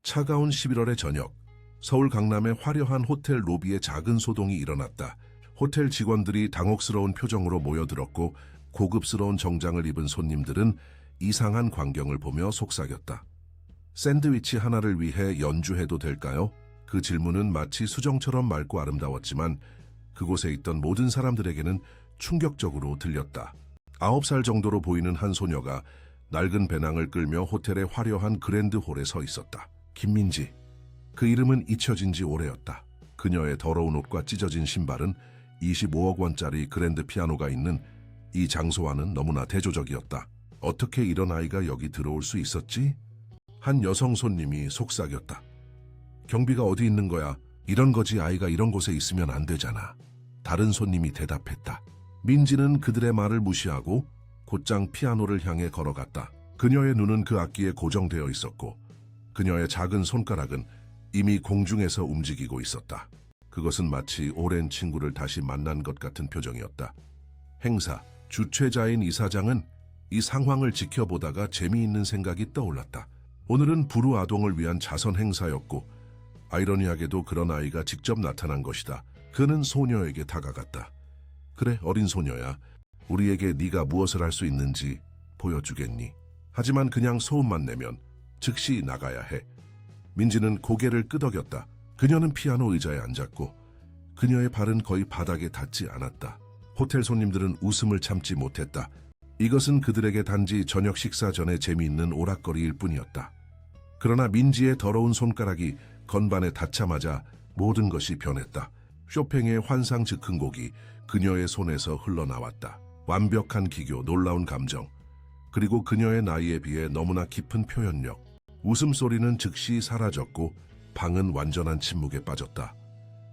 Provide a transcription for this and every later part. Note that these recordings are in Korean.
차가운 11월의 저녁, 서울 강남의 화려한 호텔 로비에 작은 소동이 일어났다. 호텔 직원들이 당혹스러운 표정으로 모여들었고 고급스러운 정장을 입은 손님들은 이상한 광경을 보며 속삭였다. 샌드위치 하나를 위해 연주해도 될까요? 그 질문은 마치 수정처럼 맑고 아름다웠지만 그곳에 있던 모든 사람들에게는 충격적으로 들렸다. 9살 정도로 보이는 한 소녀가 낡은 배낭을 끌며 호텔의 화려한 그랜드홀에 서 있었다. 김민지. 그 이름은 잊혀진 지 오래였다. 그녀의 더러운 옷과 찢어진 신발은 25억 원짜리 그랜드 피아노가 있는 이 장소와는 너무나 대조적이었다. 어떻게 이런 아이가 여기 들어올 수 있었지? 한 여성 손님이 속삭였다. 경비가 어디 있는 거야? 이런 거지, 아이가 이런 곳에 있으면 안 되잖아. 다른 손님이 대답했다. 민지는 그들의 말을 무시하고 곧장 피아노를 향해 걸어갔다. 그녀의 눈은 그 악기에 고정되어 있었고 그녀의 작은 손가락은 이미 공중에서 움직이고 있었다. 그것은 마치 오랜 친구를 다시 만난 것 같은 표정이었다. 행사, 주최자인 이사장은 이 상황을 지켜보다가 재미있는 생각이 떠올랐다. 오늘은 불우아동을 위한 자선 행사였고 아이러니하게도 그런 아이가 직접 나타난 것이다. 그는 소녀에게 다가갔다. 그래, 어린 소녀야. 우리에게 네가 무엇을 할 수 있는지 보여주겠니? 하지만 그냥 소음만 내면 즉시 나가야 해. 민지는 고개를 끄덕였다. 그녀는 피아노 의자에 앉았고 그녀의 발은 거의 바닥에 닿지 않았다. 호텔 손님들은 웃음을 참지 못했다. 이것은 그들에게 단지 저녁 식사 전에 재미있는 오락거리일 뿐이었다. 그러나 민지의 더러운 손가락이 건반에 닿자마자 모든 것이 변했다. 쇼팽의 환상 즉흥곡이 그녀의 손에서 흘러나왔다. 완벽한 기교, 놀라운 감정, 그리고 그녀의 나이에 비해 너무나 깊은 표현력. 웃음소리는 즉시 사라졌고 방은 완전한 침묵에 빠졌다.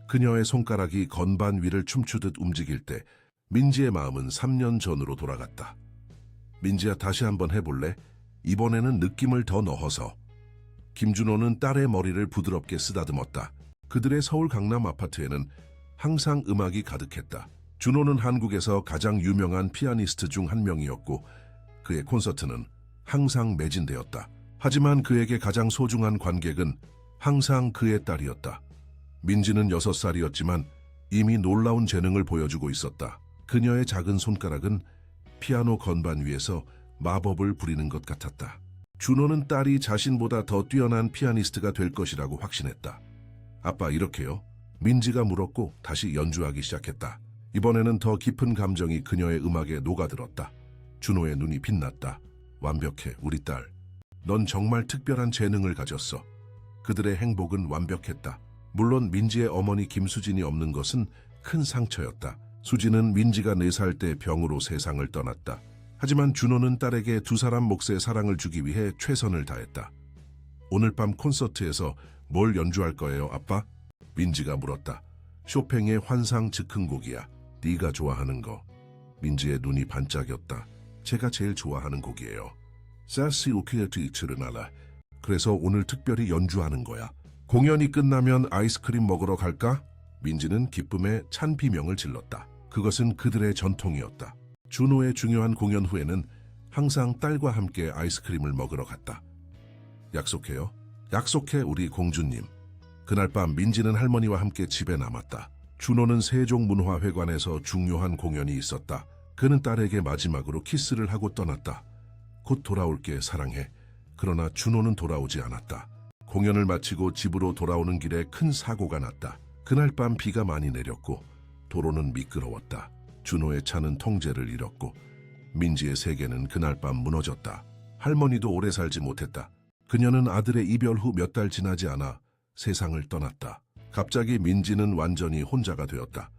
그녀의 손가락이 건반 위를 춤추듯 움직일 때 민지의 마음은 3년 전으로 돌아갔다. 민지야, 다시 한번 해볼래? 이번에는 느낌을 더 넣어서. 김준호는 딸의 머리를 부드럽게 쓰다듬었다. 그들의 서울 강남 아파트에는 항상 음악이 가득했다. 준호는 한국에서 가장 유명한 피아니스트 중 한 명이었고 그의 콘서트는 항상 매진되었다. 하지만 그에게 가장 소중한 관객은 항상 그의 딸이었다. 민지는 6살이었지만 이미 놀라운 재능을 보여주고 있었다. 그녀의 작은 손가락은 피아노 건반 위에서 마법을 부리는 것 같았다. 준호는 딸이 자신보다 더 뛰어난 피아니스트가 될 것이라고 확신했다. 아빠, 이렇게요? 민지가 물었고 다시 연주하기 시작했다. 이번에는 더 깊은 감정이 그녀의 음악에 녹아들었다. 준호의 눈이 빛났다. 완벽해, 우리 딸. 넌 정말 특별한 재능을 가졌어. 그들의 행복은 완벽했다. 물론 민지의 어머니 김수진이 없는 것은 큰 상처였다. 수진은 민지가 4살 때 병으로 세상을 떠났다. 하지만 준호는 딸에게 두 사람 몫의 사랑을 주기 위해 최선을 다했다. 오늘 밤 콘서트에서 뭘 연주할 거예요, 아빠? 민지가 물었다. 쇼팽의 환상 즉흥곡이야. 네가 좋아하는 거. 민지의 눈이 반짝였다. 제가 제일 좋아하는 곡이에요. 사시 오키에트 이츠르나라. 그래서 오늘 특별히 연주하는 거야. 공연이 끝나면 아이스크림 먹으러 갈까? 민지는 기쁨에 찬 비명을 질렀다. 그것은 그들의 전통이었다. 준호의 중요한 공연 후에는 항상 딸과 함께 아이스크림을 먹으러 갔다. 약속해요? 약속해, 우리 공주님. 그날 밤 민지는 할머니와 함께 집에 남았다. 준호는 세종문화회관에서 중요한 공연이 있었다. 그는 딸에게 마지막으로 키스를 하고 떠났다. 곧 돌아올게, 사랑해. 그러나 준호는 돌아오지 않았다. 공연을 마치고 집으로 돌아오는 길에 큰 사고가 났다. 그날 밤 비가 많이 내렸고 도로는 미끄러웠다. 준호의 차는 통제를 잃었고 민지의 세계는 그날 밤 무너졌다. 할머니도 오래 살지 못했다. 그녀는 아들의 이별 후 몇 달 지나지 않아 세상을 떠났다. 갑자기 민지는 완전히 혼자가 되었다.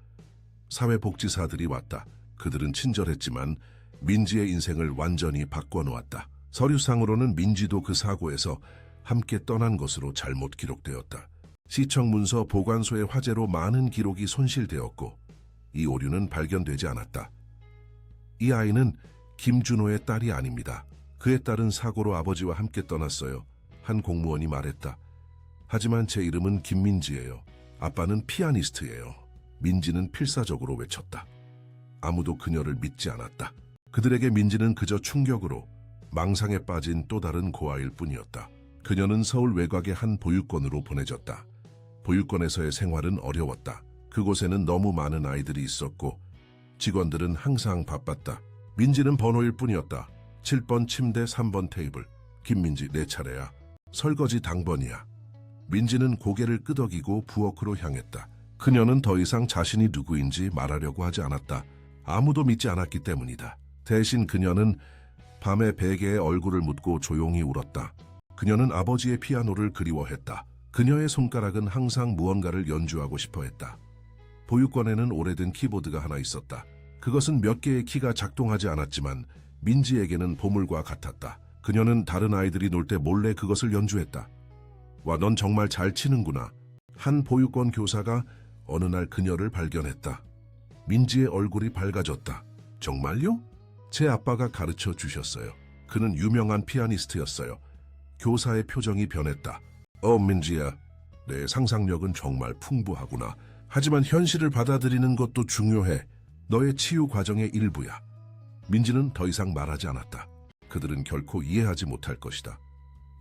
사회복지사들이 왔다. 그들은 친절했지만 민지의 인생을 완전히 바꿔놓았다. 서류상으로는 민지도 그 사고에서 함께 떠난 것으로 잘못 기록되었다. 시청 문서 보관소의 화재로 많은 기록이 손실되었고 이 오류는 발견되지 않았다. 이 아이는 김준호의 딸이 아닙니다. 그의 딸은 사고로 아버지와 함께 떠났어요. 한 공무원이 말했다. 하지만 제 이름은 김민지예요. 아빠는 피아니스트예요. 민지는 필사적으로 외쳤다. 아무도 그녀를 믿지 않았다. 그들에게 민지는 그저 충격으로 망상에 빠진 또 다른 고아일 뿐이었다. 그녀는 서울 외곽의 한 보육원으로 보내졌다. 보육원에서의 생활은 어려웠다. 그곳에는 너무 많은 아이들이 있었고 직원들은 항상 바빴다. 민지는 번호일 뿐이었다. 7번 침대 3번 테이블. 김민지 내 차례야. 설거지 당번이야. 민지는 고개를 끄덕이고 부엌으로 향했다. 그녀는 더 이상 자신이 누구인지 말하려고 하지 않았다. 아무도 믿지 않았기 때문이다. 대신 그녀는 밤에 베개에 얼굴을 묻고 조용히 울었다. 그녀는 아버지의 피아노를 그리워했다. 그녀의 손가락은 항상 무언가를 연주하고 싶어 했다. 보육원에는 오래된 키보드가 하나 있었다. 그것은 몇 개의 키가 작동하지 않았지만 민지에게는 보물과 같았다. 그녀는 다른 아이들이 놀 때 몰래 그것을 연주했다. 와, 넌 정말 잘 치는구나. 한 보육원 교사가 어느 날 그녀를 발견했다. 민지의 얼굴이 밝아졌다. 정말요? 제 아빠가 가르쳐 주셨어요. 그는 유명한 피아니스트였어요. 교사의 표정이 변했다. 민지야, 내 상상력은 정말 풍부하구나. 하지만 현실을 받아들이는 것도 중요해. 너의 치유 과정의 일부야. 민지는 더 이상 말하지 않았다. 그들은 결코 이해하지 못할 것이다.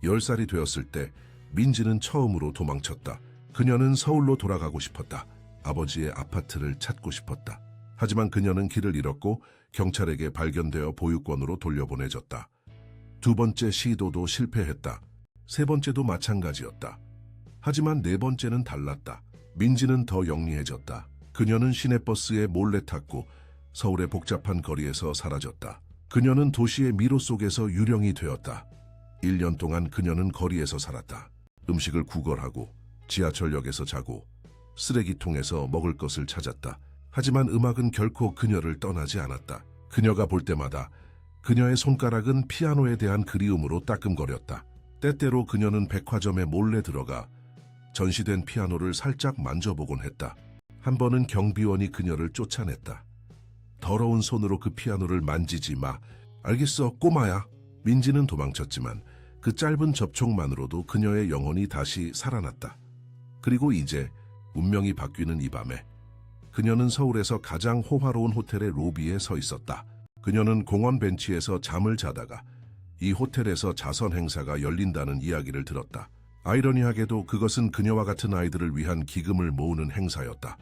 10살이 되었을 때 민지는 처음으로 도망쳤다. 그녀는 서울로 돌아가고 싶었다. 아버지의 아파트를 찾고 싶었다. 하지만 그녀는 길을 잃었고 경찰에게 발견되어 보육원으로 돌려보내졌다. 두 번째 시도도 실패했다. 세 번째도 마찬가지였다. 하지만 네 번째는 달랐다. 민지는 더 영리해졌다. 그녀는 시내버스에 몰래 탔고 서울의 복잡한 거리에서 사라졌다. 그녀는 도시의 미로 속에서 유령이 되었다. 1년 동안 그녀는 거리에서 살았다. 음식을 구걸하고 지하철역에서 자고 쓰레기통에서 먹을 것을 찾았다. 하지만 음악은 결코 그녀를 떠나지 않았다. 그녀가 볼 때마다 그녀의 손가락은 피아노에 대한 그리움으로 따끔거렸다. 때때로 그녀는 백화점에 몰래 들어가 전시된 피아노를 살짝 만져보곤 했다. 한 번은 경비원이 그녀를 쫓아냈다. 더러운 손으로 그 피아노를 만지지 마. 알겠어, 꼬마야. 민지는 도망쳤지만 그 짧은 접촉만으로도 그녀의 영혼이 다시 살아났다. 그리고 이제 운명이 바뀌는 이 밤에 그녀는 서울에서 가장 호화로운 호텔의 로비에 서 있었다. 그녀는 공원 벤치에서 잠을 자다가 이 호텔에서 자선 행사가 열린다는 이야기를 들었다. 아이러니하게도 그것은 그녀와 같은 아이들을 위한 기금을 모으는 행사였다.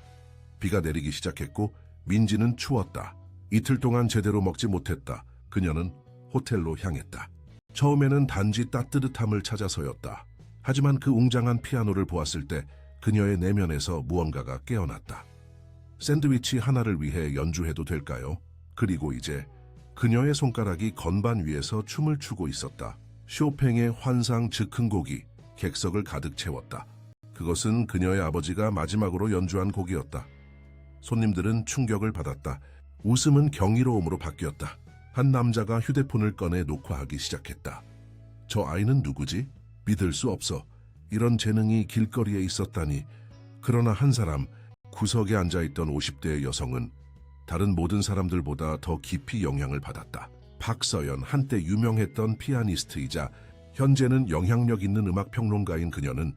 비가 내리기 시작했고 민지는 추웠다. 이틀 동안 제대로 먹지 못했다. 그녀는 호텔로 향했다. 처음에는 단지 따뜻함을 찾아서였다. 하지만 그 웅장한 피아노를 보았을 때 그녀의 내면에서 무언가가 깨어났다. 샌드위치 하나를 위해 연주해도 될까요? 그리고 이제 그녀의 손가락이 건반 위에서 춤을 추고 있었다. 쇼팽의 환상 즉흥곡이 객석을 가득 채웠다. 그것은 그녀의 아버지가 마지막으로 연주한 곡이었다. 손님들은 충격을 받았다. 웃음은 경이로움으로 바뀌었다. 한 남자가 휴대폰을 꺼내 녹화하기 시작했다. 저 아이는 누구지? 믿을 수 없어. 이런 재능이 길거리에 있었다니. 그러나 한 사람, 구석에 앉아있던 50대의 여성은 다른 모든 사람들보다 더 깊이 영향을 받았다. 박서연, 한때 유명했던 피아니스트이자 현재는 영향력 있는 음악평론가인 그녀는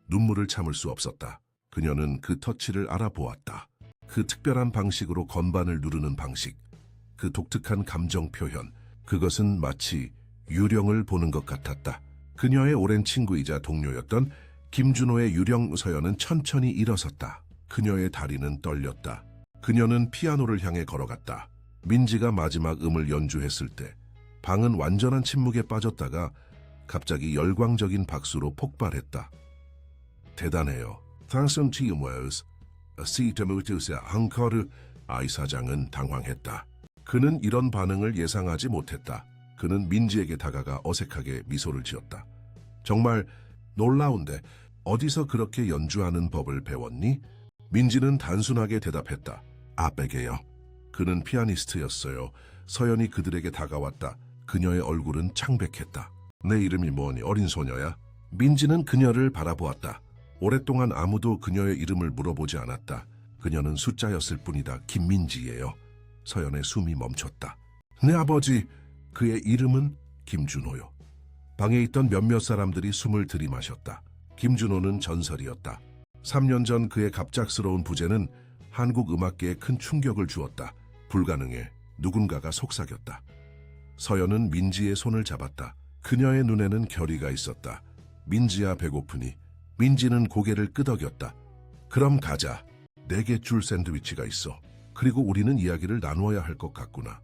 눈물을 참을 수 없었다. 그녀는 그 터치를 알아보았다. 그 특별한 방식으로 건반을 누르는 방식, 그 독특한 감정 표현, 그것은 마치 유령을 보는 것 같았다. 그녀의 오랜 친구이자 동료였던 김준호의 유령 서연은 천천히 일어섰다. 그녀의 다리는 떨렸다. 그녀는 피아노를 향해 걸어갔다. 민지가 마지막 음을 연주했을 때 방은 완전한 침묵에 빠졌다가 갑자기 열광적인 박수로 폭발했다. 대단해요. 당선 티모스 시트무트스 앙커르. 아이 사장은 당황했다. 그는 이런 반응을 예상하지 못했다. 그는 민지에게 다가가 어색하게 미소를 지었다. 정말 놀라운데 어디서 그렇게 연주하는 법을 배웠니? 민지는 단순하게 대답했다. 아베게요. 그는 피아니스트였어요. 서연이 그들에게 다가왔다. 그녀의 얼굴은 창백했다. 내 이름이 뭐니? 어린 소녀야? 민지는 그녀를 바라보았다. 오랫동안 아무도 그녀의 이름을 물어보지 않았다. 그녀는 숫자였을 뿐이다. 김민지예요. 서연의 숨이 멈췄다. 내 아버지, 그의 이름은 김준호요. 방에 있던 몇몇 사람들이 숨을 들이마셨다. 김준호는 전설이었다. 3년 전 그의 갑작스러운 부재는 한국 음악계에 큰 충격을 주었다. 불가능해. 누군가가 속삭였다. 서연은 민지의 손을 잡았다. 그녀의 눈에는 결의가 있었다. 민지야 배고프니? 민지는 고개를 끄덕였다. 그럼 가자. 4개 줄 샌드위치가 있어. 그리고 우리는 이야기를 나누어야 할 것 같구나.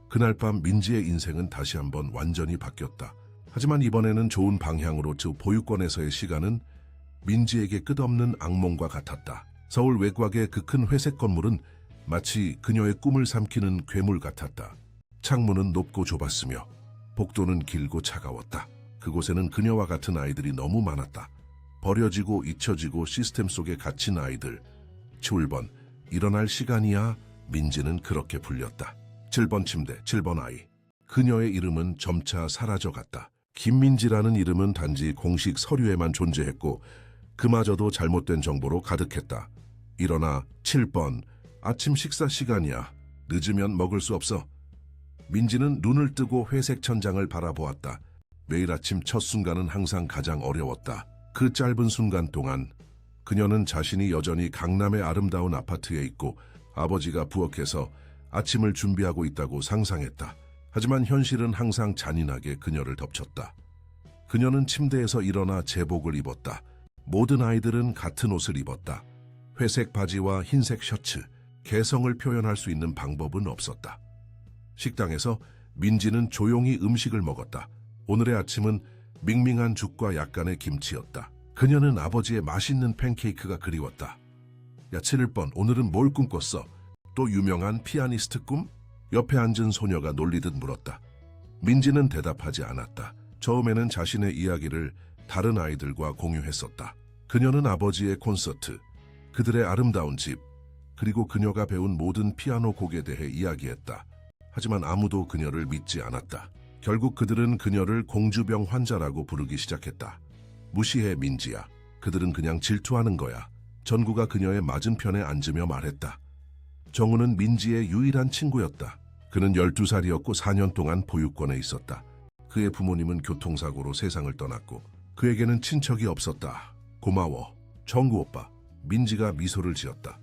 그날 밤 민지의 인생은 다시 한번 완전히 바뀌었다. 하지만 이번에는 좋은 방향으로 즉 보육원에서의 시간은 민지에게 끝없는 악몽과 같았다. 서울 외곽의 그 큰 회색 건물은 마치 그녀의 꿈을 삼키는 괴물 같았다. 창문은 높고 좁았으며 복도는 길고 차가웠다. 그곳에는 그녀와 같은 아이들이 너무 많았다. 버려지고 잊혀지고 시스템 속에 갇힌 아이들. 7번, 일어날 시간이야. 민지는 그렇게 불렸다. 7번 침대, 7번 아이. 그녀의 이름은 점차 사라져갔다. 김민지라는 이름은 단지 공식 서류에만 존재했고 그마저도 잘못된 정보로 가득했다. 일어나 7번, 아침 식사 시간이야. 늦으면 먹을 수 없어. 민지는 눈을 뜨고 회색 천장을 바라보았다. 매일 아침 첫 순간은 항상 가장 어려웠다. 그 짧은 순간 동안 그녀는 자신이 여전히 강남의 아름다운 아파트에 있고 아버지가 부엌에서 아침을 준비하고 있다고 상상했다. 하지만 현실은 항상 잔인하게 그녀를 덮쳤다. 그녀는 침대에서 일어나 제복을 입었다. 모든 아이들은 같은 옷을 입었다. 회색 바지와 흰색 셔츠, 개성을 표현할 수 있는 방법은 없었다. 식당에서 민지는 조용히 음식을 먹었다. 오늘의 아침은 밍밍한 죽과 약간의 김치였다. 그녀는 아버지의 맛있는 팬케이크가 그리웠다. 야, 7번, 오늘은 뭘 꿈꿨어? 또 유명한 피아니스트 꿈? 옆에 앉은 소녀가 놀리듯 물었다. 민지는 대답하지 않았다. 처음에는 자신의 이야기를 다른 아이들과 공유했었다. 그녀는 아버지의 콘서트, 그들의 아름다운 집, 그리고 그녀가 배운 모든 피아노 곡에 대해 이야기했다. 하지만 아무도 그녀를 믿지 않았다. 결국 그들은 그녀를 공주병 환자라고 부르기 시작했다. 무시해 민지야. 그들은 그냥 질투하는 거야. 전구가 그녀의 맞은편에 앉으며 말했다. 정우는 민지의 유일한 친구였다. 그는 12살이었고 4년 동안 보육원에 있었다. 그의 부모님은 교통사고로 세상을 떠났고 그에게는 친척이 없었다. 고마워. 정구 오빠. 민지가 미소를 지었다.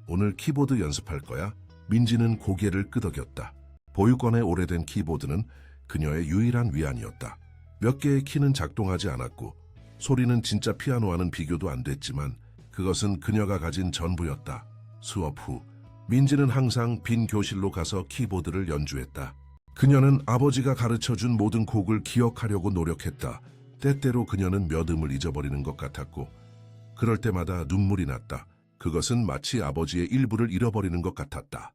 오늘 키보드 연습할 거야? 민지는 고개를 끄덕였다. 보육원의 오래된 키보드는 그녀의 유일한 위안이었다. 몇 개의 키는 작동하지 않았고 소리는 진짜 피아노와는 비교도 안 됐지만 그것은 그녀가 가진 전부였다. 수업 후 민지는 항상 빈 교실로 가서 키보드를 연주했다. 그녀는 아버지가 가르쳐준 모든 곡을 기억하려고 노력했다. 때때로 그녀는 몇 음을 잊어버리는 것 같았고 그럴 때마다 눈물이 났다. 그것은 마치 아버지의 일부를 잃어버리는 것 같았다.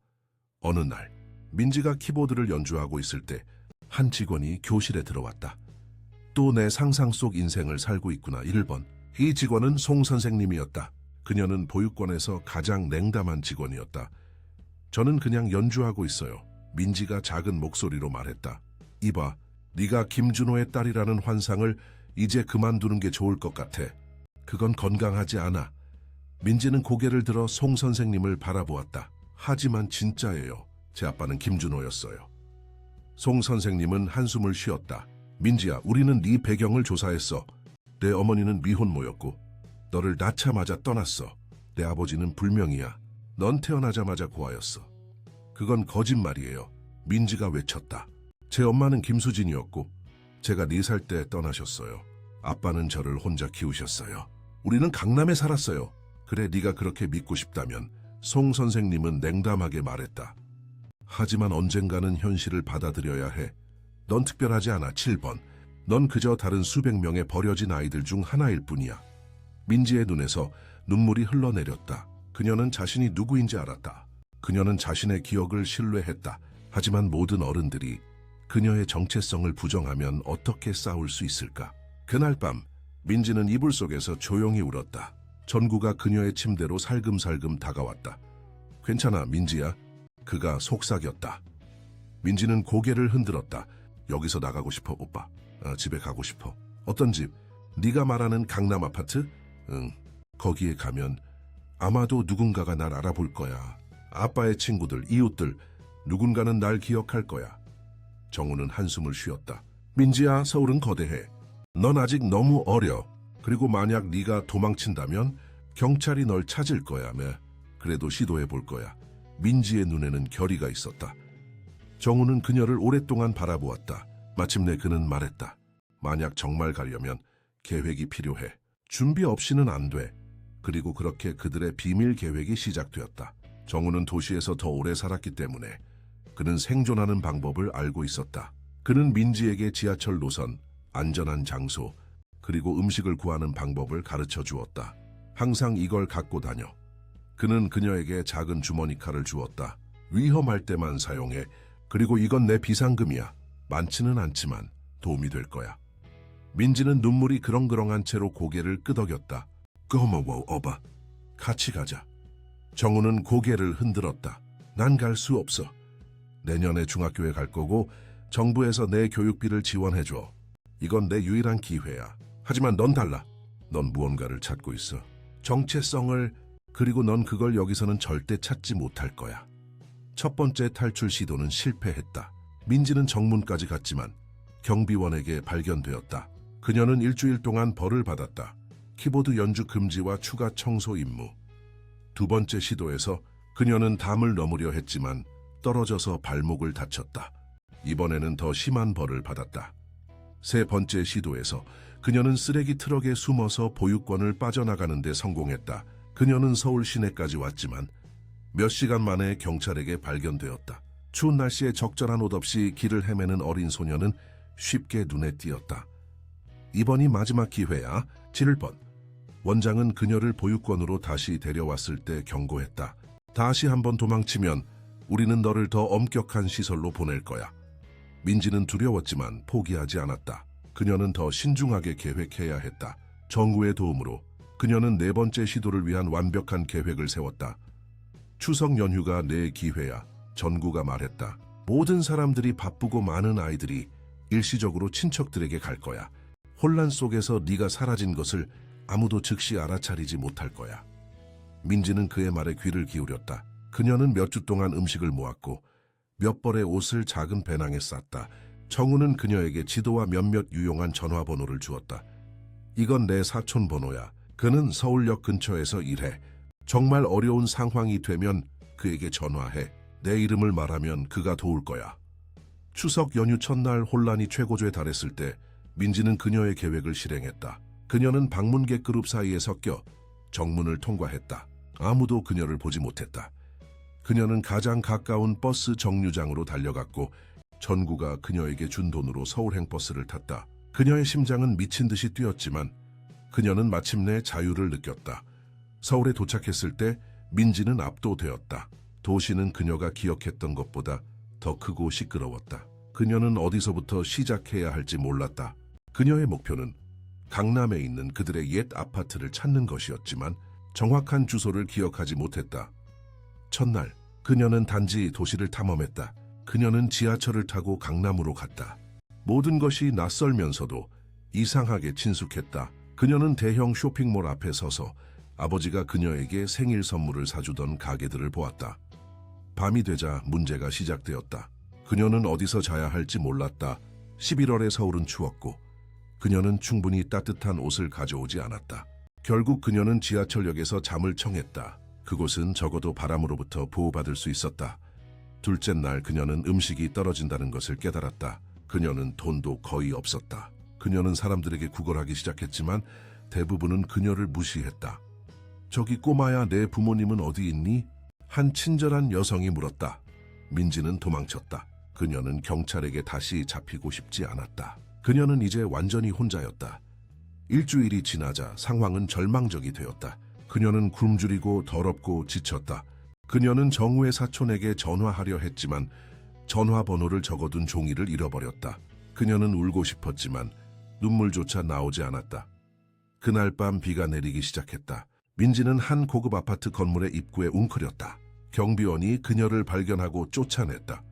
어느 날 민지가 키보드를 연주하고 있을 때 한 직원이 교실에 들어왔다. 또 내 상상 속 인생을 살고 있구나. 1번. 이 직원은 송 선생님이었다. 그녀는 보육원에서 가장 냉담한 직원이었다. 저는 그냥 연주하고 있어요. 민지가 작은 목소리로 말했다. 이봐, 네가 김준호의 딸이라는 환상을 이제 그만두는 게 좋을 것 같아. 그건 건강하지 않아. 민지는 고개를 들어 송 선생님을 바라보았다. 하지만 진짜예요. 제 아빠는 김준호였어요. 송 선생님은 한숨을 쉬었다. 민지야, 우리는 네 배경을 조사했어. 내 어머니는 미혼모였고 너를 낳자마자 떠났어. 내 아버지는 불명이야. 넌 태어나자마자 고아였어. 그건 거짓말이에요. 민지가 외쳤다. 제 엄마는 김수진이었고 제가 4살 때 떠나셨어요. 아빠는 저를 혼자 키우셨어요. 우리는 강남에 살았어요. 그래, 네가 그렇게 믿고 싶다면. 송 선생님은 냉담하게 말했다. 하지만 언젠가는 현실을 받아들여야 해. 넌 특별하지 않아. 7번. 넌 그저 다른 수백 명의 버려진 아이들 중 하나일 뿐이야. 민지의 눈에서 눈물이 흘러내렸다. 그녀는 자신이 누구인지 알았다. 그녀는 자신의 기억을 신뢰했다. 하지만 모든 어른들이 그녀의 정체성을 부정하면 어떻게 싸울 수 있을까? 그날 밤 민지는 이불 속에서 조용히 울었다. 전구가 그녀의 침대로 살금살금 다가왔다. 괜찮아, 민지야. 그가 속삭였다. 민지는 고개를 흔들었다. 여기서 나가고 싶어, 오빠. 집에 가고 싶어. 어떤 집? 네가 말하는 강남 아파트? 응. 거기에 가면 아마도 누군가가 날 알아볼 거야. 아빠의 친구들, 이웃들, 누군가는 날 기억할 거야. 정우는 한숨을 쉬었다. 민지야, 서울은 거대해. 넌 아직 너무 어려. 그리고 만약 네가 도망친다면 경찰이 널 찾을 거야. 그래도 시도해 볼 거야. 민지의 눈에는 결의가 있었다. 정우는 그녀를 오랫동안 바라보았다. 마침내 그는 말했다. 만약 정말 가려면 계획이 필요해. 준비 없이는 안 돼. 그리고 그렇게 그들의 비밀 계획이 시작되었다. 정우는 도시에서 더 오래 살았기 때문에 그는 생존하는 방법을 알고 있었다. 그는 민지에게 지하철 노선, 안전한 장소, 그리고 음식을 구하는 방법을 가르쳐 주었다. 항상 이걸 갖고 다녀. 그는 그녀에게 작은 주머니 칼을 주었다. 위험할 때만 사용해. 그리고 이건 내 비상금이야. 많지는 않지만 도움이 될 거야. 민지는 눈물이 그렁그렁한 채로 고개를 끄덕였다. 고마워, 오빠. 같이 가자. 정우는 고개를 흔들었다. 난 갈 수 없어. 내년에 중학교에 갈 거고 정부에서 내 교육비를 지원해줘. 이건 내 유일한 기회야. 하지만 넌 달라. 넌 무언가를 찾고 있어. 정체성을. 그리고 넌 그걸 여기서는 절대 찾지 못할 거야. 첫 번째 탈출 시도는 실패했다. 민지는 정문까지 갔지만 경비원에게 발견되었다. 그녀는 일주일 동안 벌을 받았다. 키보드 연주 금지와 추가 청소 임무. 두 번째 시도에서 그녀는 담을 넘으려 했지만 떨어져서 발목을 다쳤다. 이번에는 더 심한 벌을 받았다. 세 번째 시도에서 그녀는 쓰레기 트럭에 숨어서 보육원을 빠져나가는 데 성공했다. 그녀는 서울 시내까지 왔지만 몇 시간 만에 경찰에게 발견되었다. 추운 날씨에 적절한 옷 없이 길을 헤매는 어린 소녀는 쉽게 눈에 띄었다. 이번이 마지막 기회야. 7번. 원장은 그녀를 보육원으로 다시 데려왔을 때 경고했다. 다시 한번 도망치면 우리는 너를 더 엄격한 시설로 보낼 거야. 민지는 두려웠지만 포기하지 않았다. 그녀는 더 신중하게 계획해야 했다. 정우의 도움으로 그녀는 네 번째 시도를 위한 완벽한 계획을 세웠다. 추석 연휴가 내 기회야. 전구가 말했다. 모든 사람들이 바쁘고 많은 아이들이 일시적으로 친척들에게 갈 거야. 혼란 속에서 네가 사라진 것을 아무도 즉시 알아차리지 못할 거야. 민지는 그의 말에 귀를 기울였다. 그녀는 몇 주 동안 음식을 모았고 몇 벌의 옷을 작은 배낭에 쌌다. 정우는 그녀에게 지도와 몇몇 유용한 전화번호를 주었다. 이건 내 사촌 번호야. 그는 서울역 근처에서 일해. 정말 어려운 상황이 되면 그에게 전화해. 내 이름을 말하면 그가 도울 거야. 추석 연휴 첫날 혼란이 최고조에 달했을 때 민지는 그녀의 계획을 실행했다. 그녀는 방문객 그룹 사이에 섞여 정문을 통과했다. 아무도 그녀를 보지 못했다. 그녀는 가장 가까운 버스 정류장으로 달려갔고 전구가 그녀에게 준 돈으로 서울행버스를 탔다. 그녀의 심장은 미친 듯이 뛰었지만 그녀는 마침내 자유를 느꼈다. 서울에 도착했을 때 민지는 압도되었다. 도시는 그녀가 기억했던 것보다 더 크고 시끄러웠다. 그녀는 어디서부터 시작해야 할지 몰랐다. 그녀의 목표는 강남에 있는 그들의 옛 아파트를 찾는 것이었지만 정확한 주소를 기억하지 못했다. 첫날, 그녀는 단지 도시를 탐험했다. 그녀는 지하철을 타고 강남으로 갔다. 모든 것이 낯설면서도 이상하게 친숙했다. 그녀는 대형 쇼핑몰 앞에 서서 아버지가 그녀에게 생일 선물을 사주던 가게들을 보았다. 밤이 되자 문제가 시작되었다. 그녀는 어디서 자야 할지 몰랐다. 11월의 서울은 추웠고 그녀는 충분히 따뜻한 옷을 가져오지 않았다. 결국 그녀는 지하철역에서 잠을 청했다. 그곳은 적어도 바람으로부터 보호받을 수 있었다. 둘째 날 그녀는 음식이 떨어진다는 것을 깨달았다. 그녀는 돈도 거의 없었다. 그녀는 사람들에게 구걸하기 시작했지만 대부분은 그녀를 무시했다. 저기 꼬마야, 내 부모님은 어디 있니? 한 친절한 여성이 물었다. 민지는 도망쳤다. 그녀는 경찰에게 다시 잡히고 싶지 않았다. 그녀는 이제 완전히 혼자였다. 일주일이 지나자 상황은 절망적이 되었다. 그녀는 굶주리고 더럽고 지쳤다. 그녀는 정우의 사촌에게 전화하려 했지만 전화번호를 적어둔 종이를 잃어버렸다. 그녀는 울고 싶었지만 눈물조차 나오지 않았다. 그날 밤 비가 내리기 시작했다. 민지는 한 고급 아파트 건물의 입구에 웅크렸다. 경비원이 그녀를 발견하고 쫓아냈다.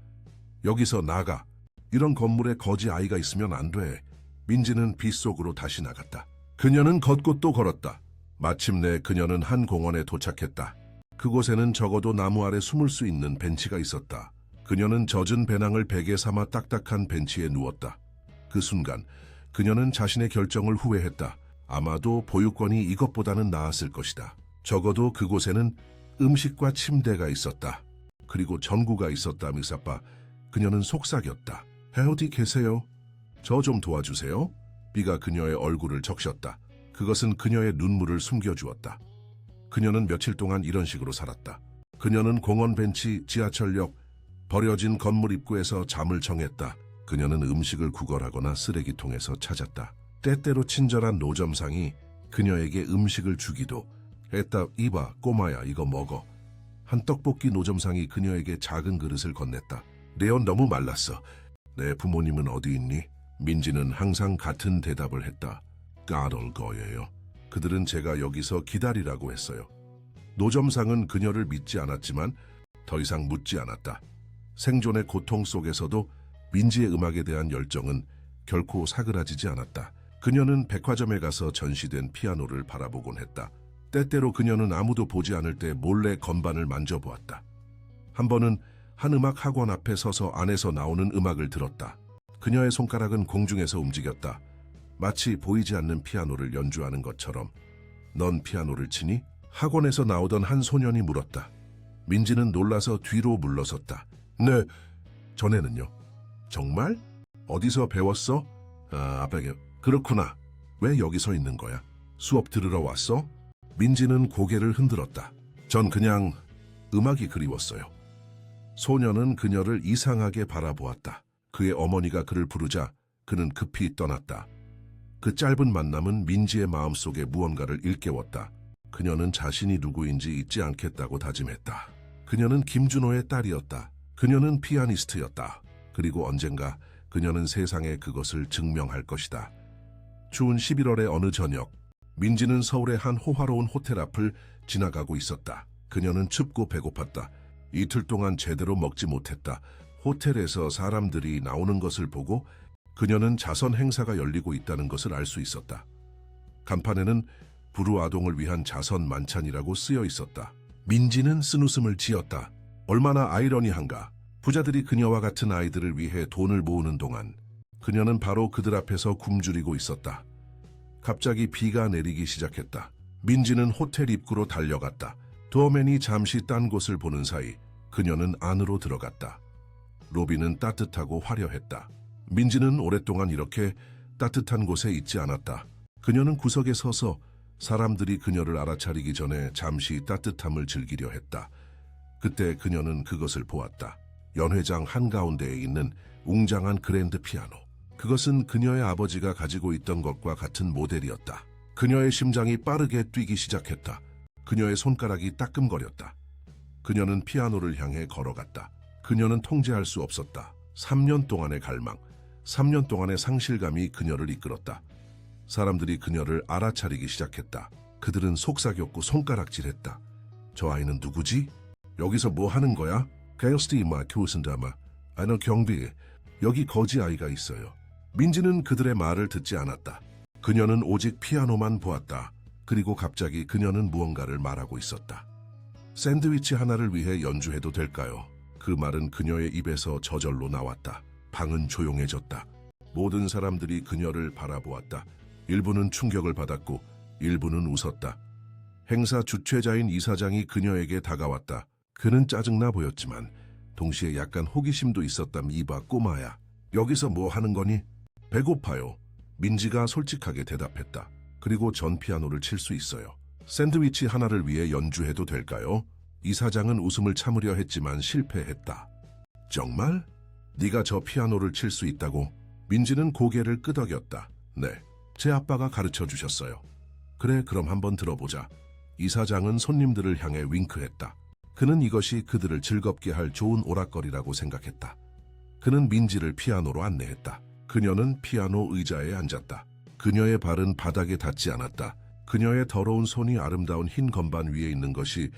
여기서 나가. 이런 건물에 거지 아이가 있으면 안 돼. 민지는 빗속으로 다시 나갔다. 그녀는 걷고 또 걸었다. 마침내 그녀는 한 공원에 도착했다. 그곳에는 적어도 나무 아래 숨을 수 있는 벤치가 있었다. 그녀는 젖은 배낭을 베개 삼아 딱딱한 벤치에 누웠다. 그 순간 그녀는 자신의 결정을 후회했다. 아마도 보육원이 이것보다는 나았을 것이다. 적어도 그곳에는 음식과 침대가 있었다. 그리고 전구가 있었다. 미사빠. 그녀는 속삭였다. 어디 계세요? 저 좀 도와주세요. 비가 그녀의 얼굴을 적셨다. 그것은 그녀의 눈물을 숨겨주었다. 그녀는 며칠 동안 이런 식으로 살았다. 그녀는 공원 벤치, 지하철역, 버려진 건물 입구에서 잠을 청했다. 그녀는 음식을 구걸하거나 쓰레기통에서 찾았다. 때때로 친절한 노점상이 그녀에게 음식을 주기도 했다. 이봐, 꼬마야, 이거 먹어. 한 떡볶이 노점상이 그녀에게 작은 그릇을 건넸다. 레온 너무 말랐어. 내 부모님은 어디 있니? 민지는 항상 같은 대답을 했다. 까돌 거예요. 그들은 제가 여기서 기다리라고 했어요. 노점상은 그녀를 믿지 않았지만 더 이상 묻지 않았다. 생존의 고통 속에서도 민지의 음악에 대한 열정은 결코 사그라지지 않았다. 그녀는 백화점에 가서 전시된 피아노를 바라보곤 했다. 때때로 그녀는 아무도 보지 않을 때 몰래 건반을 만져보았다. 한 번은 한 음악 학원 앞에 서서 안에서 나오는 음악을 들었다. 그녀의 손가락은 공중에서 움직였다. 마치 보이지 않는 피아노를 연주하는 것처럼. 넌 피아노를 치니? 학원에서 나오던 한 소년이 물었다. 민지는 놀라서 뒤로 물러섰다. 네, 전에는요. 정말? 어디서 배웠어? 아빠게. 그렇구나. 왜 여기 서 있는 거야? 수업 들으러 왔어? 민지는 고개를 흔들었다. 전 그냥 음악이 그리웠어요. 소년은 그녀를 이상하게 바라보았다. 그의 어머니가 그를 부르자 그는 급히 떠났다. 그 짧은 만남은 민지의 마음속에 무언가를 일깨웠다. 그녀는 자신이 누구인지 잊지 않겠다고 다짐했다. 그녀는 김준호의 딸이었다. 그녀는 피아니스트였다. 그리고 언젠가 그녀는 세상에 그것을 증명할 것이다. 추운 11월의 어느 저녁, 민지는 서울의 한 호화로운 호텔 앞을 지나가고 있었다. 그녀는 춥고 배고팠다. 이틀 동안 제대로 먹지 못했다. 호텔에서 사람들이 나오는 것을 보고 그녀는 자선 행사가 열리고 있다는 것을 알 수 있었다. 간판에는 불우아동을 위한 자선 만찬이라고 쓰여 있었다. 민지는 쓴웃음을 지었다. 얼마나 아이러니한가. 부자들이 그녀와 같은 아이들을 위해 돈을 모으는 동안 그녀는 바로 그들 앞에서 굶주리고 있었다. 갑자기 비가 내리기 시작했다. 민지는 호텔 입구로 달려갔다. 도어맨이 잠시 딴 곳을 보는 사이 그녀는 안으로 들어갔다. 로비는 따뜻하고 화려했다. 민지는 오랫동안 이렇게 따뜻한 곳에 있지 않았다. 그녀는 구석에 서서 사람들이 그녀를 알아차리기 전에 잠시 따뜻함을 즐기려 했다. 그때 그녀는 그것을 보았다. 연회장 한가운데에 있는 웅장한 그랜드 피아노. 그것은 그녀의 아버지가 가지고 있던 것과 같은 모델이었다. 그녀의 심장이 빠르게 뛰기 시작했다. 그녀의 손가락이 따끔거렸다. 그녀는 피아노를 향해 걸어갔다. 그녀는 통제할 수 없었다. 3년 동안의 갈망, 3년 동안의 상실감이 그녀를 이끌었다. 사람들이 그녀를 알아차리기 시작했다. 그들은 속삭였고 손가락질했다. 저 아이는 누구지? 여기서 뭐 하는 거야? 게일스티마 교순다마. 아너 경비. 여기 거지 아이가 있어요. 민지는 그들의 말을 듣지 않았다. 그녀는 오직 피아노만 보았다. 그리고 갑자기 그녀는 무언가를 말하고 있었다. 샌드위치 하나를 위해 연주해도 될까요? 그 말은 그녀의 입에서 저절로 나왔다. 방은 조용해졌다. 모든 사람들이 그녀를 바라보았다. 일부는 충격을 받았고 일부는 웃었다. 행사 주최자인 이사장이 그녀에게 다가왔다. 그는 짜증나 보였지만 동시에 약간 호기심도 있었다. 이봐 꼬마야. 여기서 뭐 하는 거니? 배고파요. 민지가 솔직하게 대답했다. 그리고 전 피아노를 칠 수 있어요. 샌드위치 하나를 위해 연주해도 될까요? 이사장은 웃음을 참으려 했지만 실패했다. 정말? 네가 저 피아노를 칠 수 있다고? 민지는 고개를 끄덕였다. 네, 제 아빠가 가르쳐 주셨어요. 그래, 그럼 한번 들어보자. 이사장은 손님들을 향해 윙크했다. 그는 이것이 그들을 즐겁게 할 좋은 오락거리라고 생각했다. 그는 민지를 피아노로 안내했다. 그녀는 피아노 의자에 앉았다. 그녀의 발은 바닥에 닿지 않았다. 그녀의 더러운 손이 아름다운 흰 건반 위에 있는 것이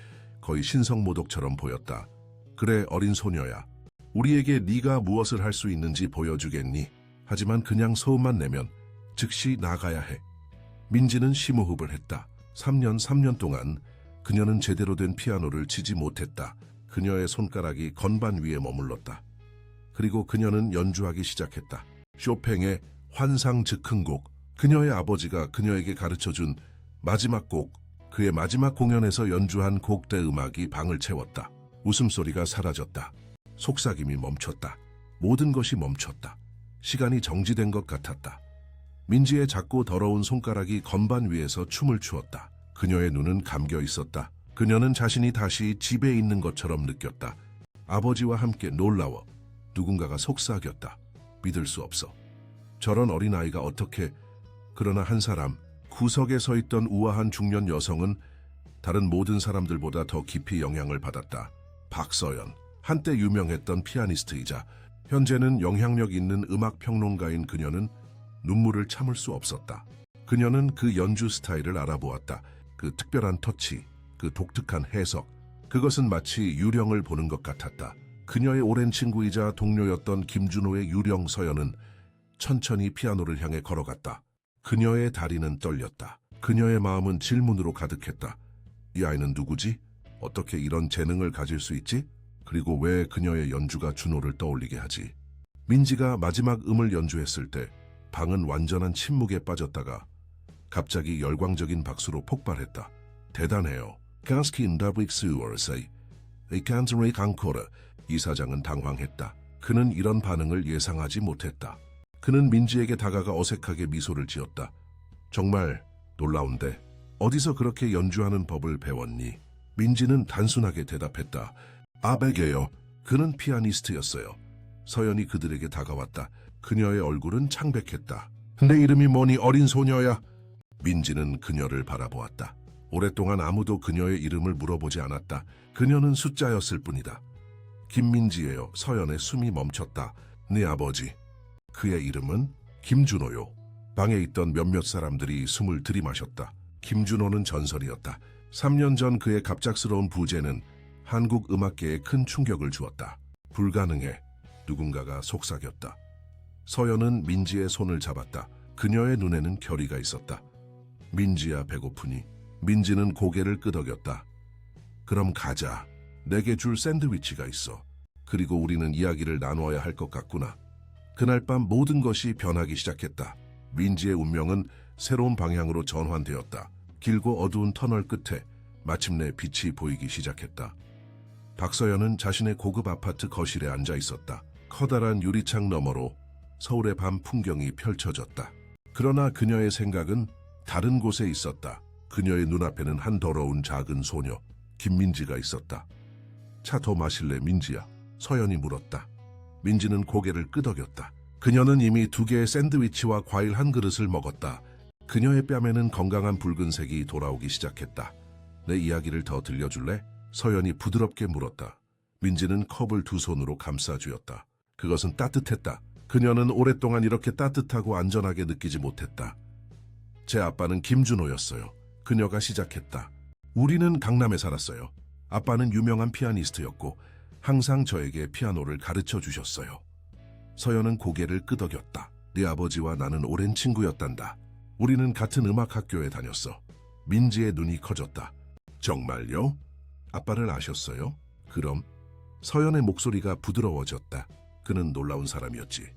거의 신성모독처럼 보였다. 그래, 어린 소녀야. 우리에게 네가 무엇을 할 수 있는지 보여주겠니? 하지만 그냥 소음만 내면 즉시 나가야 해. 민지는 심호흡을 했다. 3년 동안 그녀는 제대로 된 피아노를 치지 못했다. 그녀의 손가락이 건반 위에 머물렀다. 그리고 그녀는 연주하기 시작했다. 쇼팽의 환상 즉흥곡. 그녀의 아버지가 그녀에게 가르쳐준 마지막 곡. 그의 마지막 공연에서 연주한 곡대 음악이 방을 채웠다. 웃음소리가 사라졌다. 속삭임이 멈췄다. 모든 것이 멈췄다. 시간이 정지된 것 같았다. 민지의 작고 더러운 손가락이 건반 위에서 춤을 추었다. 그녀의 눈은 감겨 있었다. 그녀는 자신이 다시 집에 있는 것처럼 느꼈다. 아버지와 함께 놀라워 누군가가 속삭였다. 믿을 수 없어. 저런 어린아이가 어떻게... 그러나 한 사람, 구석에 서 있던 우아한 중년 여성은 다른 모든 사람들보다 더 깊이 영향을 받았다. 박서연, 한때 유명했던 피아니스트이자 현재는 영향력 있는 음악 평론가인 그녀는 눈물을 참을 수 없었다. 그녀는 그 연주 스타일을 알아보았다. 그 특별한 터치, 그 독특한 해석, 그것은 마치 유령을 보는 것 같았다. 그녀의 오랜 친구이자 동료였던 김준호의 유령 서연은 천천히 피아노를 향해 걸어갔다. 그녀의 다리는 떨렸다. 그녀의 마음은 질문으로 가득했다. 이 아이는 누구지? 어떻게 이런 재능을 가질 수 있지? 그리고 왜 그녀의 연주가 준호를 떠올리게 하지? 민지가 마지막 음을 연주했을 때 방은 완전한 침묵에 빠졌다가 갑자기 열광적인 박수로 폭발했다. 대단해요. 가스킨 다브릭스워서이 이칸트레 강코르. 이사장은 당황했다. 그는 이런 반응을 예상하지 못했다. 그는 민지에게 다가가 어색하게 미소를 지었다. 정말 놀라운데 어디서 그렇게 연주하는 법을 배웠니? 민지는 단순하게 대답했다. 아베게요. 그는 피아니스트였어요. 서연이 그들에게 다가왔다. 그녀의 얼굴은 창백했다. 내 이름이 뭐니 어린 소녀야? 민지는 그녀를 바라보았다. 오랫동안 아무도 그녀의 이름을 물어보지 않았다. 그녀는 숫자였을 뿐이다. 김민지예요. 서연의 숨이 멈췄다. 네 아버지. 그의 이름은 김준호요. 방에 있던 몇몇 사람들이 숨을 들이마셨다. 김준호는 전설이었다. 3년 전 그의 갑작스러운 부재는 한국 음악계에 큰 충격을 주었다. 불가능해. 누군가가 속삭였다. 서연은 민지의 손을 잡았다. 그녀의 눈에는 결의가 있었다. 민지야, 배고프니? 민지는 고개를 끄덕였다. 그럼 가자. 내게 줄 샌드위치가 있어. 그리고 우리는 이야기를 나누어야 할 것 같구나. 그날 밤 모든 것이 변하기 시작했다. 민지의 운명은 새로운 방향으로 전환되었다. 길고 어두운 터널 끝에 마침내 빛이 보이기 시작했다. 박서연은 자신의 고급 아파트 거실에 앉아 있었다. 커다란 유리창 너머로 서울의 밤 풍경이 펼쳐졌다. 그러나 그녀의 생각은 다른 곳에 있었다. 그녀의 눈앞에는 한 더러운 작은 소녀, 김민지가 있었다. 차 더 마실래, 민지야? 서연이 물었다. 민지는 고개를 끄덕였다. 그녀는 이미 2개의 샌드위치와 과일 한 그릇을 먹었다. 그녀의 뺨에는 건강한 붉은색이 돌아오기 시작했다. 내 이야기를 더 들려줄래? 서연이 부드럽게 물었다. 민지는 컵을 2 손으로 감싸쥐었다. 그것은 따뜻했다. 그녀는 오랫동안 이렇게 따뜻하고 안전하게 느끼지 못했다. 제 아빠는 김준호였어요. 그녀가 시작했다. 우리는 강남에 살았어요. 아빠는 유명한 피아니스트였고 항상 저에게 피아노를 가르쳐 주셨어요. 서연은 고개를 끄덕였다. 네 아버지와 나는 오랜 친구였단다. 우리는 같은 음악학교에 다녔어. 민지의 눈이 커졌다. 정말요? 아빠를 아셨어요? 그럼? 서연의 목소리가 부드러워졌다. 그는 놀라운 사람이었지.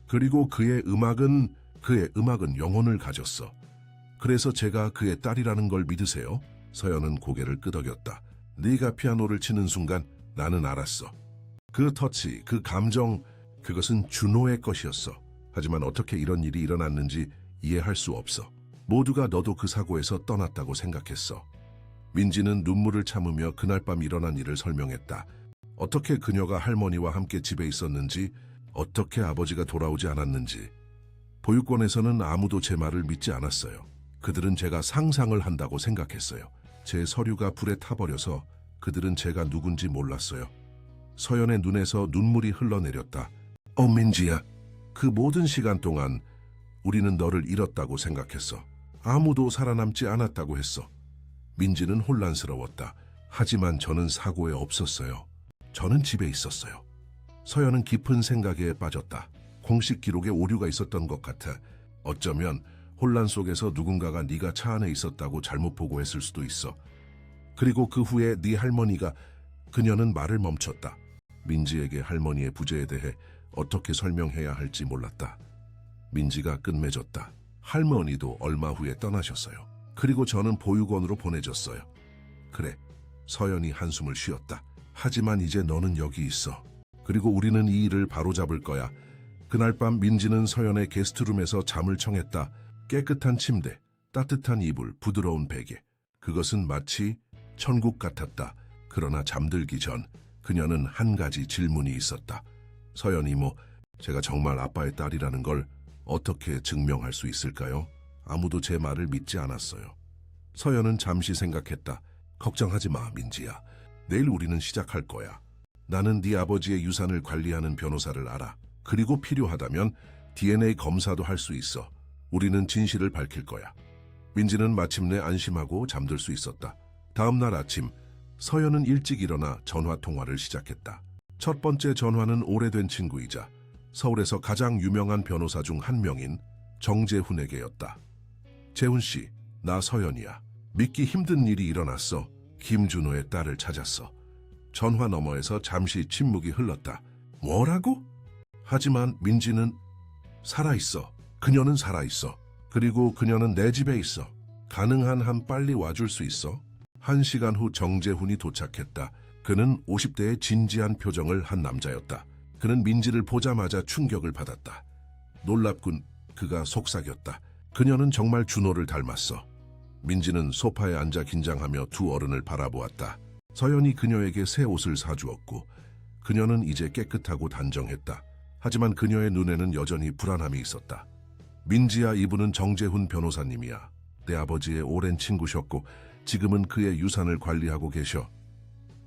그리고 그의 음악은 영혼을 가졌어. 그래서 제가 그의 딸이라는 걸 믿으세요? 서연은 고개를 끄덕였다. 네가 피아노를 치는 순간 나는 알았어. 그 터치, 그 감정, 그것은 준호의 것이었어. 하지만 어떻게 이런 일이 일어났는지 이해할 수 없어. 모두가 너도 그 사고에서 떠났다고 생각했어. 민지는 눈물을 참으며 그날 밤 일어난 일을 설명했다. 어떻게 그녀가 할머니와 함께 집에 있었는지, 어떻게 아버지가 돌아오지 않았는지. 보육원에서는 아무도 제 말을 믿지 않았어요. 그들은 제가 상상을 한다고 생각했어요. 제 서류가 불에 타버려서 그들은 제가 누군지 몰랐어요. 서연의 눈에서 눈물이 흘러내렸다. 민지야, 그 모든 시간 동안 우리는 너를 잃었다고 생각했어. 아무도 살아남지 않았다고 했어. 민지는 혼란스러웠다. 하지만 저는 사고에 없었어요. 저는 집에 있었어요. 서연은 깊은 생각에 빠졌다. 공식 기록에 오류가 있었던 것 같아. 어쩌면 혼란 속에서 누군가가 네가 차 안에 있었다고 잘못 보고했을 수도 있어. 그리고 그 후에 네 할머니가... 그녀는 말을 멈췄다. 민지에게 할머니의 부재에 대해 어떻게 설명해야 할지 몰랐다. 민지가 끝맺었다. 할머니도 얼마 후에 떠나셨어요. 그리고 저는 보육원으로 보내졌어요. 그래, 서연이 한숨을 쉬었다. 하지만 이제 너는 여기 있어. 그리고 우리는 이 일을 바로잡을 거야. 그날 밤 민지는 서연의 게스트룸에서 잠을 청했다. 깨끗한 침대, 따뜻한 이불, 부드러운 베개. 그것은 마치 천국 같았다. 그러나 잠들기 전 그녀는 한 가지 질문이 있었다. 서연 이모, 제가 정말 아빠의 딸이라는 걸 어떻게 증명할 수 있을까요? 아무도 제 말을 믿지 않았어요. 서연은 잠시 생각했다. 걱정하지 마, 민지야. 내일 우리는 시작할 거야. 나는 네 아버지의 유산을 관리하는 변호사를 알아. 그리고 필요하다면 DNA 검사도 할 수 있어. 우리는 진실을 밝힐 거야. 민지는 마침내 안심하고 잠들 수 있었다. 다음 날 아침, 서연은 일찍 일어나 전화 통화를 시작했다. 첫 번째 전화는 오래된 친구이자 서울에서 가장 유명한 변호사 중 한 명인 정재훈에게였다. 재훈 씨, 나 서연이야. 믿기 힘든 일이 일어났어. 김준호의 딸을 찾았어. 전화 너머에서 잠시 침묵이 흘렀다. 뭐라고? 하지만 민지는 살아있어. 그녀는 살아있어. 그리고 그녀는 내 집에 있어. 가능한 한 빨리 와줄 수 있어? 1시간 후 정재훈이 도착했다. 그는 50대의 진지한 표정을 한 남자였다. 그는 민지를 보자마자 충격을 받았다. 놀랍군. 그가 속삭였다. 그녀는 정말 준호를 닮았어. 민지는 소파에 앉아 긴장하며 두 어른을 바라보았다. 서연이 그녀에게 새 옷을 사주었고 그녀는 이제 깨끗하고 단정했다. 하지만 그녀의 눈에는 여전히 불안함이 있었다. 민지야, 이분은 정재훈 변호사님이야. 내 아버지의 오랜 친구셨고 지금은 그의 유산을 관리하고 계셔.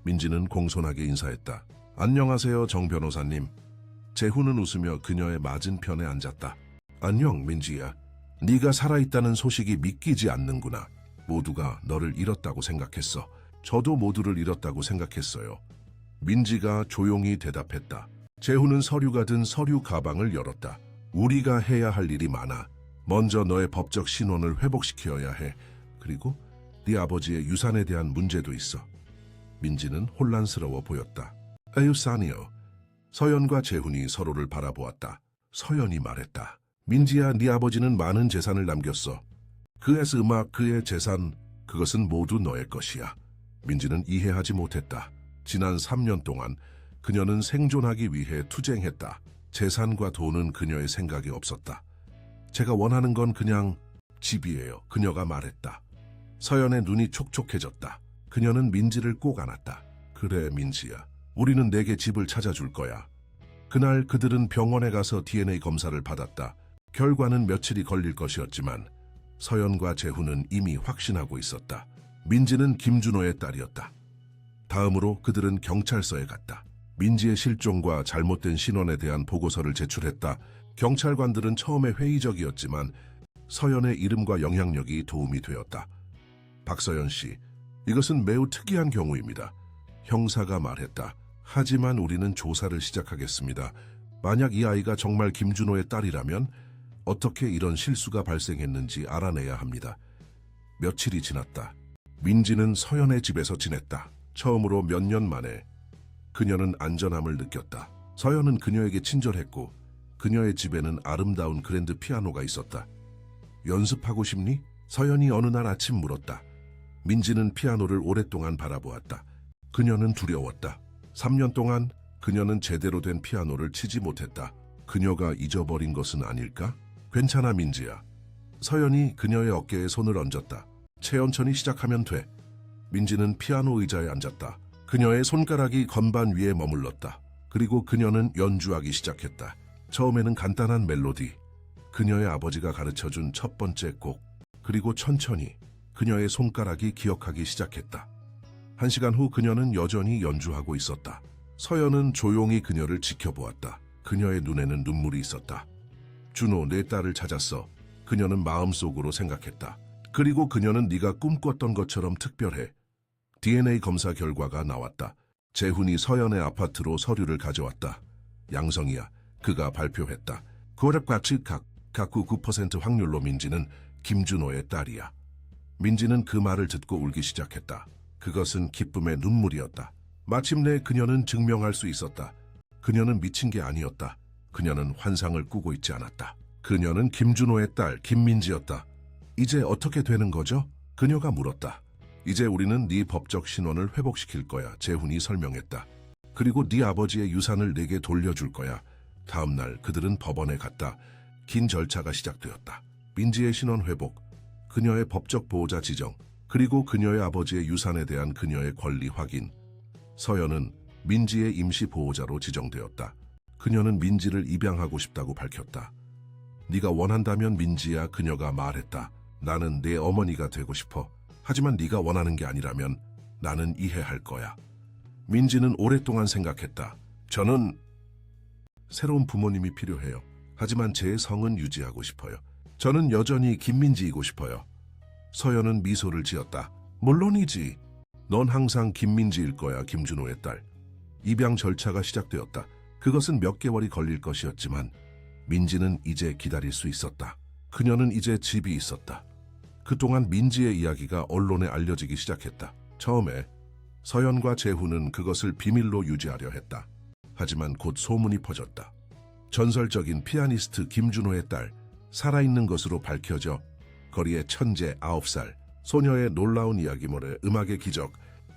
민지는 공손하게 인사했다. 안녕하세요, 정 변호사님. 재훈은 웃으며 그녀의 맞은편에 앉았다. 안녕, 민지야. 네가 살아있다는 소식이 믿기지 않는구나. 모두가 너를 잃었다고 생각했어. 저도 모두를 잃었다고 생각했어요. 민지가 조용히 대답했다. 재훈은 서류가 든 서류 가방을 열었다. 우리가 해야 할 일이 많아. 먼저 너의 법적 신원을 회복시켜야 해. 그리고 네 아버지의 유산에 대한 문제도 있어. 민지는 혼란스러워 보였다. 에휴, 싸니요. 서연과 재훈이 서로를 바라보았다. 서연이 말했다. 민지야, 네 아버지는 많은 재산을 남겼어. 그의 음악, 그의 재산, 그것은 모두 너의 것이야. 민지는 이해하지 못했다. 지난 3년 동안 그녀는 생존하기 위해 투쟁했다. 재산과 돈은 그녀의 생각에 없었다. 제가 원하는 건 그냥 집이에요. 그녀가 말했다. 서연의 눈이 촉촉해졌다. 그녀는 민지를 꼭 안았다. 그래, 민지야. 우리는 내게 집을 찾아줄 거야. 그날 그들은 병원에 가서 DNA 검사를 받았다. 결과는 며칠이 걸릴 것이었지만 서연과 재훈은 이미 확신하고 있었다. 민지는 김준호의 딸이었다. 다음으로 그들은 경찰서에 갔다. 민지의 실종과 잘못된 신원에 대한 보고서를 제출했다. 경찰관들은 처음에 회의적이었지만 서연의 이름과 영향력이 도움이 되었다. 박서연 씨, 이것은 매우 특이한 경우입니다. 형사가 말했다. 하지만 우리는 조사를 시작하겠습니다. 만약 이 아이가 정말 김준호의 딸이라면 어떻게 이런 실수가 발생했는지 알아내야 합니다. 며칠이 지났다. 민지는 서연의 집에서 지냈다. 처음으로 몇 년 만에 그녀는 안전함을 느꼈다. 서연은 그녀에게 친절했고 그녀의 집에는 아름다운 그랜드 피아노가 있었다. 연습하고 싶니? 서연이 어느 날 아침 물었다. 민지는 피아노를 오랫동안 바라보았다. 그녀는 두려웠다. 3년 동안 그녀는 제대로 된 피아노를 치지 못했다. 그녀가 잊어버린 것은 아닐까? 괜찮아, 민지야. 서연이 그녀의 어깨에 손을 얹었다. 천천히 시작하면 돼. 민지는 피아노 의자에 앉았다. 그녀의 손가락이 건반 위에 머물렀다. 그리고 그녀는 연주하기 시작했다. 처음에는 간단한 멜로디, 그녀의 아버지가 가르쳐준 첫 번째 곡, 그리고 천천히 그녀의 손가락이 기억하기 시작했다. 1시간 후 그녀는 여전히 연주하고 있었다. 서연은 조용히 그녀를 지켜보았다. 그녀의 눈에는 눈물이 있었다. 준호, 내 딸을 찾았어. 그녀는 마음속으로 생각했다. 그리고 그녀는 네가 꿈꿨던 것처럼 특별해. DNA 검사 결과가 나왔다. 재훈이 서연의 아파트로 서류를 가져왔다. 양성이야. 그가 발표했다. 고랩같이 각구 9% 확률로 민지는 김준호의 딸이야. 민지는 그 말을 듣고 울기 시작했다. 그것은 기쁨의 눈물이었다. 마침내 그녀는 증명할 수 있었다. 그녀는 미친 게 아니었다. 그녀는 환상을 꾸고 있지 않았다. 그녀는 김준호의 딸 김민지였다. 이제 어떻게 되는 거죠? 그녀가 물었다. 이제 우리는 네 법적 신원을 회복시킬 거야. 재훈이 설명했다. 그리고 네 아버지의 유산을 내게 돌려줄 거야. 다음 날 그들은 법원에 갔다. 긴 절차가 시작되었다. 민지의 신원 회복, 그녀의 법적 보호자 지정, 그리고 그녀의 아버지의 유산에 대한 그녀의 권리 확인. 서연은 민지의 임시 보호자로 지정되었다. 그녀는 민지를 입양하고 싶다고 밝혔다. 네가 원한다면 민지야, 그녀가 말했다. 나는 내 어머니가 되고 싶어. 하지만 네가 원하는 게 아니라면 나는 이해할 거야. 민지는 오랫동안 생각했다. 저는 새로운 부모님이 필요해요. 하지만 제 성은 유지하고 싶어요. 저는 여전히 김민지이고 싶어요. 서연은 미소를 지었다. 물론이지. 넌 항상 김민지일 거야, 김준호의 딸. 입양 절차가 시작되었다. 그것은 몇 개월이 걸릴 것이었지만 민지는 이제 기다릴 수 있었다. 그녀는 이제 집이 있었다. 그동안 민지의 이야기가 언론에 알려지기 시작했다. 처음에 서연과 재훈은 그것을 비밀로 유지하려 했다. 하지만 곧 소문이 퍼졌다. 전설적인 피아니스트 김준호의 딸, 살아있는 것으로 밝혀져 거리의 천재 9살, 소녀의 놀라운 이야기모래, 음악의 기적,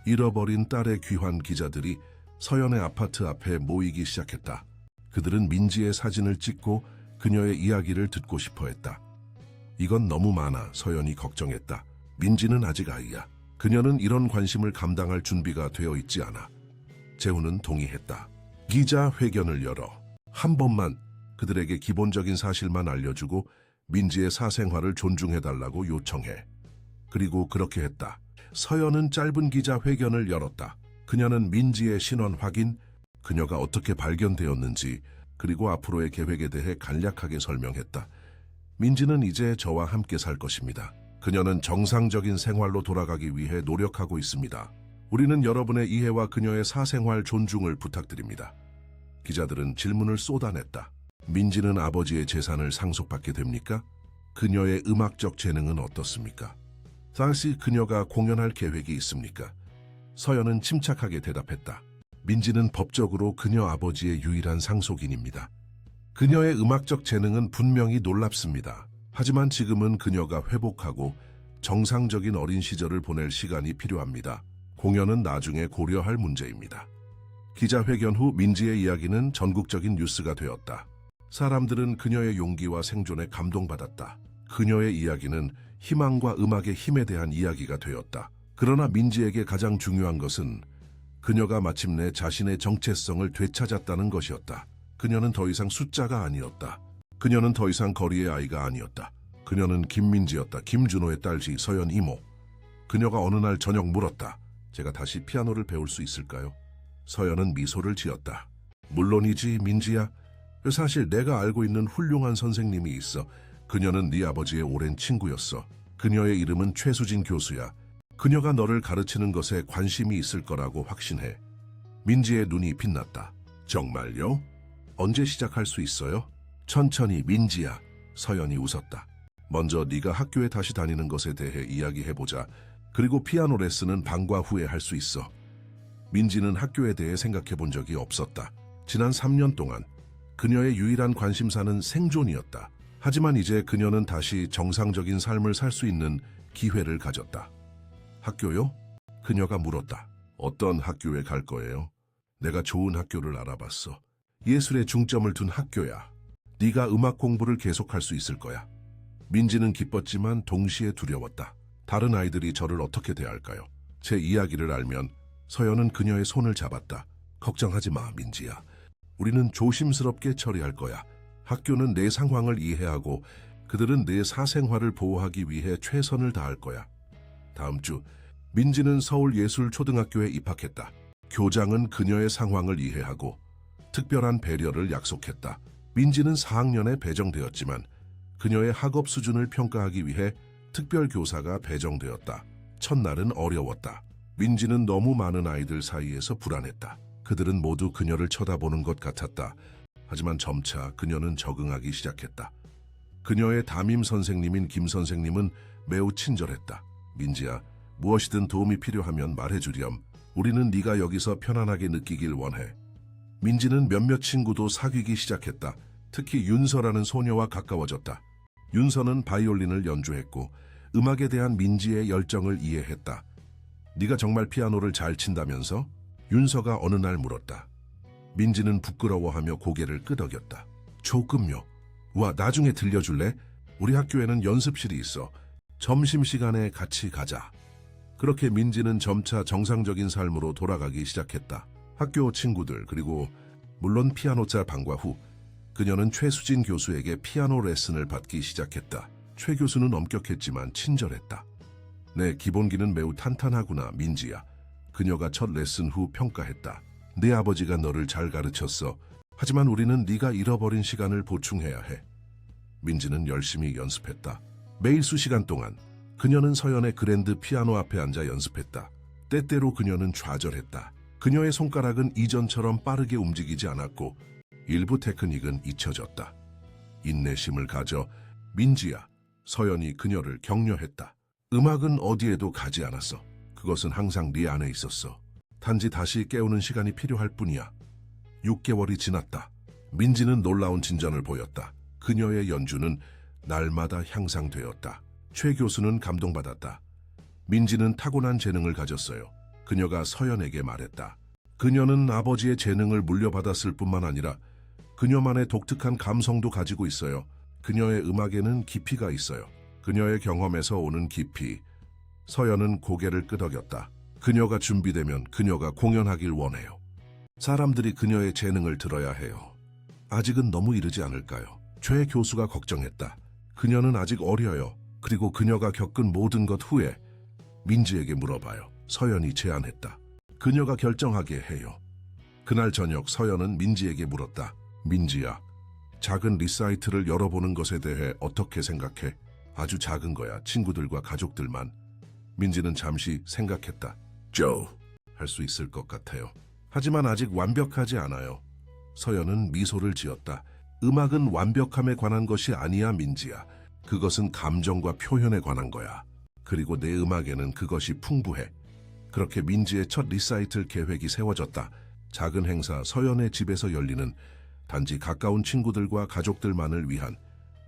잃어버린 딸의 귀환 기자들이 서연의 아파트 앞에 모이기 시작했다. 그들은 민지의 사진을 찍고 그녀의 이야기를 듣고 싶어 했다. 이건 너무 많아, 서연이 걱정했다. 민지는 아직 아이야. 그녀는 이런 관심을 감당할 준비가 되어 있지 않아. 재훈은 동의했다. 기자회견을 열어. 한 번만 그들에게 기본적인 사실만 알려주고 민지의 사생활을 존중해달라고 요청해. 그리고 그렇게 했다. 서연은 짧은 기자회견을 열었다. 그녀는 민지의 신원 확인, 그녀가 어떻게 발견되었는지, 그리고 앞으로의 계획에 대해 간략하게 설명했다. 민지는 이제 저와 함께 살 것입니다. 그녀는 정상적인 생활로 돌아가기 위해 노력하고 있습니다. 우리는 여러분의 이해와 그녀의 사생활 존중을 부탁드립니다. 기자들은 질문을 쏟아냈다. 민지는 아버지의 재산을 상속받게 됩니까? 그녀의 음악적 재능은 어떻습니까? 다시 그녀가 공연할 계획이 있습니까? 서연은 침착하게 대답했다. 민지는 법적으로 그녀 아버지의 유일한 상속인입니다. 그녀의 음악적 재능은 분명히 놀랍습니다. 하지만 지금은 그녀가 회복하고 정상적인 어린 시절을 보낼 시간이 필요합니다. 공연은 나중에 고려할 문제입니다. 기자회견 후 민지의 이야기는 전국적인 뉴스가 되었다. 사람들은 그녀의 용기와 생존에 감동받았다. 그녀의 이야기는 희망과 음악의 힘에 대한 이야기가 되었다. 그러나 민지에게 가장 중요한 것은 그녀가 마침내 자신의 정체성을 되찾았다는 것이었다. 그녀는 더 이상 숫자가 아니었다. 그녀는 더 이상 거리의 아이가 아니었다. 그녀는 김민지였다. 김준호의 딸지 서연 이모. 그녀가 어느 날 저녁 물었다. 제가 다시 피아노를 배울 수 있을까요? 서연은 미소를 지었다. 물론이지, 민지야. 사실 내가 알고 있는 훌륭한 선생님이 있어. 그녀는 네 아버지의 오랜 친구였어. 그녀의 이름은 최수진 교수야. 그녀가 너를 가르치는 것에 관심이 있을 거라고 확신해. 민지의 눈이 빛났다. 정말요? 언제 시작할 수 있어요? 천천히, 민지야. 서연이 웃었다. 먼저 네가 학교에 다시 다니는 것에 대해 이야기해보자. 그리고 피아노 레슨은 방과 후에 할 수 있어. 민지는 학교에 대해 생각해본 적이 없었다. 지난 3년 동안 그녀의 유일한 관심사는 생존이었다. 하지만 이제 그녀는 다시 정상적인 삶을 살 수 있는 기회를 가졌다. 학교요? 그녀가 물었다. 어떤 학교에 갈 거예요? 내가 좋은 학교를 알아봤어. 예술에 중점을 둔 학교야. 네가 음악 공부를 계속할 수 있을 거야. 민지는 기뻤지만 동시에 두려웠다. 다른 아이들이 저를 어떻게 대할까요? 제 이야기를 알면. 서연은 그녀의 손을 잡았다. 걱정하지 마, 민지야. 우리는 조심스럽게 처리할 거야. 학교는 내 상황을 이해하고 그들은 내 사생활을 보호하기 위해 최선을 다할 거야. 다음 주 민지는 서울예술초등학교에 입학했다. 교장은 그녀의 상황을 이해하고 특별한 배려를 약속했다. 민지는 4학년에 배정되었지만 그녀의 학업 수준을 평가하기 위해 특별교사가 배정되었다. 첫날은 어려웠다. 민지는 너무 많은 아이들 사이에서 불안했다. 그들은 모두 그녀를 쳐다보는 것 같았다. 하지만 점차 그녀는 적응하기 시작했다. 그녀의 담임 선생님인 김 선생님은 매우 친절했다. 민지야, 무엇이든 도움이 필요하면 말해주렴. 우리는 네가 여기서 편안하게 느끼길 원해. 민지는 몇몇 친구도 사귀기 시작했다. 특히 윤서라는 소녀와 가까워졌다. 윤서는 바이올린을 연주했고 음악에 대한 민지의 열정을 이해했다. 네가 정말 피아노를 잘 친다면서? 윤서가 어느 날 물었다. 민지는 부끄러워하며 고개를 끄덕였다. 조금요. 와, 나중에 들려줄래? 우리 학교에는 연습실이 있어. 점심시간에 같이 가자. 그렇게 민지는 점차 정상적인 삶으로 돌아가기 시작했다. 학교 친구들, 그리고 물론 피아노자 방과 후 그녀는 최수진 교수에게 피아노 레슨을 받기 시작했다. 최 교수는 엄격했지만 친절했다. 내 기본기는 매우 탄탄하구나, 민지야. 그녀가 첫 레슨 후 평가했다. 네 아버지가 너를 잘 가르쳤어. 하지만 우리는 네가 잃어버린 시간을 보충해야 해. 민지는 열심히 연습했다. 매일 수시간 동안 그녀는 서연의 그랜드 피아노 앞에 앉아 연습했다. 때때로 그녀는 좌절했다. 그녀의 손가락은 이전처럼 빠르게 움직이지 않았고 일부 테크닉은 잊혀졌다. 인내심을 가져, 민지야. 서연이 그녀를 격려했다. 음악은 어디에도 가지 않았어. 그것은 항상 네 안에 있었어. 단지 다시 깨우는 시간이 필요할 뿐이야. 6개월이 지났다. 민지는 놀라운 진전을 보였다. 그녀의 연주는 날마다 향상되었다. 최 교수는 감동받았다. 민지는 타고난 재능을 가졌어요. 그녀가 서연에게 말했다. 그녀는 아버지의 재능을 물려받았을 뿐만 아니라 그녀만의 독특한 감성도 가지고 있어요. 그녀의 음악에는 깊이가 있어요. 그녀의 경험에서 오는 깊이. 서연은 고개를 끄덕였다. 그녀가 준비되면 그녀가 공연하길 원해요. 사람들이 그녀의 재능을 들어야 해요. 아직은 너무 이르지 않을까요? 최 교수가 걱정했다. 그녀는 아직 어려요. 그리고 그녀가 겪은 모든 것 후에 민지에게 물어봐요. 서연이 제안했다. 그녀가 결정하게 해요. 그날 저녁 서연은 민지에게 물었다. 민지야, 작은 리사이트를 열어보는 것에 대해 어떻게 생각해? 아주 작은 거야. 친구들과 가족들만. 민지는 잠시 생각했다. 할 수 있을 것 같아요. 하지만 아직 완벽하지 않아요. 서연은 미소를 지었다. 음악은 완벽함에 관한 것이 아니야, 민지야. 그것은 감정과 표현에 관한 거야. 그리고 내 음악에는 그것이 풍부해. 그렇게 민지의 첫 리사이틀 계획이 세워졌다. 작은 행사 서연의 집에서 열리는 단지 가까운 친구들과 가족들만을 위한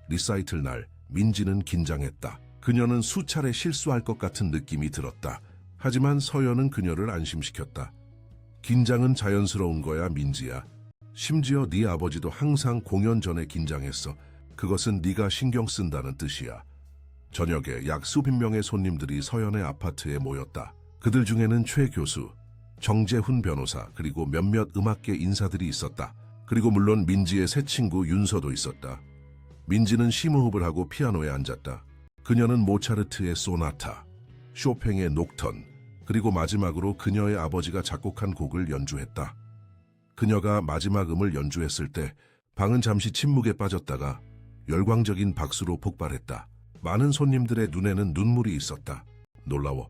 리사이틀 날, 민지는 긴장했다. 그녀는 수차례 실수할 것 같은 느낌이 들었다. 하지만 서연은 그녀를 안심시켰다. 긴장은 자연스러운 거야, 민지야. 심지어 네 아버지도 항상 공연 전에 긴장했어. 그것은 네가 신경 쓴다는 뜻이야. 저녁에 약 수백 명의 손님들이 서연의 아파트에 모였다. 그들 중에는 최 교수, 정재훈 변호사, 그리고 몇몇 음악계 인사들이 있었다. 그리고 물론 민지의 새 친구 윤서도 있었다. 민지는 심호흡을 하고 피아노에 앉았다. 그녀는 모차르트의 소나타, 쇼팽의 녹턴, 그리고 마지막으로 그녀의 아버지가 작곡한 곡을 연주했다. 그녀가 마지막 음을 연주했을 때 방은 잠시 침묵에 빠졌다가 열광적인 박수로 폭발했다. 많은 손님들의 눈에는 눈물이 있었다. 놀라워.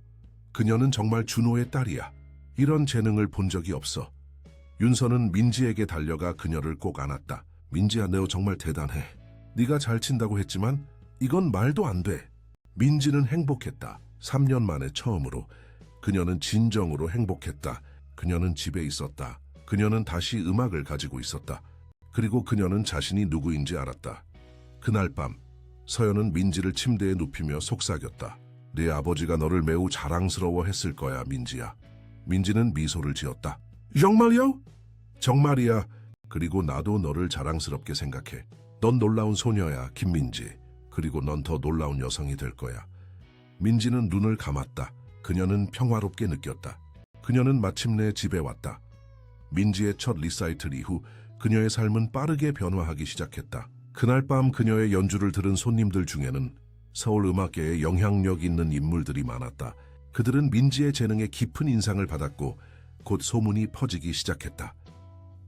그녀는 정말 준호의 딸이야. 이런 재능을 본 적이 없어. 윤서는 민지에게 달려가 그녀를 꼭 안았다. 민지야, 너 정말 대단해. 네가 잘 친다고 했지만 이건 말도 안 돼. 민지는 행복했다. 3년 만에 처음으로. 그녀는 진정으로 행복했다. 그녀는 집에 있었다. 그녀는 다시 음악을 가지고 있었다. 그리고 그녀는 자신이 누구인지 알았다. 그날 밤 서연은 민지를 침대에 눕히며 속삭였다. 네 아버지가 너를 매우 자랑스러워했을 거야, 민지야. 민지는 미소를 지었다. 정말요? 정말이야. 그리고 나도 너를 자랑스럽게 생각해. 넌 놀라운 소녀야, 김민지. 그리고 넌 더 놀라운 여성이 될 거야. 민지는 눈을 감았다. 그녀는 평화롭게 느꼈다. 그녀는 마침내 집에 왔다. 민지의 첫 리사이틀 이후 그녀의 삶은 빠르게 변화하기 시작했다. 그날 밤 그녀의 연주를 들은 손님들 중에는 서울 음악계에 영향력 있는 인물들이 많았다. 그들은 민지의 재능에 깊은 인상을 받았고 곧 소문이 퍼지기 시작했다.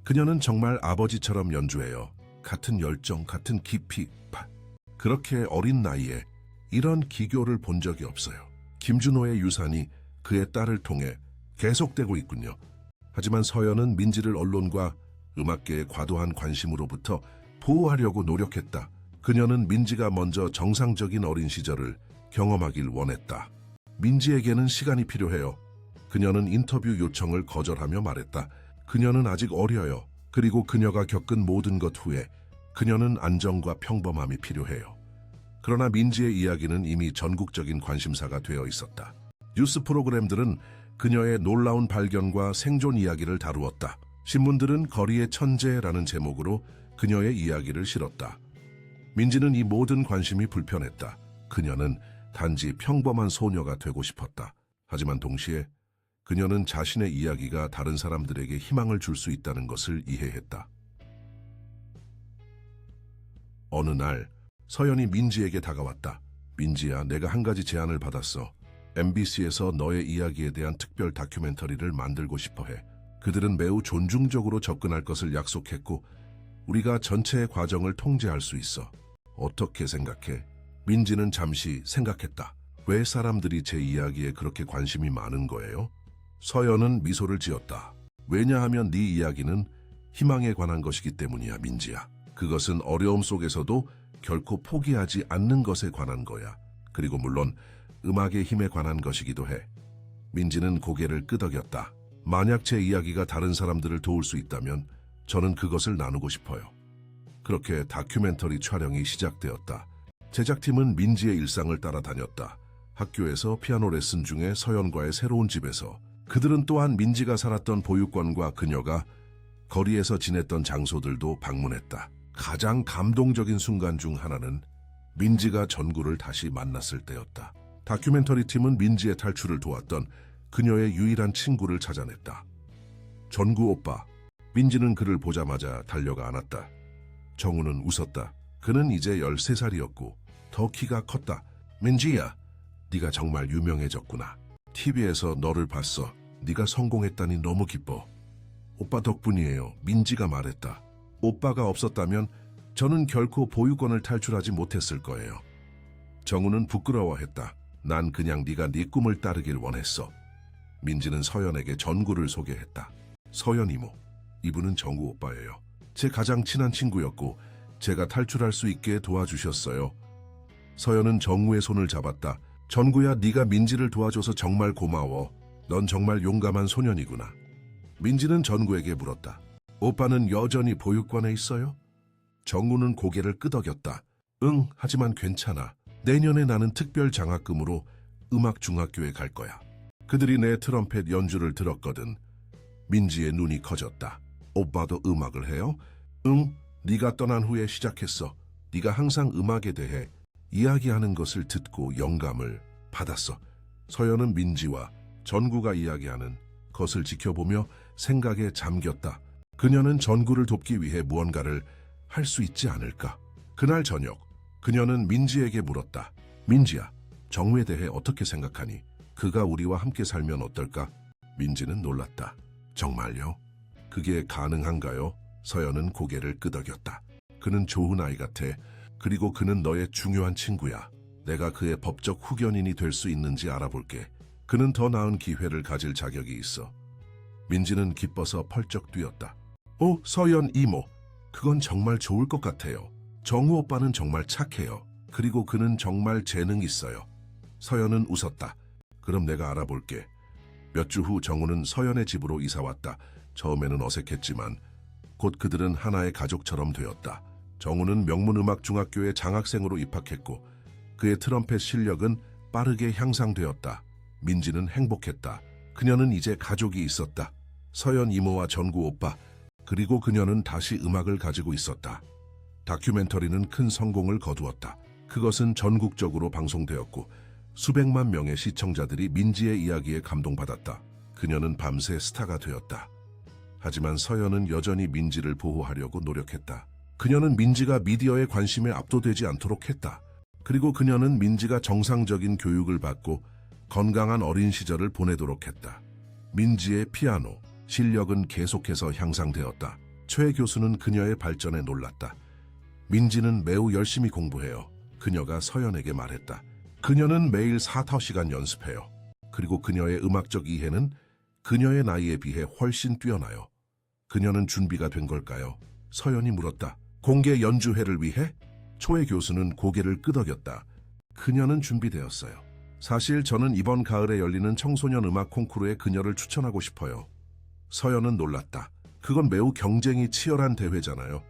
그녀는 정말 아버지처럼 연주해요. 같은 열정, 같은 깊이. 그렇게 어린 나이에 이런 기교를 본 적이 없어요. 김준호의 유산이 그의 딸을 통해 계속되고 있군요. 하지만 서연은 민지를 언론과 음악계의 과도한 관심으로부터 보호하려고 노력했다. 그녀는 민지가 먼저 정상적인 어린 시절을 경험하길 원했다. 민지에게는 시간이 필요해요. 그녀는 인터뷰 요청을 거절하며 말했다. 그녀는 아직 어려요. 그리고 그녀가 겪은 모든 것 후에 그녀는 안정과 평범함이 필요해요. 그러나 민지의 이야기는 이미 전국적인 관심사가 되어 있었다. 뉴스 프로그램들은 그녀의 놀라운 발견과 생존 이야기를 다루었다. 신문들은 거리의 천재라는 제목으로 그녀의 이야기를 실었다. 민지는 이 모든 관심이 불편했다. 그녀는 단지 평범한 소녀가 되고 싶었다. 하지만 동시에 그녀는 자신의 이야기가 다른 사람들에게 희망을 줄 수 있다는 것을 이해했다. 어느 날 서연이 민지에게 다가왔다. 민지야, 내가 한 가지 제안을 받았어. MBC에서 너의 이야기에 대한 특별 다큐멘터리를 만들고 싶어 해. 그들은 매우 존중적으로 접근할 것을 약속했고 우리가 전체의 과정을 통제할 수 있어. 어떻게 생각해? 민지는 잠시 생각했다. 왜 사람들이 제 이야기에 그렇게 관심이 많은 거예요? 서연은 미소를 지었다. 왜냐하면 네 이야기는 희망에 관한 것이기 때문이야, 민지야. 그것은 어려움 속에서도 결코 포기하지 않는 것에 관한 거야. 그리고 물론 음악의 힘에 관한 것이기도 해. 민지는 고개를 끄덕였다. 만약 제 이야기가 다른 사람들을 도울 수 있다면 저는 그것을 나누고 싶어요. 그렇게 다큐멘터리 촬영이 시작되었다. 제작팀은 민지의 일상을 따라다녔다. 학교에서 피아노 레슨 중에 서연과의 새로운 집에서, 그들은 또한 민지가 살았던 보육원과 그녀가 거리에서 지냈던 장소들도 방문했다. 가장 감동적인 순간 중 하나는 민지가 전구를 다시 만났을 때였다. 다큐멘터리 팀은 민지의 탈출을 도왔던 그녀의 유일한 친구를 찾아냈다. 전구 오빠. 민지는 그를 보자마자 달려가 안았다. 정우는 웃었다. 그는 이제 13살이었고 더 키가 컸다. 민지야, 네가 정말 유명해졌구나. TV에서 너를 봤어. 네가 성공했다니 너무 기뻐. 오빠 덕분이에요. 민지가 말했다. 오빠가 없었다면 저는 결코 보육원을 탈출하지 못했을 거예요. 정우는 부끄러워했다. 난 그냥 네가 네 꿈을 따르길 원했어. 민지는 서연에게 전구를 소개했다. 서연 이모, 이분은 정우 오빠예요. 제 가장 친한 친구였고 제가 탈출할 수 있게 도와주셨어요. 서연은 정우의 손을 잡았다. 전구야, 네가 민지를 도와줘서 정말 고마워. 넌 정말 용감한 소년이구나. 민지는 전구에게 물었다. 오빠는 여전히 보육관에 있어요? 정우는 고개를 끄덕였다. 응, 하지만 괜찮아. 내년에 나는 특별 장학금으로 음악 중학교에 갈 거야. 그들이 내 트럼펫 연주를 들었거든. 민지의 눈이 커졌다. 오빠도 음악을 해요? 응, 네가 떠난 후에 시작했어. 네가 항상 음악에 대해 이야기하는 것을 듣고 영감을 받았어. 서연은 민지와 전구가 이야기하는 것을 지켜보며 생각에 잠겼다. 그녀는 전구를 돕기 위해 무언가를 할 수 있지 않을까? 그날 저녁, 그녀는 민지에게 물었다. 민지야, 정우에 대해 어떻게 생각하니? 그가 우리와 함께 살면 어떨까? 민지는 놀랐다. 정말요? 그게 가능한가요? 서연은 고개를 끄덕였다. 그는 좋은 아이 같아. 그리고 그는 너의 중요한 친구야. 내가 그의 법적 후견인이 될 수 있는지 알아볼게. 그는 더 나은 기회를 가질 자격이 있어. 민지는 기뻐서 펄쩍 뛰었다. 오, 서연 이모. 그건 정말 좋을 것 같아요. 정우 오빠는 정말 착해요. 그리고 그는 정말 재능 있어요. 서연은 웃었다. 그럼 내가 알아볼게. 몇 주 후 정우는 서연의 집으로 이사왔다. 처음에는 어색했지만 곧 그들은 하나의 가족처럼 되었다. 정우는 명문음악중학교에 장학생으로 입학했고 그의 트럼펫 실력은 빠르게 향상되었다. 민지는 행복했다. 그녀는 이제 가족이 있었다. 서연 이모와 전구 오빠, 그리고 그녀는 다시 음악을 가지고 있었다. 다큐멘터리는 큰 성공을 거두었다. 그것은 전국적으로 방송되었고 수백만 명의 시청자들이 민지의 이야기에 감동받았다. 그녀는 밤새 스타가 되었다. 하지만 서연은 여전히 민지를 보호하려고 노력했다. 그녀는 민지가 미디어의 관심에 압도되지 않도록 했다. 그리고 그녀는 민지가 정상적인 교육을 받고 건강한 어린 시절을 보내도록 했다. 민지의 피아노 실력은 계속해서 향상되었다. 최 교수는 그녀의 발전에 놀랐다. 민지는 매우 열심히 공부해요. 그녀가 서연에게 말했다. 그녀는 매일 4~5시간 연습해요. 그리고 그녀의 음악적 이해는 그녀의 나이에 비해 훨씬 뛰어나요. 그녀는 준비가 된 걸까요? 서연이 물었다. 공개 연주회를 위해? 초의 교수는 고개를 끄덕였다. 그녀는 준비되었어요. 사실 저는 이번 가을에 열리는 청소년 음악 콩쿠르에 그녀를 추천하고 싶어요. 서연은 놀랐다. 그건 매우 경쟁이 치열한 대회잖아요.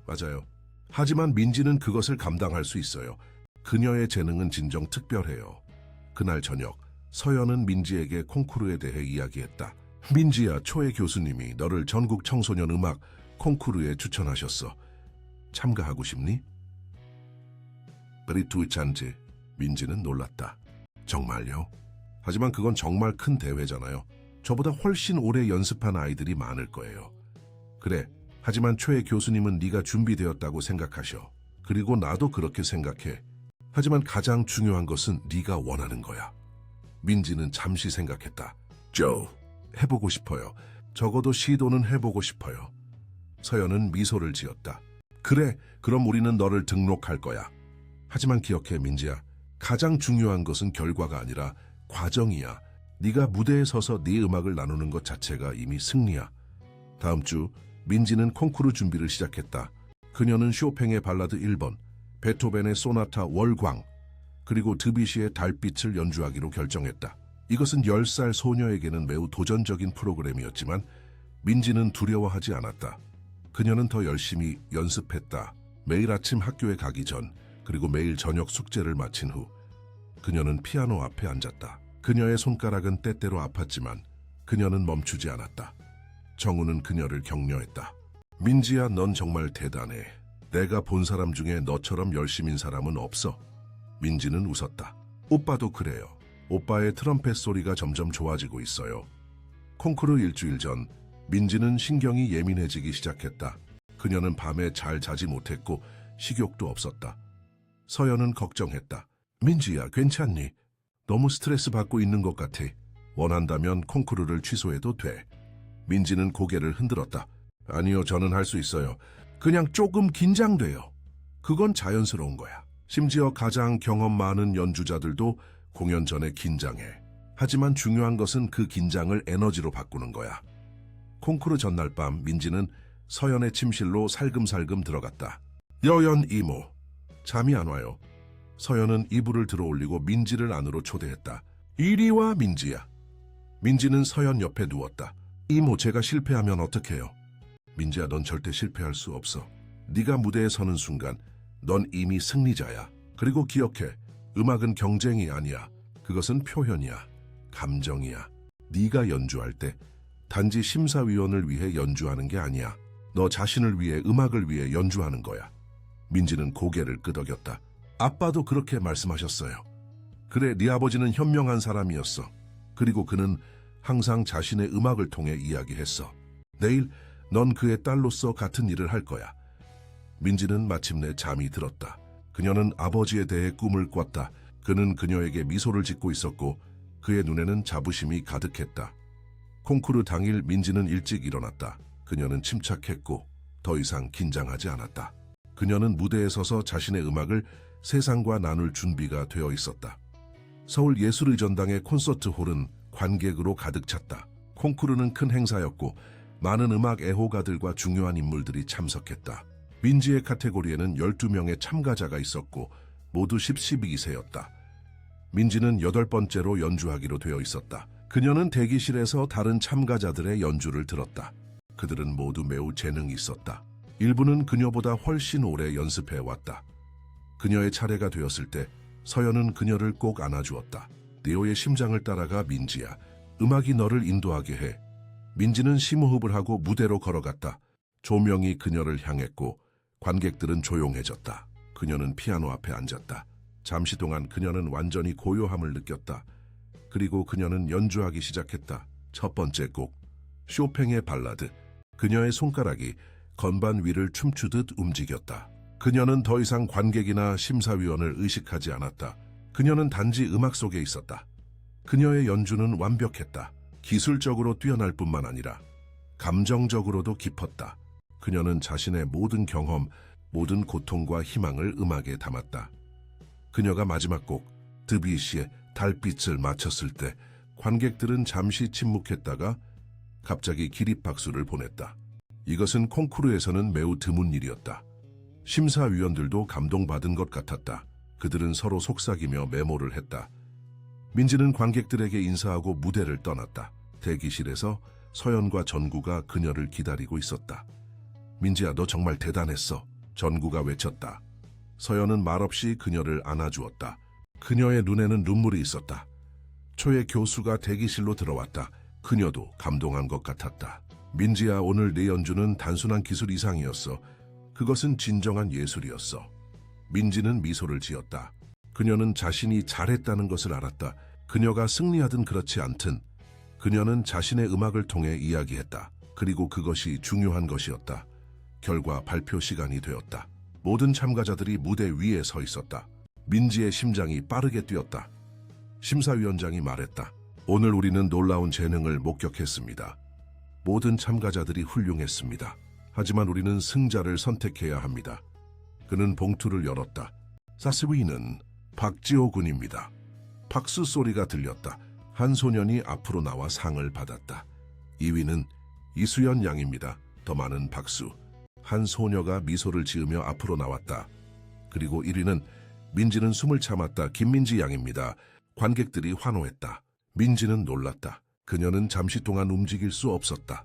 맞아요. 하지만 민지는 그것을 감당할 수 있어요. 그녀의 재능은 진정 특별해요. 그날 저녁, 서연은 민지에게 콩쿠르에 대해 이야기했다. 민지야, 초회 교수님이 너를 전국 청소년 음악 콩쿠르에 추천하셨어. 참가하고 싶니? 브리투 찬지. 민지는 놀랐다. 정말요? 하지만 그건 정말 큰 대회잖아요. 저보다 훨씬 오래 연습한 아이들이 많을 거예요. 그래, 하지만 초회 교수님은 네가 준비되었다고 생각하셔. 그리고 나도 그렇게 생각해. 하지만 가장 중요한 것은 네가 원하는 거야. 민지는 잠시 생각했다. 조, 해보고 싶어요. 적어도 시도는 해보고 싶어요. 서연은 미소를 지었다. 그래, 그럼 우리는 너를 등록할 거야. 하지만 기억해, 민지야. 가장 중요한 것은 결과가 아니라 과정이야. 네가 무대에 서서 네 음악을 나누는 것 자체가 이미 승리야. 다음 주 민지는 콩쿠르 준비를 시작했다. 그녀는 쇼팽의 발라드 1번, 베토벤의 소나타 월광, 그리고 드뷔시의 달빛을 연주하기로 결정했다. 이것은 10살 소녀에게는 매우 도전적인 프로그램이었지만 민지는 두려워하지 않았다. 그녀는 더 열심히 연습했다. 매일 아침 학교에 가기 전, 그리고 매일 저녁 숙제를 마친 후 그녀는 피아노 앞에 앉았다. 그녀의 손가락은 때때로 아팠지만 그녀는 멈추지 않았다. 정우는 그녀를 격려했다. 민지야, 넌 정말 대단해. 내가 본 사람 중에 너처럼 열심인 사람은 없어. 민지는 웃었다. 오빠도 그래요. 오빠의 트럼펫 소리가 점점 좋아지고 있어요. 콩쿠르 일주일 전, 민지는 신경이 예민해지기 시작했다. 그녀는 밤에 잘 자지 못했고 식욕도 없었다. 서연은 걱정했다. 민지야, 괜찮니? 너무 스트레스 받고 있는 것 같아. 원한다면 콩쿠르를 취소해도 돼. 민지는 고개를 흔들었다. 아니요, 저는 할 수 있어요. 그냥 조금 긴장돼요. 그건 자연스러운 거야. 심지어 가장 경험 많은 연주자들도 공연 전에 긴장해. 하지만 중요한 것은 그 긴장을 에너지로 바꾸는 거야. 콩쿠르 전날 밤 민지는 서연의 침실로 살금살금 들어갔다. 여연 이모, 잠이 안 와요. 서연은 이불을 들어올리고 민지를 안으로 초대했다. 이리 와, 민지야. 민지는 서연 옆에 누웠다. 이모, 제가 실패하면 어떡해요? 민지야, 넌 절대 실패할 수 없어. 네가 무대에 서는 순간 넌 이미 승리자야. 그리고 기억해, 음악은 경쟁이 아니야. 그것은 표현이야. 감정이야. 네가 연주할 때 단지 심사위원을 위해 연주하는 게 아니야. 너 자신을 위해, 음악을 위해 연주하는 거야. 민지는 고개를 끄덕였다. 아빠도 그렇게 말씀하셨어요. 그래, 네 아버지는 현명한 사람이었어. 그리고 그는 항상 자신의 음악을 통해 이야기했어. 내일 넌 그의 딸로서 같은 일을 할 거야. 민지는 마침내 잠이 들었다. 그녀는 아버지에 대해 꿈을 꿨다. 그는 그녀에게 미소를 짓고 있었고 그의 눈에는 자부심이 가득했다. 콩쿠르 당일 민지는 일찍 일어났다. 그녀는 침착했고 더 이상 긴장하지 않았다. 그녀는 무대에 서서 자신의 음악을 세상과 나눌 준비가 되어 있었다. 서울 예술의전당의 콘서트 홀은 관객으로 가득 찼다. 콩쿠르는 큰 행사였고 많은 음악 애호가들과 중요한 인물들이 참석했다. 민지의 카테고리에는 12명의 참가자가 있었고 모두 12세였다. 민지는 8번째로 연주하기로 되어 있었다. 그녀는 대기실에서 다른 참가자들의 연주를 들었다. 그들은 모두 매우 재능이 있었다. 일부는 그녀보다 훨씬 오래 연습해왔다. 그녀의 차례가 되었을 때 서연은 그녀를 꼭 안아주었다. 네오의 심장을 따라가, 민지야. 음악이 너를 인도하게 해. 민지는 심호흡을 하고 무대로 걸어갔다. 조명이 그녀를 향했고 관객들은 조용해졌다. 그녀는 피아노 앞에 앉았다. 잠시 동안 그녀는 완전히 고요함을 느꼈다. 그리고 그녀는 연주하기 시작했다. 첫 번째 곡, 쇼팽의 발라드. 그녀의 손가락이 건반 위를 춤추듯 움직였다. 그녀는 더 이상 관객이나 심사위원을 의식하지 않았다. 그녀는 단지 음악 속에 있었다. 그녀의 연주는 완벽했다. 기술적으로 뛰어날 뿐만 아니라 감정적으로도 깊었다. 그녀는 자신의 모든 경험, 모든 고통과 희망을 음악에 담았다. 그녀가 마지막 곡, 드뷔시의 달빛을 마쳤을 때 관객들은 잠시 침묵했다가 갑자기 기립박수를 보냈다. 이것은 콩쿠르에서는 매우 드문 일이었다. 심사위원들도 감동받은 것 같았다. 그들은 서로 속삭이며 메모를 했다. 민지는 관객들에게 인사하고 무대를 떠났다. 대기실에서 서연과 전구가 그녀를 기다리고 있었다. 민지야, 너 정말 대단했어. 전구가 외쳤다. 서연은 말없이 그녀를 안아주었다. 그녀의 눈에는 눈물이 있었다. 초의 교수가 대기실로 들어왔다. 그녀도 감동한 것 같았다. 민지야, 오늘 내 연주는 단순한 기술 이상이었어. 그것은 진정한 예술이었어. 민지는 미소를 지었다. 그녀는 자신이 잘했다는 것을 알았다. 그녀가 승리하든 그렇지 않든 그녀는 자신의 음악을 통해 이야기했다. 그리고 그것이 중요한 것이었다. 결과 발표 시간이 되었다. 모든 참가자들이 무대 위에 서 있었다. 민지의 심장이 빠르게 뛰었다. 심사위원장이 말했다. 오늘 우리는 놀라운 재능을 목격했습니다. 모든 참가자들이 훌륭했습니다. 하지만 우리는 승자를 선택해야 합니다. 그는 봉투를 열었다. 사스위는 박지호 군입니다. 박수 소리가 들렸다. 한 소년이 앞으로 나와 상을 받았다. 2위는 이수연 양입니다. 더 많은 박수. 한 소녀가 미소를 지으며 앞으로 나왔다. 그리고 1위는 민지는 숨을 참았다. 김민지 양입니다. 관객들이 환호했다. 민지는 놀랐다. 그녀는 잠시 동안 움직일 수 없었다.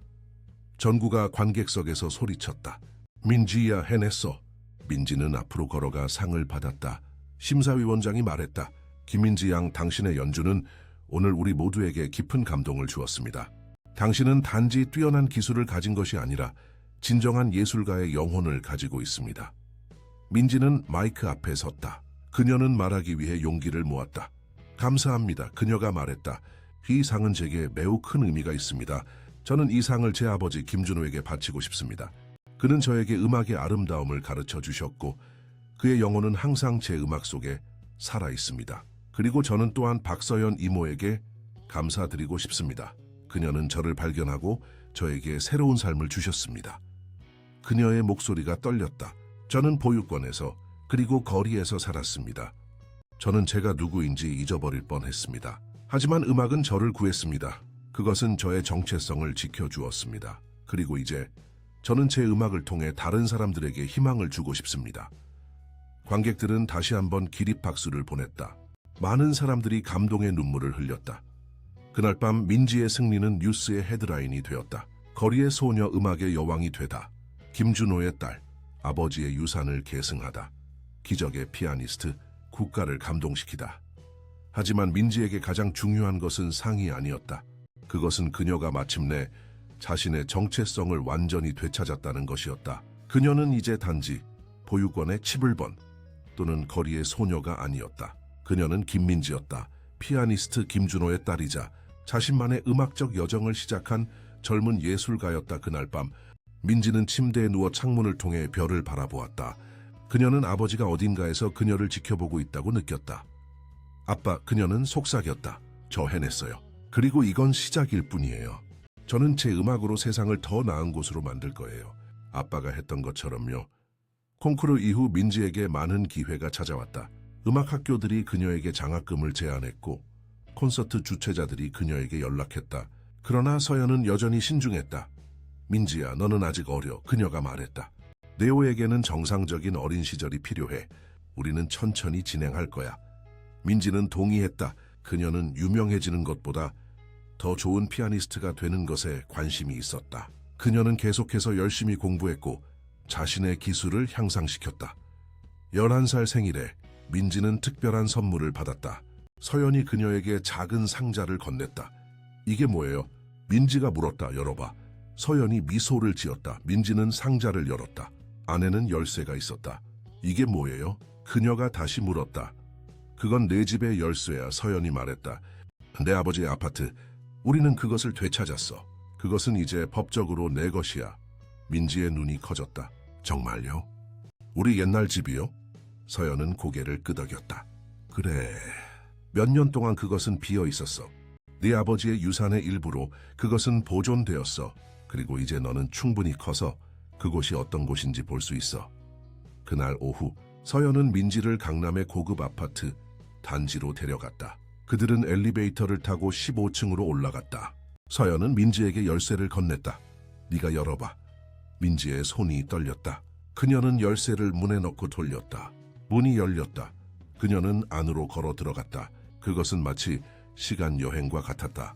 전구가 관객석에서 소리쳤다. 민지야, 해냈어. 민지는 앞으로 걸어가 상을 받았다. 심사위원장이 말했다. 김민지 양, 당신의 연주는 오늘 우리 모두에게 깊은 감동을 주었습니다. 당신은 단지 뛰어난 기술을 가진 것이 아니라 진정한 예술가의 영혼을 가지고 있습니다. 민지는 마이크 앞에 섰다. 그녀는 말하기 위해 용기를 모았다. 감사합니다. 그녀가 말했다. 이 상은 제게 매우 큰 의미가 있습니다. 저는 이 상을 제 아버지 김준호에게 바치고 싶습니다. 그는 저에게 음악의 아름다움을 가르쳐 주셨고 그의 영혼은 항상 제 음악 속에 살아 있습니다. 그리고 저는 또한 박서연 이모에게 감사드리고 싶습니다. 그녀는 저를 발견하고 저에게 새로운 삶을 주셨습니다. 그녀의 목소리가 떨렸다. 저는 보육원에서 그리고 거리에서 살았습니다. 저는 제가 누구인지 잊어버릴 뻔했습니다. 하지만 음악은 저를 구했습니다. 그것은 저의 정체성을 지켜주었습니다. 그리고 이제 저는 제 음악을 통해 다른 사람들에게 희망을 주고 싶습니다. 관객들은 다시 한번 기립박수를 보냈다. 많은 사람들이 감동의 눈물을 흘렸다. 그날 밤 민지의 승리는 뉴스의 헤드라인이 되었다. 거리의 소녀, 음악의 여왕이 되다. 김준호의 딸, 아버지의 유산을 계승하다. 기적의 피아니스트, 국가를 감동시키다. 하지만 민지에게 가장 중요한 것은 상이 아니었다. 그것은 그녀가 마침내 자신의 정체성을 완전히 되찾았다는 것이었다. 그녀는 이제 단지 보육원의 치블번 또는 거리의 소녀가 아니었다. 그녀는 김민지였다. 피아니스트 김준호의 딸이자 자신만의 음악적 여정을 시작한 젊은 예술가였다. 그날 밤 민지는 침대에 누워 창문을 통해 별을 바라보았다. 그녀는 아버지가 어딘가에서 그녀를 지켜보고 있다고 느꼈다. 아빠, 그녀는 속삭였다. 저 해냈어요. 그리고 이건 시작일 뿐이에요. 저는 제 음악으로 세상을 더 나은 곳으로 만들 거예요. 아빠가 했던 것처럼요. 콩쿠르 이후 민지에게 많은 기회가 찾아왔다. 음악 학교들이 그녀에게 장학금을 제안했고 콘서트 주최자들이 그녀에게 연락했다. 그러나 서연은 여전히 신중했다. 민지야, 너는 아직 어려. 그녀가 말했다. 네오에게는 정상적인 어린 시절이 필요해. 우리는 천천히 진행할 거야. 민지는 동의했다. 그녀는 유명해지는 것보다 더 좋은 피아니스트가 되는 것에 관심이 있었다. 그녀는 계속해서 열심히 공부했고 자신의 기술을 향상시켰다. 11살 생일에 민지는 특별한 선물을 받았다. 서연이 그녀에게 작은 상자를 건넸다. 이게 뭐예요? 민지가 물었다. 열어봐. 서연이 미소를 지었다. 민지는 상자를 열었다. 안에는 열쇠가 있었다. 이게 뭐예요? 그녀가 다시 물었다. 그건 내 집의 열쇠야. 서연이 말했다. 내 아버지의 아파트. 우리는 그것을 되찾았어. 그것은 이제 법적으로 내 것이야. 민지의 눈이 커졌다. 정말요? 우리 옛날 집이요? 서연은 고개를 끄덕였다. 그래. 몇 년 동안 그것은 비어 있었어. 네 아버지의 유산의 일부로 그것은 보존되었어. 그리고 이제 너는 충분히 커서 그곳이 어떤 곳인지 볼 수 있어. 그날 오후 서연은 민지를 강남의 고급 아파트 단지로 데려갔다. 그들은 엘리베이터를 타고 15층으로 올라갔다. 서연은 민지에게 열쇠를 건넸다. 네가 열어봐. 민지의 손이 떨렸다. 그녀는 열쇠를 문에 넣고 돌렸다. 문이 열렸다. 그녀는 안으로 걸어 들어갔다. 그것은 마치 시간 여행과 같았다.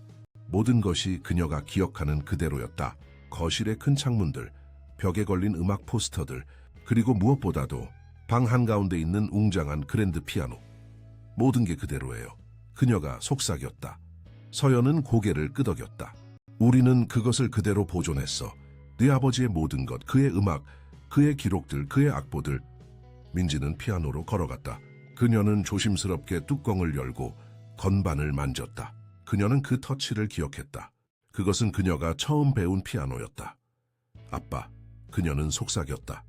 모든 것이 그녀가 기억하는 그대로였다. 거실의 큰 창문들, 벽에 걸린 음악 포스터들, 그리고 무엇보다도 방 한가운데 있는 웅장한 그랜드 피아노. 모든 게 그대로예요. 그녀가 속삭였다. 서연은 고개를 끄덕였다. 우리는 그것을 그대로 보존했어. 네 아버지의 모든 것, 그의 음악, 그의 기록들, 그의 악보들. 민지는 피아노로 걸어갔다. 그녀는 조심스럽게 뚜껑을 열고 건반을 만졌다. 그녀는 그 터치를 기억했다. 그것은 그녀가 처음 배운 피아노였다. 아빠, 그녀는 속삭였다.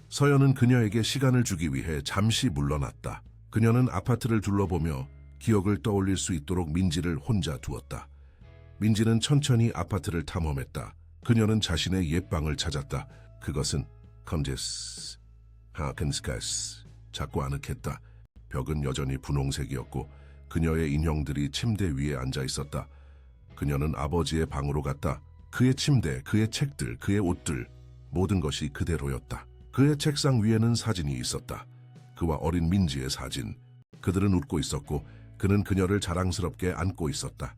서연은 그녀에게 시간을 주기 위해 잠시 물러났다. 그녀는 아파트를 둘러보며 기억을 떠올릴 수 있도록 민지를 혼자 두었다. 민지는 천천히 아파트를 탐험했다. 그녀는 자신의 옛방을 찾았다. 그것은 컴제스, 하켄스카스, 작고 아늑했다. 벽은 여전히 분홍색이었고 그녀의 인형들이 침대 위에 앉아 있었다. 그녀는 아버지의 방으로 갔다. 그의 침대, 그의 책들, 그의 옷들, 모든 것이 그대로였다. 그의 책상 위에는 사진이 있었다. 그와 어린 민지의 사진. 그들은 웃고 있었고 그는 그녀를 자랑스럽게 안고 있었다.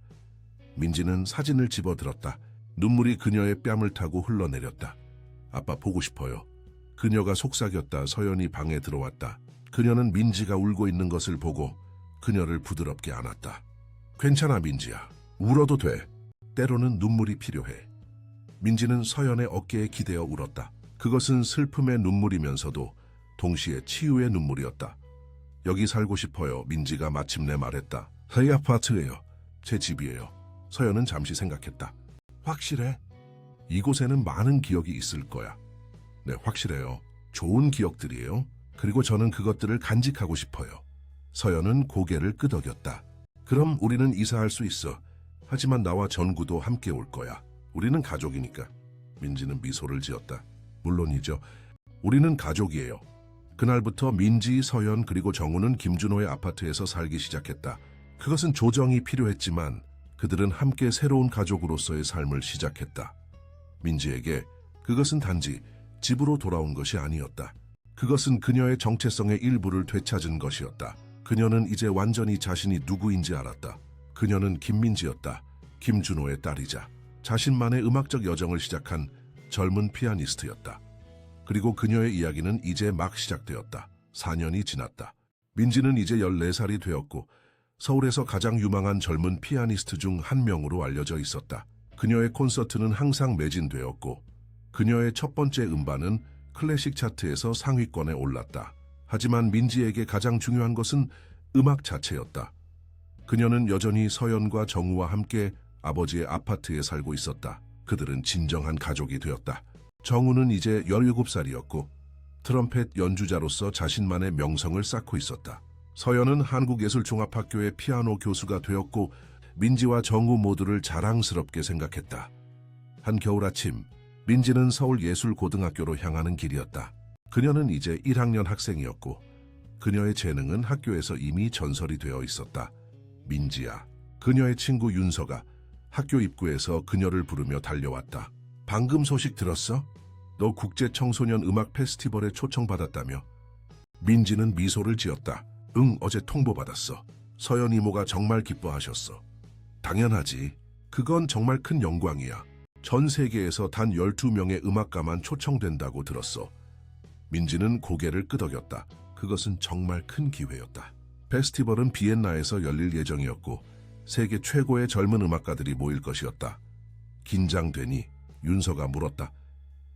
민지는 사진을 집어들었다. 눈물이 그녀의 뺨을 타고 흘러내렸다. 아빠 보고 싶어요. 그녀가 속삭였다. 서연이 방에 들어왔다. 그녀는 민지가 울고 있는 것을 보고 그녀를 부드럽게 안았다. 괜찮아 민지야. 울어도 돼. 때로는 눈물이 필요해. 민지는 서연의 어깨에 기대어 울었다. 그것은 슬픔의 눈물이면서도 동시에 치유의 눈물이었다. 여기 살고 싶어요. 민지가 마침내 말했다. 새 아파트예요. 제 집이에요. 서연은 잠시 생각했다. 확실해? 이곳에는 많은 기억이 있을 거야. 네, 확실해요. 좋은 기억들이에요. 그리고 저는 그것들을 간직하고 싶어요. 서연은 고개를 끄덕였다. 그럼 우리는 이사할 수 있어. 하지만 나와 전구도 함께 올 거야. 우리는 가족이니까. 민지는 미소를 지었다. 물론이죠. 우리는 가족이에요. 그날부터 민지, 서연 그리고 정우는 김준호의 아파트에서 살기 시작했다. 그것은 조정이 필요했지만 그들은 함께 새로운 가족으로서의 삶을 시작했다. 민지에게 그것은 단지 집으로 돌아온 것이 아니었다. 그것은 그녀의 정체성의 일부를 되찾은 것이었다. 그녀는 이제 완전히 자신이 누구인지 알았다. 그녀는 김민지였다. 김준호의 딸이자 자신만의 음악적 여정을 시작한 젊은 피아니스트였다. 그리고 그녀의 이야기는 이제 막 시작되었다. 4년이 지났다. 민지는 이제 14살이 되었고 서울에서 가장 유망한 젊은 피아니스트 중 한 명으로 알려져 있었다. 그녀의 콘서트는 항상 매진되었고 그녀의 첫 번째 음반은 클래식 차트에서 상위권에 올랐다. 하지만 민지에게 가장 중요한 것은 음악 자체였다. 그녀는 여전히 서연과 정우와 함께 아버지의 아파트에 살고 있었다. 그들은 진정한 가족이 되었다. 정우는 이제 17살이었고 트럼펫 연주자로서 자신만의 명성을 쌓고 있었다. 서연은 한국예술종합학교의 피아노 교수가 되었고 민지와 정우 모두를 자랑스럽게 생각했다. 한 겨울 아침, 민지는 서울예술고등학교로 향하는 길이었다. 그녀는 이제 1학년 학생이었고 그녀의 재능은 학교에서 이미 전설이 되어 있었다. 민지야, 그녀의 친구 윤서가 학교 입구에서 그녀를 부르며 달려왔다. 방금 소식 들었어? 너 국제청소년 음악 페스티벌에 초청받았다며? 민지는 미소를 지었다. 응, 어제 통보받았어. 서연 이모가 정말 기뻐하셨어. 당연하지. 그건 정말 큰 영광이야. 전 세계에서 단 12명의 음악가만 초청된다고 들었어. 민지는 고개를 끄덕였다. 그것은 정말 큰 기회였다. 페스티벌은 비엔나에서 열릴 예정이었고 세계 최고의 젊은 음악가들이 모일 것이었다. 긴장되니? 윤서가 물었다.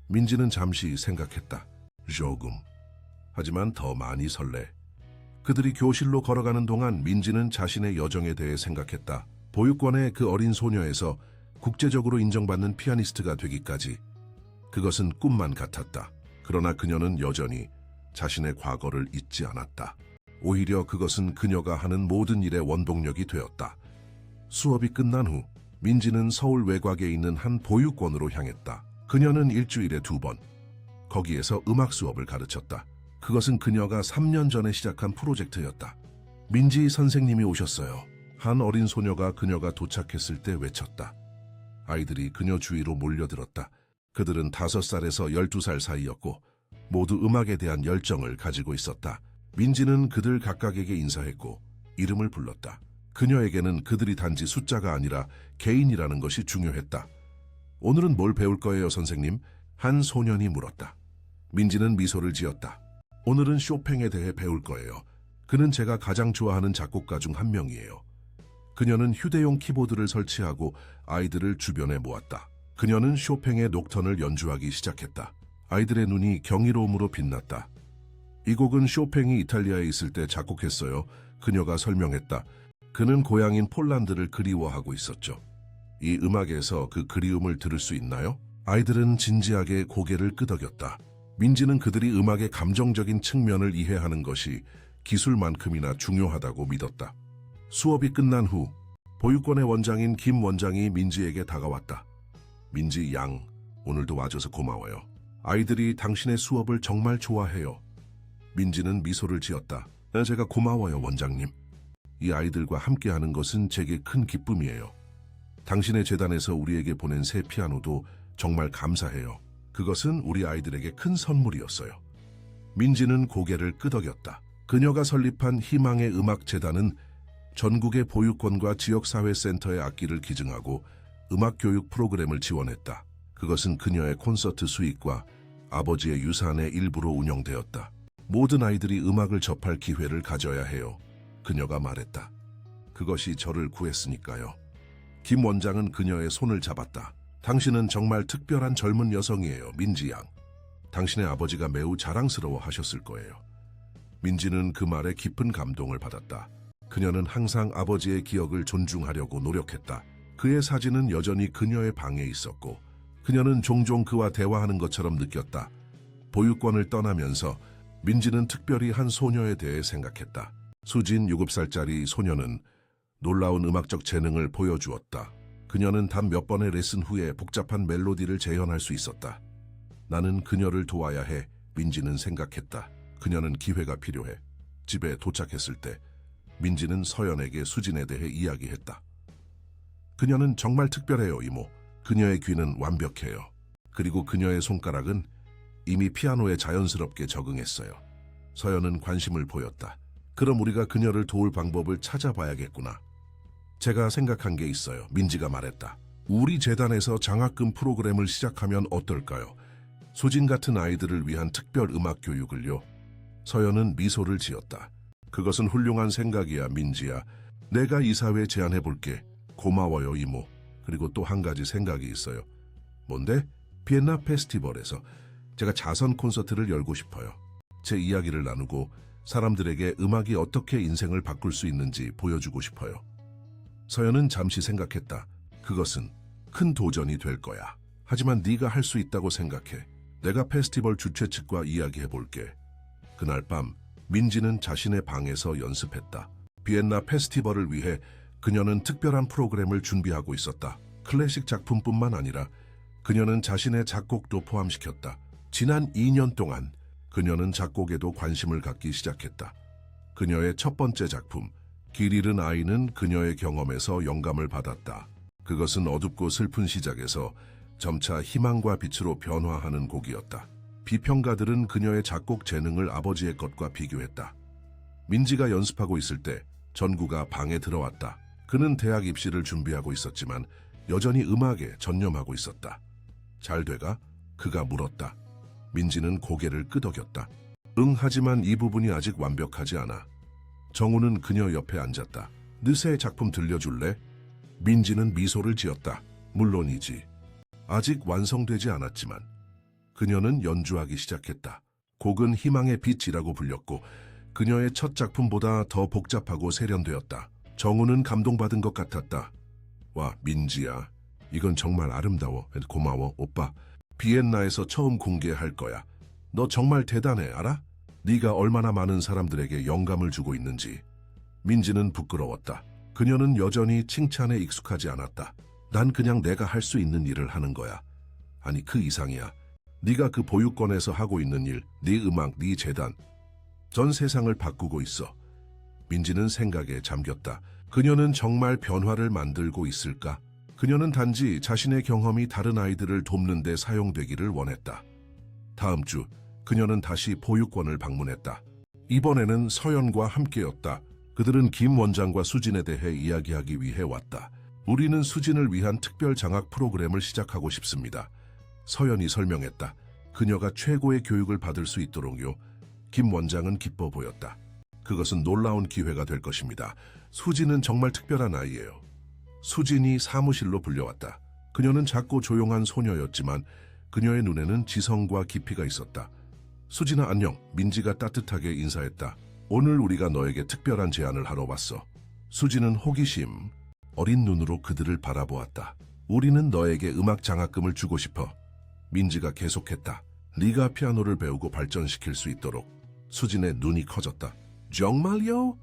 민지는 잠시 생각했다. 조금. 하지만 더 많이 설레. 그들이 교실로 걸어가는 동안 민지는 자신의 여정에 대해 생각했다. 보육원의 그 어린 소녀에서 국제적으로 인정받는 피아니스트가 되기까지. 그것은 꿈만 같았다. 그러나 그녀는 여전히 자신의 과거를 잊지 않았다. 오히려 그것은 그녀가 하는 모든 일의 원동력이 되었다. 수업이 끝난 후 민지는 서울 외곽에 있는 한 보육원으로 향했다. 그녀는 일주일에 2번 거기에서 음악 수업을 가르쳤다. 그것은 그녀가 3년 전에 시작한 프로젝트였다. 민지 선생님이 오셨어요. 한 어린 소녀가 그녀가 도착했을 때 외쳤다. 아이들이 그녀 주위로 몰려들었다. 그들은 5살에서 12살 사이였고 모두 음악에 대한 열정을 가지고 있었다. 민지는 그들 각각에게 인사했고 이름을 불렀다. 그녀에게는 그들이 단지 숫자가 아니라 개인이라는 것이 중요했다. 오늘은 뭘 배울 거예요, 선생님? 한 소년이 물었다. 민지는 미소를 지었다. 오늘은 쇼팽에 대해 배울 거예요. 그는 제가 가장 좋아하는 작곡가 중 한 명이에요. 그녀는 휴대용 키보드를 설치하고 아이들을 주변에 모았다. 그녀는 쇼팽의 녹턴을 연주하기 시작했다. 아이들의 눈이 경이로움으로 빛났다. 이 곡은 쇼팽이 이탈리아에 있을 때 작곡했어요. 그녀가 설명했다. 그는 고향인 폴란드를 그리워하고 있었죠. 이 음악에서 그 그리움을 들을 수 있나요? 아이들은 진지하게 고개를 끄덕였다. 민지는 그들이 음악의 감정적인 측면을 이해하는 것이 기술만큼이나 중요하다고 믿었다. 수업이 끝난 후 보육원의 원장인 김 원장이 민지에게 다가왔다. 민지 양, 오늘도 와줘서 고마워요. 아이들이 당신의 수업을 정말 좋아해요. 민지는 미소를 지었다. 제가 고마워요, 원장님. 이 아이들과 함께하는 것은 제게 큰 기쁨이에요. 당신의 재단에서 우리에게 보낸 새 피아노도 정말 감사해요. 그것은 우리 아이들에게 큰 선물이었어요. 민지는 고개를 끄덕였다. 그녀가 설립한 희망의 음악재단은 전국의 보육원과 지역사회센터의 악기를 기증하고 음악교육 프로그램을 지원했다. 그것은 그녀의 콘서트 수익과 아버지의 유산의 일부로 운영되었다. 모든 아이들이 음악을 접할 기회를 가져야 해요. 그녀가 말했다. 그것이 저를 구했으니까요. 김 원장은 그녀의 손을 잡았다. 당신은 정말 특별한 젊은 여성이에요, 민지 양. 당신의 아버지가 매우 자랑스러워 하셨을 거예요. 민지는 그 말에 깊은 감동을 받았다. 그녀는 항상 아버지의 기억을 존중하려고 노력했다. 그의 사진은 여전히 그녀의 방에 있었고 그녀는 종종 그와 대화하는 것처럼 느꼈다. 보육원을 떠나면서 민지는 특별히 한 소녀에 대해 생각했다. 수진 7살짜리 소녀는 놀라운 음악적 재능을 보여주었다. 그녀는 단 몇 번의 레슨 후에 복잡한 멜로디를 재현할 수 있었다. 나는 그녀를 도와야 해, 민지는 생각했다. 그녀는 기회가 필요해. 집에 도착했을 때 민지는 서연에게 수진에 대해 이야기했다. 그녀는 정말 특별해요, 이모. 그녀의 귀는 완벽해요. 그리고 그녀의 손가락은 이미 피아노에 자연스럽게 적응했어요. 서연은 관심을 보였다. 그럼 우리가 그녀를 도울 방법을 찾아봐야겠구나. 제가 생각한 게 있어요, 민지가 말했다. 우리 재단에서 장학금 프로그램을 시작하면 어떨까요? 수진 같은 아이들을 위한 특별 음악 교육을요. 서연은 미소를 지었다. 그것은 훌륭한 생각이야, 민지야. 내가 이사회에 제안해볼게. 고마워요, 이모. 그리고 또 한 가지 생각이 있어요. 뭔데? 비엔나 페스티벌에서 제가 자선 콘서트를 열고 싶어요. 제 이야기를 나누고 사람들에게 음악이 어떻게 인생을 바꿀 수 있는지 보여주고 싶어요. 서연은 잠시 생각했다. 그것은 큰 도전이 될 거야. 하지만 네가 할 수 있다고 생각해. 내가 페스티벌 주최 측과 이야기해볼게. 그날 밤 민지는 자신의 방에서 연습했다. 비엔나 페스티벌을 위해 그녀는 특별한 프로그램을 준비하고 있었다. 클래식 작품뿐만 아니라 그녀는 자신의 작곡도 포함시켰다. 지난 2년 동안 그녀는 작곡에도 관심을 갖기 시작했다. 그녀의 첫 번째 작품, 길 잃은 아이는 그녀의 경험에서 영감을 받았다. 그것은 어둡고 슬픈 시작에서 점차 희망과 빛으로 변화하는 곡이었다. 비평가들은 그녀의 작곡 재능을 아버지의 것과 비교했다. 민지가 연습하고 있을 때 전구가 방에 들어왔다. 그는 대학 입시를 준비하고 있었지만 여전히 음악에 전념하고 있었다. 잘 돼가? 그가 물었다. 민지는 고개를 끄덕였다. 응, 하지만 이 부분이 아직 완벽하지 않아. 정우는 그녀 옆에 앉았다. 느새 작품 들려줄래? 민지는 미소를 지었다. 물론이지. 아직 완성되지 않았지만 그녀는 연주하기 시작했다. 곡은 희망의 빛이라고 불렸고 그녀의 첫 작품보다 더 복잡하고 세련되었다. 정우는 감동받은 것 같았다. 와, 민지야. 이건 정말 아름다워. 고마워, 오빠. 비엔나에서 처음 공개할 거야. 너 정말 대단해, 알아? 네가 얼마나 많은 사람들에게 영감을 주고 있는지. 민지는 부끄러웠다. 그녀는 여전히 칭찬에 익숙하지 않았다. 난 그냥 내가 할 수 있는 일을 하는 거야. 아니, 그 이상이야. 네가 그 보육원에서 하고 있는 일, 네 음악, 네 재단. 전 세상을 바꾸고 있어. 민지는 생각에 잠겼다. 그녀는 정말 변화를 만들고 있을까? 그녀는 단지 자신의 경험이 다른 아이들을 돕는 데 사용되기를 원했다. 다음 주 그녀는 다시 보육원을 방문했다. 이번에는 서연과 함께였다. 그들은 김 원장과 수진에 대해 이야기하기 위해 왔다. 우리는 수진을 위한 특별 장학 프로그램을 시작하고 싶습니다. 서연이 설명했다. 그녀가 최고의 교육을 받을 수 있도록요. 김 원장은 기뻐 보였다. 그것은 놀라운 기회가 될 것입니다. 수진은 정말 특별한 아이예요. 수진이 사무실로 불려왔다. 그녀는 작고 조용한 소녀였지만 그녀의 눈에는 지성과 깊이가 있었다. 수진아 안녕. 민지가 따뜻하게 인사했다. 오늘 우리가 너에게 특별한 제안을 하러 왔어. 수진은 호기심 어린 눈으로 그들을 바라보았다. 우리는 너에게 음악 장학금을 주고 싶어. 민지가 계속했다. 네가 피아노를 배우고 발전시킬 수 있도록. 수진의 눈이 커졌다. 정말요?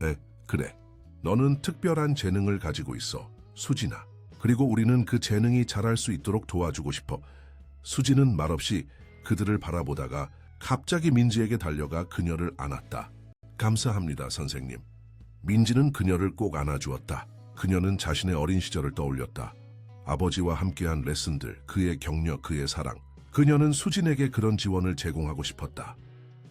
네, 그래. 너는 특별한 재능을 가지고 있어. 수진아. 그리고 우리는 그 재능이 자랄 수 있도록 도와주고 싶어. 수진은 말없이 그들을 바라보다가 갑자기 민지에게 달려가 그녀를 안았다. 감사합니다, 선생님. 민지는 그녀를 꼭 안아주었다. 그녀는 자신의 어린 시절을 떠올렸다. 아버지와 함께한 레슨들, 그의 격려, 그의 사랑. 그녀는 수진에게 그런 지원을 제공하고 싶었다.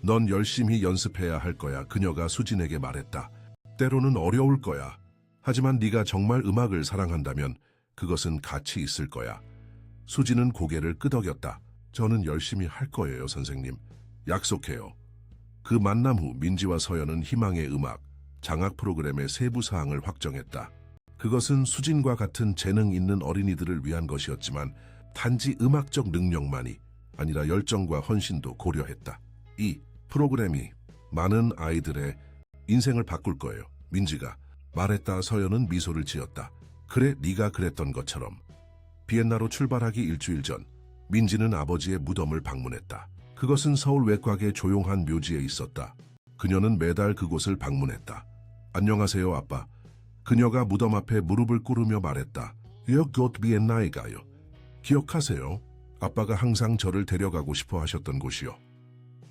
넌 열심히 연습해야 할 거야. 그녀가 수진에게 말했다. 때로는 어려울 거야. 하지만 네가 정말 음악을 사랑한다면 그것은 가치 있을 거야. 수진은 고개를 끄덕였다. 저는 열심히 할 거예요, 선생님. 약속해요. 그 만남 후 민지와 서연은 희망의 음악, 장학 프로그램의 세부 사항을 확정했다. 그것은 수진과 같은 재능 있는 어린이들을 위한 것이었지만 단지 음악적 능력만이 아니라 열정과 헌신도 고려했다. 이 프로그램이 많은 아이들의 인생을 바꿀 거예요. 민지가 말했다. 서연은 미소를 지었다. 그래, 네가 그랬던 것처럼. 비엔나로 출발하기 일주일 전 민지는 아버지의 무덤을 방문했다. 그것은 서울 외곽의 조용한 묘지에 있었다. 그녀는 매달 그곳을 방문했다. 안녕하세요, 아빠. 그녀가 무덤 앞에 무릎을 꿇으며 말했다. 곧 비엔나에 가요. 기억하세요? 아빠가 항상 저를 데려가고 싶어 하셨던 곳이요.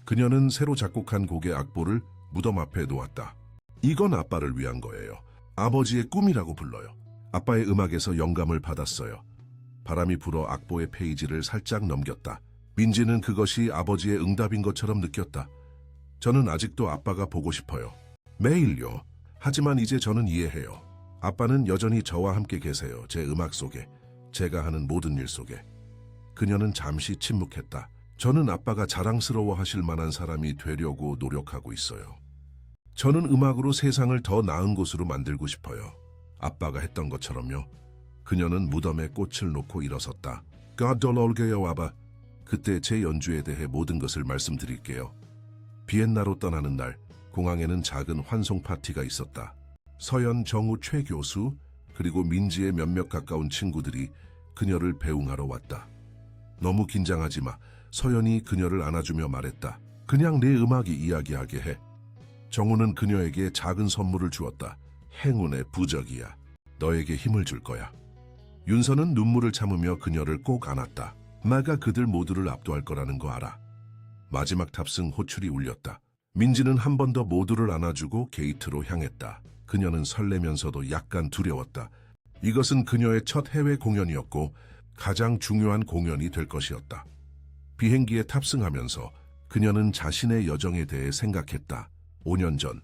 그녀는 새로 작곡한 곡의 악보를 무덤 앞에 놓았다. 이건 아빠를 위한 거예요. 아버지의 꿈이라고 불러요. 아빠의 음악에서 영감을 받았어요. 바람이 불어 악보의 페이지를 살짝 넘겼다. 민지는 그것이 아버지의 응답인 것처럼 느꼈다. 저는 아직도 아빠가 보고 싶어요. 매일요. 하지만 이제 저는 이해해요. 아빠는 여전히 저와 함께 계세요. 제 음악 속에, 제가 하는 모든 일 속에. 그녀는 잠시 침묵했다. 저는 아빠가 자랑스러워 하실 만한 사람이 되려고 노력하고 있어요. 저는 음악으로 세상을 더 나은 곳으로 만들고 싶어요. 아빠가 했던 것처럼요. 그녀는 무덤에 꽃을 놓고 일어섰다. 가돌올게요, 아바. 그때 제 연주에 대해 모든 것을 말씀드릴게요. 비엔나로 떠나는 날, 공항에는 작은 환송 파티가 있었다. 서연, 정우, 최 교수, 그리고 민지의 몇몇 가까운 친구들이 그녀를 배웅하러 왔다. 너무 긴장하지 마. 서연이 그녀를 안아주며 말했다. 그냥 내 음악이 이야기하게 해. 정우는 그녀에게 작은 선물을 주었다. 행운의 부적이야. 너에게 힘을 줄 거야. 윤서는 눈물을 참으며 그녀를 꼭 안았다. 마가 그들 모두를 압도할 거라는 거 알아. 마지막 탑승 호출이 울렸다. 민지는 한 번 더 모두를 안아주고 게이트로 향했다. 그녀는 설레면서도 약간 두려웠다. 이것은 그녀의 첫 해외 공연이었고 가장 중요한 공연이 될 것이었다. 비행기에 탑승하면서 그녀는 자신의 여정에 대해 생각했다. 5년 전,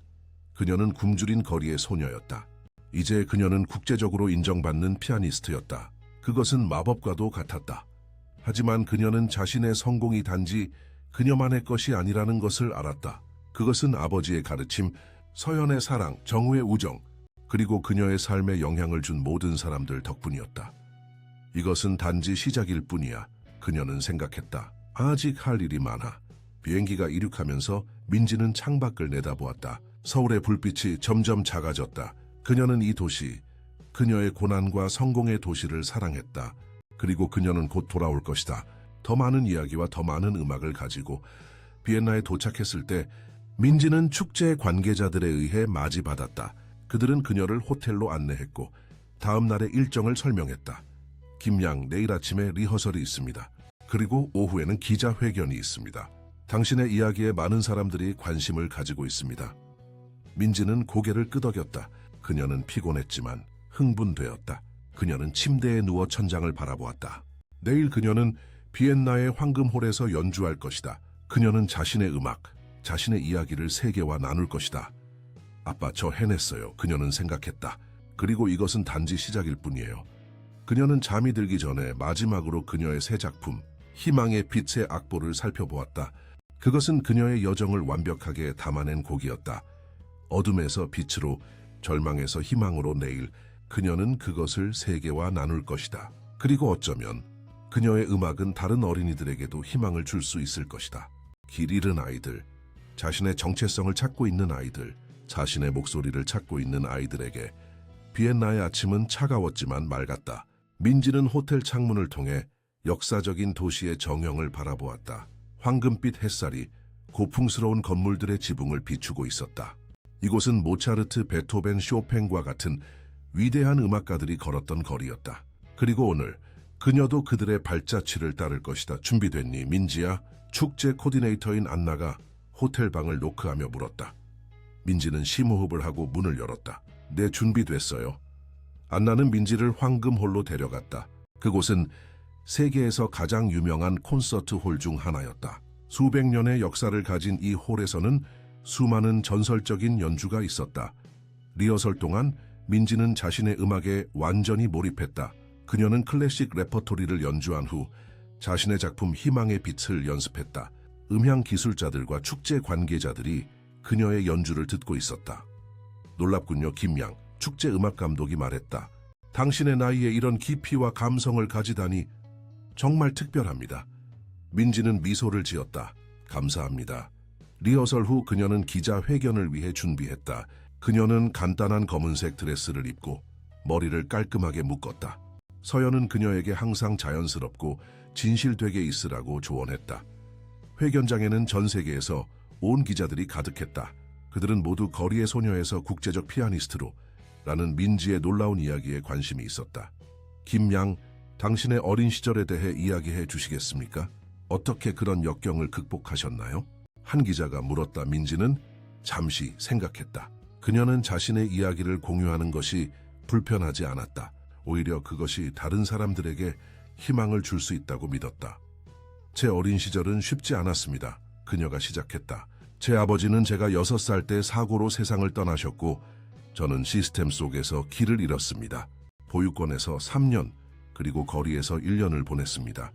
그녀는 굶주린 거리의 소녀였다. 이제 그녀는 국제적으로 인정받는 피아니스트였다. 그것은 마법과도 같았다. 하지만 그녀는 자신의 성공이 단지 그녀만의 것이 아니라는 것을 알았다. 그것은 아버지의 가르침, 서연의 사랑, 정우의 우정, 그리고 그녀의 삶에 영향을 준 모든 사람들 덕분이었다. 이것은 단지 시작일 뿐이야. 그녀는 생각했다. 아직 할 일이 많아. 비행기가 이륙하면서 민지는 창밖을 내다보았다. 서울의 불빛이 점점 작아졌다. 그녀는 이 도시, 그녀의 고난과 성공의 도시를 사랑했다. 그리고 그녀는 곧 돌아올 것이다. 더 많은 이야기와 더 많은 음악을 가지고. 비엔나에 도착했을 때 민지는 축제 관계자들에 의해 맞이받았다. 그들은 그녀를 호텔로 안내했고 다음 날의 일정을 설명했다. 김양, 내일 아침에 리허설이 있습니다. 그리고 오후에는 기자회견이 있습니다. 당신의 이야기에 많은 사람들이 관심을 가지고 있습니다. 민지는 고개를 끄덕였다. 그녀는 피곤했지만 흥분되었다. 그녀는 침대에 누워 천장을 바라보았다. 내일 그녀는 비엔나의 황금홀에서 연주할 것이다. 그녀는 자신의 음악, 자신의 이야기를 세계와 나눌 것이다. 아빠, 저 해냈어요. 그녀는 생각했다. 그리고 이것은 단지 시작일 뿐이에요. 그녀는 잠이 들기 전에 마지막으로 그녀의 새 작품, 희망의 빛의 악보를 살펴보았다. 그것은 그녀의 여정을 완벽하게 담아낸 곡이었다. 어둠에서 빛으로, 절망에서 희망으로 내일 그녀는 그것을 세계와 나눌 것이다. 그리고 어쩌면 그녀의 음악은 다른 어린이들에게도 희망을 줄 수 있을 것이다. 길 잃은 아이들, 자신의 정체성을 찾고 있는 아이들, 자신의 목소리를 찾고 있는 아이들에게 비엔나의 아침은 차가웠지만 맑았다. 민지는 호텔 창문을 통해 역사적인 도시의 정형을 바라보았다. 황금빛 햇살이 고풍스러운 건물들의 지붕을 비추고 있었다. 이곳은 모차르트, 베토벤, 쇼팽과 같은 위대한 음악가들이 걸었던 거리였다. 그리고 오늘 그녀도 그들의 발자취를 따를 것이다. 준비됐니, 민지야? 축제 코디네이터인 안나가 호텔 방을 노크하며 물었다. 민지는 심호흡을 하고 문을 열었다. 네, 준비됐어요. 안나는 민지를 황금홀로 데려갔다. 그곳은 세계에서 가장 유명한 콘서트 홀 중 하나였다. 수백 년의 역사를 가진 이 홀에서는 수많은 전설적인 연주가 있었다. 리허설 동안 민지는 자신의 음악에 완전히 몰입했다. 그녀는 클래식 레퍼토리를 연주한 후 자신의 작품 희망의 빛을 연습했다. 음향 기술자들과 축제 관계자들이 그녀의 연주를 듣고 있었다. 놀랍군요, 김양. 축제 음악 감독이 말했다. 당신의 나이에 이런 깊이와 감성을 가지다니 정말 특별합니다. 민지는 미소를 지었다. 감사합니다. 리허설 후 그녀는 기자회견을 위해 준비했다. 그녀는 간단한 검은색 드레스를 입고 머리를 깔끔하게 묶었다. 서연은 그녀에게 항상 자연스럽고 진실되게 있으라고 조언했다. 회견장에는 전 세계에서 온 기자들이 가득했다. 그들은 모두 거리의 소녀에서 국제적 피아니스트로 라는 민지의 놀라운 이야기에 관심이 있었다. 김양, 당신의 어린 시절에 대해 이야기해 주시겠습니까? 어떻게 그런 역경을 극복하셨나요? 한 기자가 물었다. 민지는 잠시 생각했다. 그녀는 자신의 이야기를 공유하는 것이 불편하지 않았다. 오히려 그것이 다른 사람들에게 희망을 줄 수 있다고 믿었다. 제 어린 시절은 쉽지 않았습니다. 그녀가 시작했다. 제 아버지는 제가 6살 때 사고로 세상을 떠나셨고 저는 시스템 속에서 길을 잃었습니다. 보육원에서 3년, 그리고 거리에서 1년을 보냈습니다.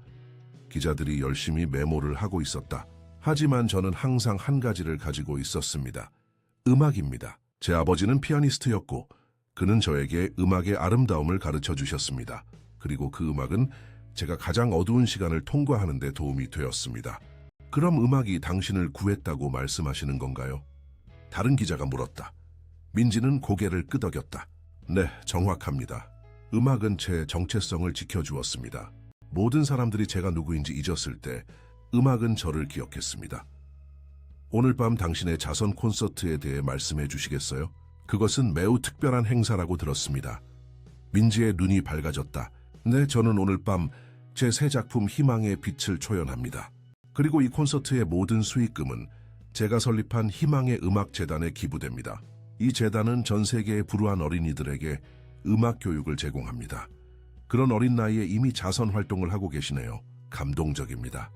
기자들이 열심히 메모를 하고 있었다. 하지만 저는 항상 한 가지를 가지고 있었습니다. 음악입니다. 제 아버지는 피아니스트였고 그는 저에게 음악의 아름다움을 가르쳐 주셨습니다. 그리고 그 음악은 제가 가장 어두운 시간을 통과하는 데 도움이 되었습니다. 그럼 음악이 당신을 구했다고 말씀하시는 건가요? 다른 기자가 물었다. 민지는 고개를 끄덕였다. 네, 정확합니다. 음악은 제 정체성을 지켜주었습니다. 모든 사람들이 제가 누구인지 잊었을 때 음악은 저를 기억했습니다. 오늘 밤 당신의 자선 콘서트에 대해 말씀해 주시겠어요? 그것은 매우 특별한 행사라고 들었습니다. 민지의 눈이 밝아졌다. 네, 저는 오늘 밤 제 새 작품 희망의 빛을 초연합니다. 그리고 이 콘서트의 모든 수익금은 제가 설립한 희망의 음악재단에 기부됩니다. 이 재단은 전 세계의 불우한 어린이들에게 음악 교육을 제공합니다. 그런 어린 나이에 이미 자선 활동을 하고 계시네요. 감동적입니다.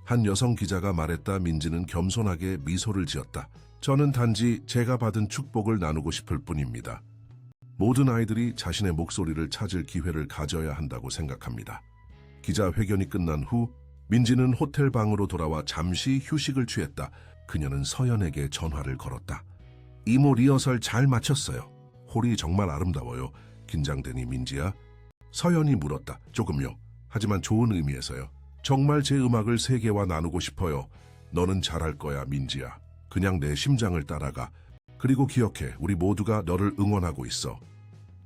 한 여성 기자가 말했다. 민지는 겸손하게 미소를 지었다. 저는 단지 제가 받은 축복을 나누고 싶을 뿐입니다. 모든 아이들이 자신의 목소리를 찾을 기회를 가져야 한다고 생각합니다. 기자회견이 끝난 후 민지는 호텔 방으로 돌아와 잠시 휴식을 취했다. 그녀는 서연에게 전화를 걸었다. 이모, 리허설 잘 마쳤어요. 홀이 정말 아름다워요. 긴장되니, 민지야? 서연이 물었다. 조금요. 하지만 좋은 의미에서요. 정말 제 음악을 세계와 나누고 싶어요. 너는 잘할 거야, 민지야. 그냥 내 심장을 따라가. 그리고 기억해, 우리 모두가 너를 응원하고 있어.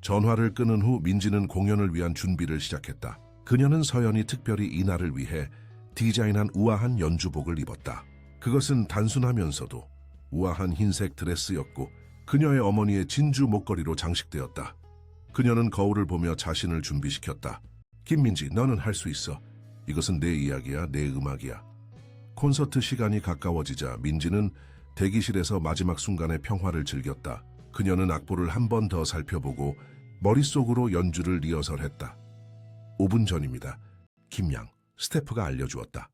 전화를 끊은 후 민지는 공연을 위한 준비를 시작했다. 그녀는 서연이 특별히 이날을 위해 디자인한 우아한 연주복을 입었다. 그것은 단순하면서도 우아한 흰색 드레스였고 그녀의 어머니의 진주 목걸이로 장식되었다. 그녀는 거울을 보며 자신을 준비시켰다. 김민지, 너는 할 수 있어. 이것은 내 이야기야, 내 음악이야. 콘서트 시간이 가까워지자 민지는 대기실에서 마지막 순간의 평화를 즐겼다. 그녀는 악보를 한 번 더 살펴보고 머릿속으로 연주를 리허설했다. 5분 전입니다. 김양, 스태프가 알려주었다.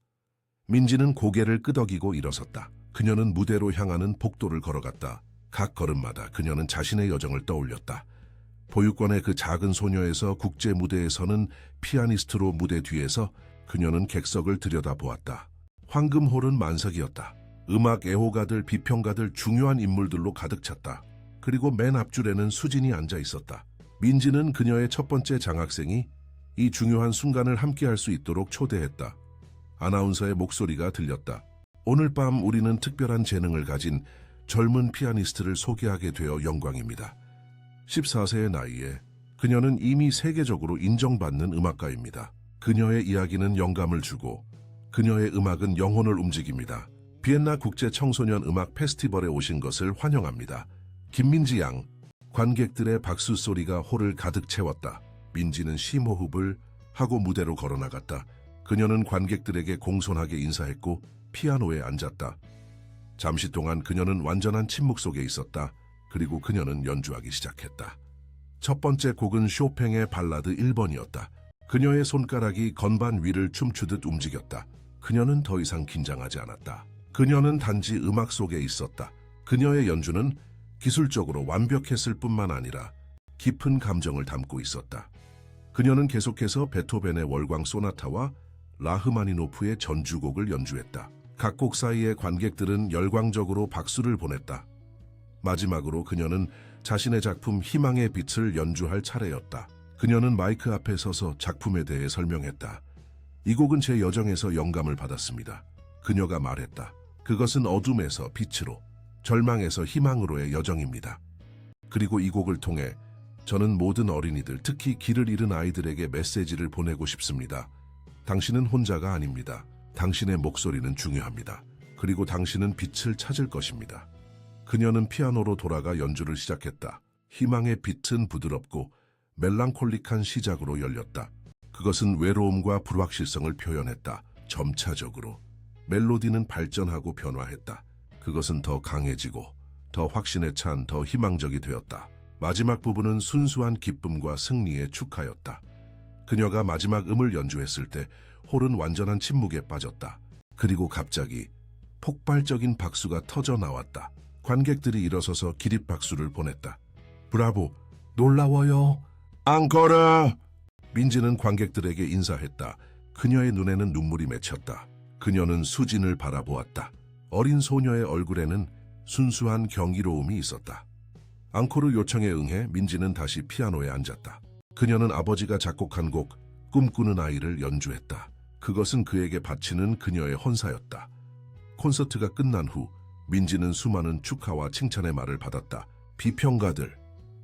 민지는 고개를 끄덕이고 일어섰다. 그녀는 무대로 향하는 복도를 걸어갔다. 각 걸음마다 그녀는 자신의 여정을 떠올렸다. 보육원의 그 작은 소녀에서 국제 무대에 서는 피아니스트로 무대 뒤에서 그녀는 객석을 들여다보았다. 황금홀은 만석이었다. 음악 애호가들, 비평가들, 중요한 인물들로 가득 찼다. 그리고 맨 앞줄에는 수진이 앉아 있었다. 민지는 그녀의 첫 번째 장학생이 이 중요한 순간을 함께할 수 있도록 초대했다. 아나운서의 목소리가 들렸다. 오늘 밤 우리는 특별한 재능을 가진 젊은 피아니스트를 소개하게 되어 영광입니다. 14세의 나이에 그녀는 이미 세계적으로 인정받는 음악가입니다. 그녀의 이야기는 영감을 주고 그녀의 음악은 영혼을 움직입니다. 비엔나 국제 청소년 음악 페스티벌에 오신 것을 환영합니다. 김민지 양. 관객들의 박수 소리가 홀을 가득 채웠다. 민지는 심호흡을 하고 무대로 걸어나갔다. 그녀는 관객들에게 공손하게 인사했고 피아노에 앉았다. 잠시 동안 그녀는 완전한 침묵 속에 있었다. 그리고 그녀는 연주하기 시작했다. 첫 번째 곡은 쇼팽의 발라드 1번이었다. 그녀의 손가락이 건반 위를 춤추듯 움직였다. 그녀는 더 이상 긴장하지 않았다. 그녀는 단지 음악 속에 있었다. 그녀의 연주는 기술적으로 완벽했을 뿐만 아니라 깊은 감정을 담고 있었다. 그녀는 계속해서 베토벤의 월광 소나타와 라흐마니노프의 전주곡을 연주했다. 각 곡 사이에 관객들은 열광적으로 박수를 보냈다. 마지막으로 그녀는 자신의 작품 희망의 빛을 연주할 차례였다. 그녀는 마이크 앞에 서서 작품에 대해 설명했다. 이 곡은 제 여정에서 영감을 받았습니다. 그녀가 말했다. 그것은 어둠에서 빛으로, 절망에서 희망으로의 여정입니다. 그리고 이 곡을 통해 저는 모든 어린이들, 특히 길을 잃은 아이들에게 메시지를 보내고 싶습니다. 당신은 혼자가 아닙니다. 당신의 목소리는 중요합니다. 그리고 당신은 빛을 찾을 것입니다. 그녀는 피아노로 돌아가 연주를 시작했다. 희망의 빛은 부드럽고 멜랑콜릭한 시작으로 열렸다. 그것은 외로움과 불확실성을 표현했다. 점차적으로 멜로디는 발전하고 변화했다. 그것은 더 강해지고 더 확신에 찬 더 희망적이 되었다. 마지막 부분은 순수한 기쁨과 승리의 축하였다. 그녀가 마지막 음을 연주했을 때 홀은 완전한 침묵에 빠졌다. 그리고 갑자기 폭발적인 박수가 터져 나왔다. 관객들이 일어서서 기립박수를 보냈다. 브라보! 놀라워요! 앙코르! 민지는 관객들에게 인사했다. 그녀의 눈에는 눈물이 맺혔다. 그녀는 수진을 바라보았다. 어린 소녀의 얼굴에는 순수한 경이로움이 있었다. 앙코르 요청에 응해 민지는 다시 피아노에 앉았다. 그녀는 아버지가 작곡한 곡 꿈꾸는 아이를 연주했다. 그것은 그에게 바치는 그녀의 헌사였다. 콘서트가 끝난 후 민지는 수많은 축하와 칭찬의 말을 받았다. 비평가들,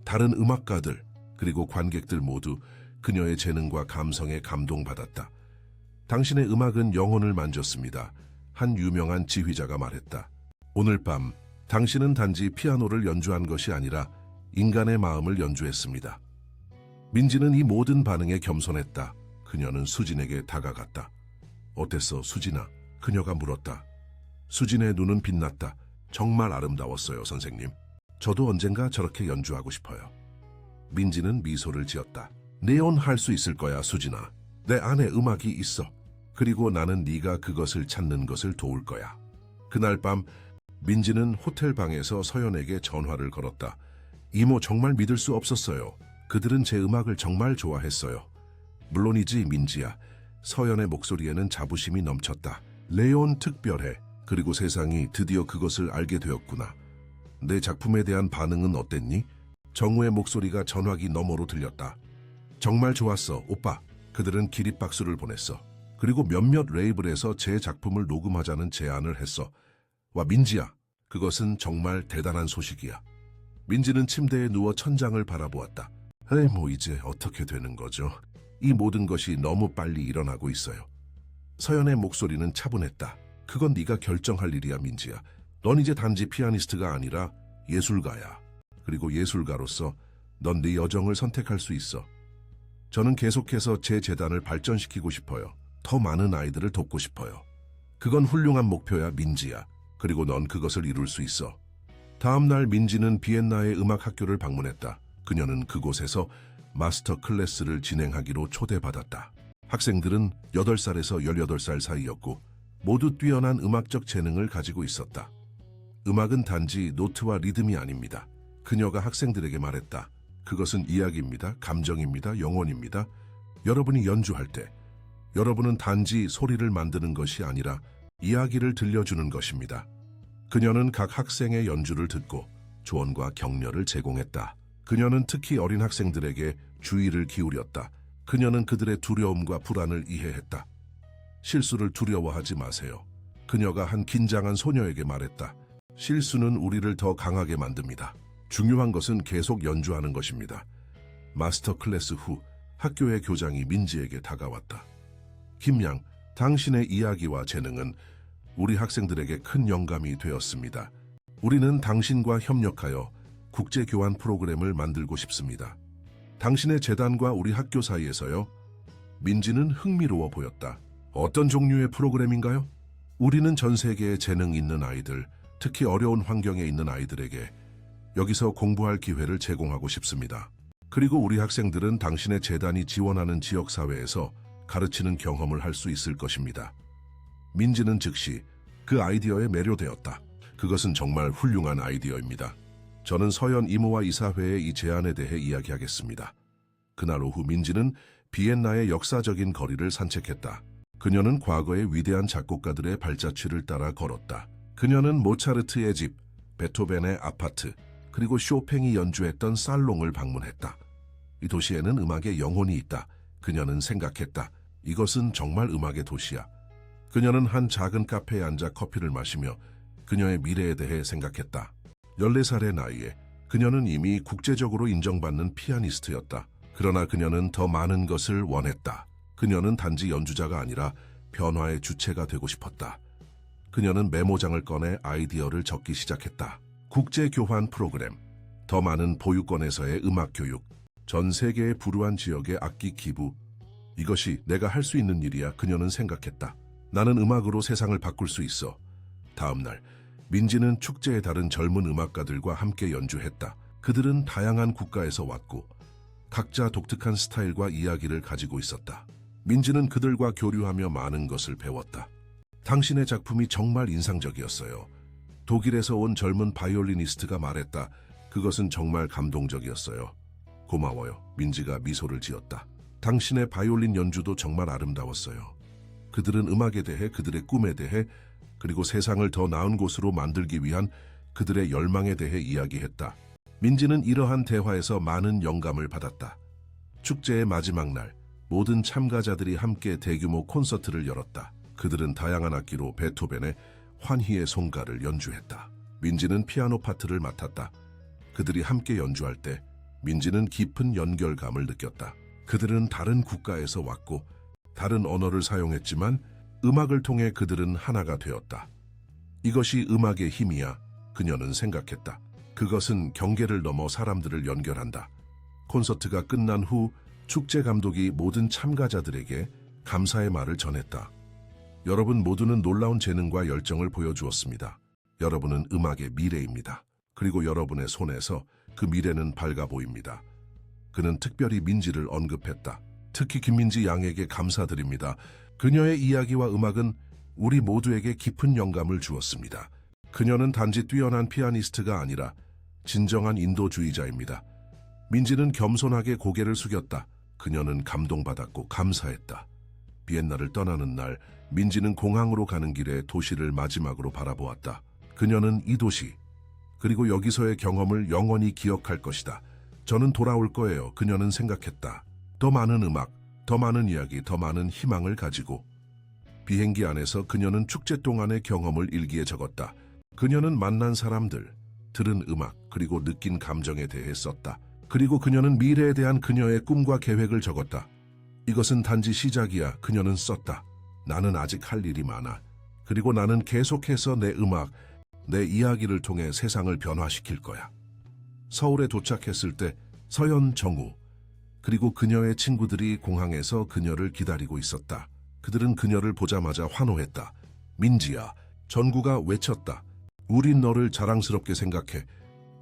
다른 음악가들, 그리고 관객들 모두 그녀의 재능과 감성에 감동받았다. 당신의 음악은 영혼을 만졌습니다. 한 유명한 지휘자가 말했다. 오늘 밤 당신은 단지 피아노를 연주한 것이 아니라 인간의 마음을 연주했습니다. 민지는 이 모든 반응에 겸손했다. 그녀는 수진에게 다가갔다. 어땠어, 수진아? 그녀가 물었다. 수진의 눈은 빛났다. 정말 아름다웠어요, 선생님. 저도 언젠가 저렇게 연주하고 싶어요. 민지는 미소를 지었다. 네온 할 수 있을 거야, 수진아. 내 안에 음악이 있어. 그리고 나는 네가 그것을 찾는 것을 도울 거야. 그날 밤 민지는 호텔 방에서 서연에게 전화를 걸었다. 이모, 정말 믿을 수 없었어요. 그들은 제 음악을 정말 좋아했어요. 물론이지, 민지야. 서연의 목소리에는 자부심이 넘쳤다. 레온 특별해. 그리고 세상이 드디어 그것을 알게 되었구나. 내 작품에 대한 반응은 어땠니? 정우의 목소리가 전화기 너머로 들렸다. 정말 좋았어, 오빠. 그들은 기립박수를 보냈어. 그리고 몇몇 레이블에서 제 작품을 녹음하자는 제안을 했어. 와, 민지야. 그것은 정말 대단한 소식이야. 민지는 침대에 누워 천장을 바라보았다. 이제 어떻게 되는 거죠? 이 모든 것이 너무 빨리 일어나고 있어요. 서연의 목소리는 차분했다. 그건 네가 결정할 일이야, 민지야. 넌 이제 단지 피아니스트가 아니라 예술가야. 그리고 예술가로서 넌 네 여정을 선택할 수 있어. 저는 계속해서 제 재단을 발전시키고 싶어요. 더 많은 아이들을 돕고 싶어요. 그건 훌륭한 목표야, 민지야. 그리고 넌 그것을 이룰 수 있어. 다음 날 민지는 비엔나의 음악학교를 방문했다. 그녀는 그곳에서 마스터 클래스를 진행하기로 초대받았다. 학생들은 8살에서 18살 사이였고 모두 뛰어난 음악적 재능을 가지고 있었다. 음악은 단지 노트와 리듬이 아닙니다. 그녀가 학생들에게 말했다. 그것은 이야기입니다. 감정입니다. 영혼입니다. 여러분이 연주할 때 여러분은 단지 소리를 만드는 것이 아니라 이야기를 들려주는 것입니다. 그녀는 각 학생의 연주를 듣고 조언과 격려를 제공했다. 그녀는 특히 어린 학생들에게 주의를 기울였다. 그녀는 그들의 두려움과 불안을 이해했다. 실수를 두려워하지 마세요. 그녀가 한 긴장한 소녀에게 말했다. 실수는 우리를 더 강하게 만듭니다. 중요한 것은 계속 연주하는 것입니다. 마스터 클래스 후 학교의 교장이 민지에게 다가왔다. 김양, 당신의 이야기와 재능은 우리 학생들에게 큰 영감이 되었습니다. 우리는 당신과 협력하여 국제교환 프로그램을 만들고 싶습니다. 당신의 재단과 우리 학교 사이에서요. 민지는 흥미로워 보였다. 어떤 종류의 프로그램인가요? 우리는 전 세계에 재능 있는 아이들, 특히 어려운 환경에 있는 아이들에게 여기서 공부할 기회를 제공하고 싶습니다. 그리고 우리 학생들은 당신의 재단이 지원하는 지역사회에서 가르치는 경험을 할 수 있을 것입니다. 민지는 즉시 그 아이디어에 매료되었다. 그것은 정말 훌륭한 아이디어입니다. 저는 서연 이모와 이사회의 이 제안에 대해 이야기하겠습니다. 그날 오후 민지는 비엔나의 역사적인 거리를 산책했다. 그녀는 과거의 위대한 작곡가들의 발자취를 따라 걸었다. 그녀는 모차르트의 집, 베토벤의 아파트, 그리고 쇼팽이 연주했던 살롱을 방문했다. 이 도시에는 음악의 영혼이 있다. 그녀는 생각했다. 이것은 정말 음악의 도시야. 그녀는 한 작은 카페에 앉아 커피를 마시며 그녀의 미래에 대해 생각했다. 14살의 나이에 그녀는 이미 국제적으로 인정받는 피아니스트였다. 그러나 그녀는 더 많은 것을 원했다. 그녀는 단지 연주자가 아니라 변화의 주체가 되고 싶었다. 그녀는 메모장을 꺼내 아이디어를 적기 시작했다. 국제교환 프로그램, 더 많은 보육원에서의 음악교육, 전 세계의 불우한 지역의 악기 기부, 이것이 내가 할 수 있는 일이야. 그녀는 생각했다. 나는 음악으로 세상을 바꿀 수 있어. 다음 날, 민지는 축제에 다른 젊은 음악가들과 함께 연주했다. 그들은 다양한 국가에서 왔고 각자 독특한 스타일과 이야기를 가지고 있었다. 민지는 그들과 교류하며 많은 것을 배웠다. 당신의 작품이 정말 인상적이었어요. 독일에서 온 젊은 바이올리니스트가 말했다. 그것은 정말 감동적이었어요. 고마워요. 민지가 미소를 지었다. 당신의 바이올린 연주도 정말 아름다웠어요. 그들은 음악에 대해, 그들의 꿈에 대해, 그리고 세상을 더 나은 곳으로 만들기 위한 그들의 열망에 대해 이야기했다. 민지는 이러한 대화에서 많은 영감을 받았다. 축제의 마지막 날, 모든 참가자들이 함께 대규모 콘서트를 열었다. 그들은 다양한 악기로 베토벤의 환희의 송가를 연주했다. 민지는 피아노 파트를 맡았다. 그들이 함께 연주할 때 민지는 깊은 연결감을 느꼈다. 그들은 다른 국가에서 왔고 다른 언어를 사용했지만 음악을 통해 그들은 하나가 되었다. 이것이 음악의 힘이야. 그녀는 생각했다. 그것은 경계를 넘어 사람들을 연결한다. 콘서트가 끝난 후 축제 감독이 모든 참가자들에게 감사의 말을 전했다. 여러분 모두는 놀라운 재능과 열정을 보여주었습니다. 여러분은 음악의 미래입니다. 그리고 여러분의 손에서 그 미래는 밝아 보입니다. 그는 특별히 민지를 언급했다. 특히 김민지 양에게 감사드립니다. 그녀의 이야기와 음악은 우리 모두에게 깊은 영감을 주었습니다. 그녀는 단지 뛰어난 피아니스트가 아니라 진정한 인도주의자입니다. 민지는 겸손하게 고개를 숙였다. 그녀는 감동받았고 감사했다. 비엔나를 떠나는 날, 민지는 공항으로 가는 길에 도시를 마지막으로 바라보았다. 그녀는 이 도시, 그리고 여기서의 경험을 영원히 기억할 것이다. 저는 돌아올 거예요. 그녀는 생각했다. 더 많은 음악, 더 많은 이야기, 더 많은 희망을 가지고. 비행기 안에서 그녀는 축제 동안의 경험을 일기에 적었다. 그녀는 만난 사람들, 들은 음악, 그리고 느낀 감정에 대해 썼다. 그리고 그녀는 미래에 대한 그녀의 꿈과 계획을 적었다. 이것은 단지 시작이야. 그녀는 썼다. 나는 아직 할 일이 많아. 그리고 나는 계속해서 내 음악, 내 이야기를 통해 세상을 변화시킬 거야. 서울에 도착했을 때 서연, 정우, 그리고 그녀의 친구들이 공항에서 그녀를 기다리고 있었다. 그들은 그녀를 보자마자 환호했다. 민지야, 전구가 외쳤다. 우린 너를 자랑스럽게 생각해.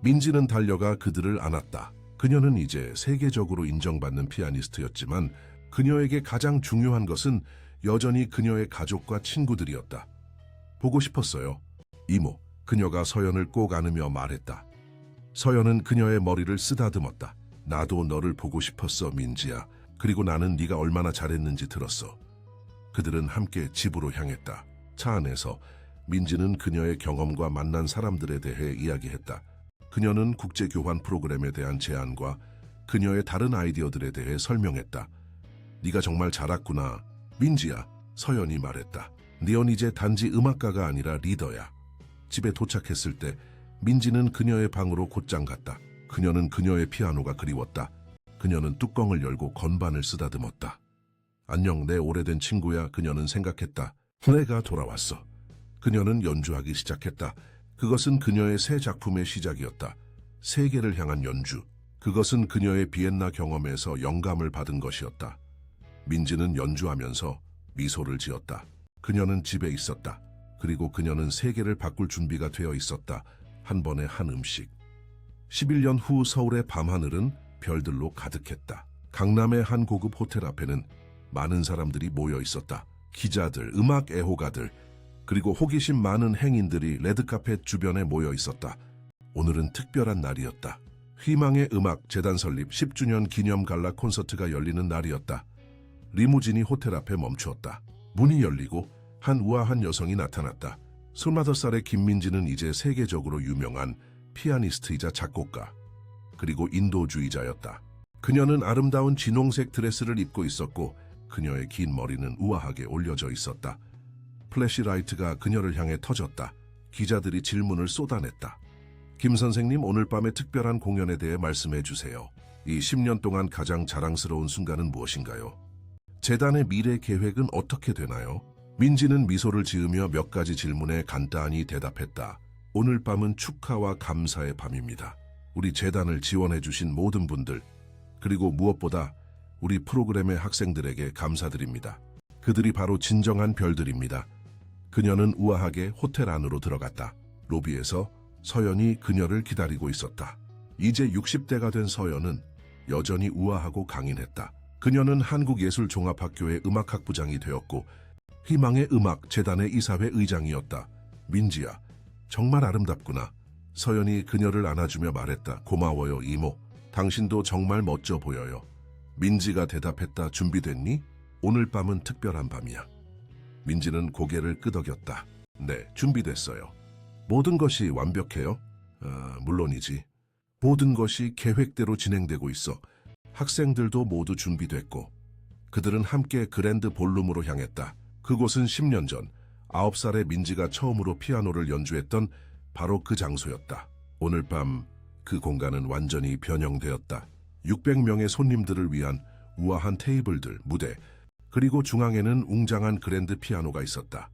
민지는 달려가 그들을 안았다. 그녀는 이제 세계적으로 인정받는 피아니스트였지만 그녀에게 가장 중요한 것은 여전히 그녀의 가족과 친구들이었다. 보고 싶었어요. 이모, 그녀가 서연을 꼭 안으며 말했다. 서연은 그녀의 머리를 쓰다듬었다. 나도 너를 보고 싶었어, 민지야. 그리고 나는 네가 얼마나 잘했는지 들었어. 그들은 함께 집으로 향했다. 차 안에서 민지는 그녀의 경험과 만난 사람들에 대해 이야기했다. 그녀는 국제교환 프로그램에 대한 제안과 그녀의 다른 아이디어들에 대해 설명했다. 네가 정말 잘 왔구나. 민지야, 서연이 말했다. 네언 이제 단지 음악가가 아니라 리더야. 집에 도착했을 때 민지는 그녀의 방으로 곧장 갔다. 그녀는 그녀의 피아노가 그리웠다. 그녀는 뚜껑을 열고 건반을 쓰다듬었다. 안녕, 내 오래된 친구야. 그녀는 생각했다. 내가 돌아왔어. 그녀는 연주하기 시작했다. 그것은 그녀의 새 작품의 시작이었다. 세계를 향한 연주. 그것은 그녀의 비엔나 경험에서 영감을 받은 것이었다. 민지는 연주하면서 미소를 지었다. 그녀는 집에 있었다. 그리고 그녀는 세계를 바꿀 준비가 되어 있었다. 한 번에 한 음식. 11년 후 서울의 밤하늘은 별들로 가득했다. 강남의 한 고급 호텔 앞에는 많은 사람들이 모여 있었다. 기자들, 음악 애호가들, 그리고 호기심 많은 행인들이 레드카펫 주변에 모여 있었다. 오늘은 특별한 날이었다. 희망의 음악 재단 설립 10주년 기념 갈라 콘서트가 열리는 날이었다. 리무진이 호텔 앞에 멈추었다. 문이 열리고 한 우아한 여성이 나타났다. 25살의 김민지는 이제 세계적으로 유명한 피아니스트이자 작곡가, 그리고 인도주의자였다. 그녀는 아름다운 진홍색 드레스를 입고 있었고 그녀의 긴 머리는 우아하게 올려져 있었다. 플래시라이트가 그녀를 향해 터졌다. 기자들이 질문을 쏟아냈다. 김 선생님, 오늘 밤의 특별한 공연에 대해 말씀해 주세요. 이 10년 동안 가장 자랑스러운 순간은 무엇인가요? 재단의 미래 계획은 어떻게 되나요? 민지는 미소를 지으며 몇 가지 질문에 간단히 대답했다. 오늘 밤은 축하와 감사의 밤입니다. 우리 재단을 지원해 주신 모든 분들, 그리고 무엇보다 우리 프로그램의 학생들에게 감사드립니다. 그들이 바로 진정한 별들입니다. 그녀는 우아하게 호텔 안으로 들어갔다. 로비에서 서연이 그녀를 기다리고 있었다. 이제 60대가 된 서연은 여전히 우아하고 강인했다. 그녀는 한국예술종합학교의 음악학부장이 되었고 희망의 음악 재단의 이사회 의장이었다. 민지야, 정말 아름답구나. 서연이 그녀를 안아주며 말했다. 고마워요, 이모. 당신도 정말 멋져 보여요. 민지가 대답했다. 준비됐니? 오늘 밤은 특별한 밤이야. 민지는 고개를 끄덕였다. 네, 준비됐어요. 모든 것이 완벽해요? 물론이지. 모든 것이 계획대로 진행되고 있어. 학생들도 모두 준비됐고 그들은 함께 그랜드 볼룸으로 향했다. 그곳은 10년 전 9살의 민지가 처음으로 피아노를 연주했던 바로 그 장소였다. 오늘 밤 그 공간은 완전히 변형되었다. 600명의 손님들을 위한 우아한 테이블들, 무대, 그리고 중앙에는 웅장한 그랜드 피아노가 있었다.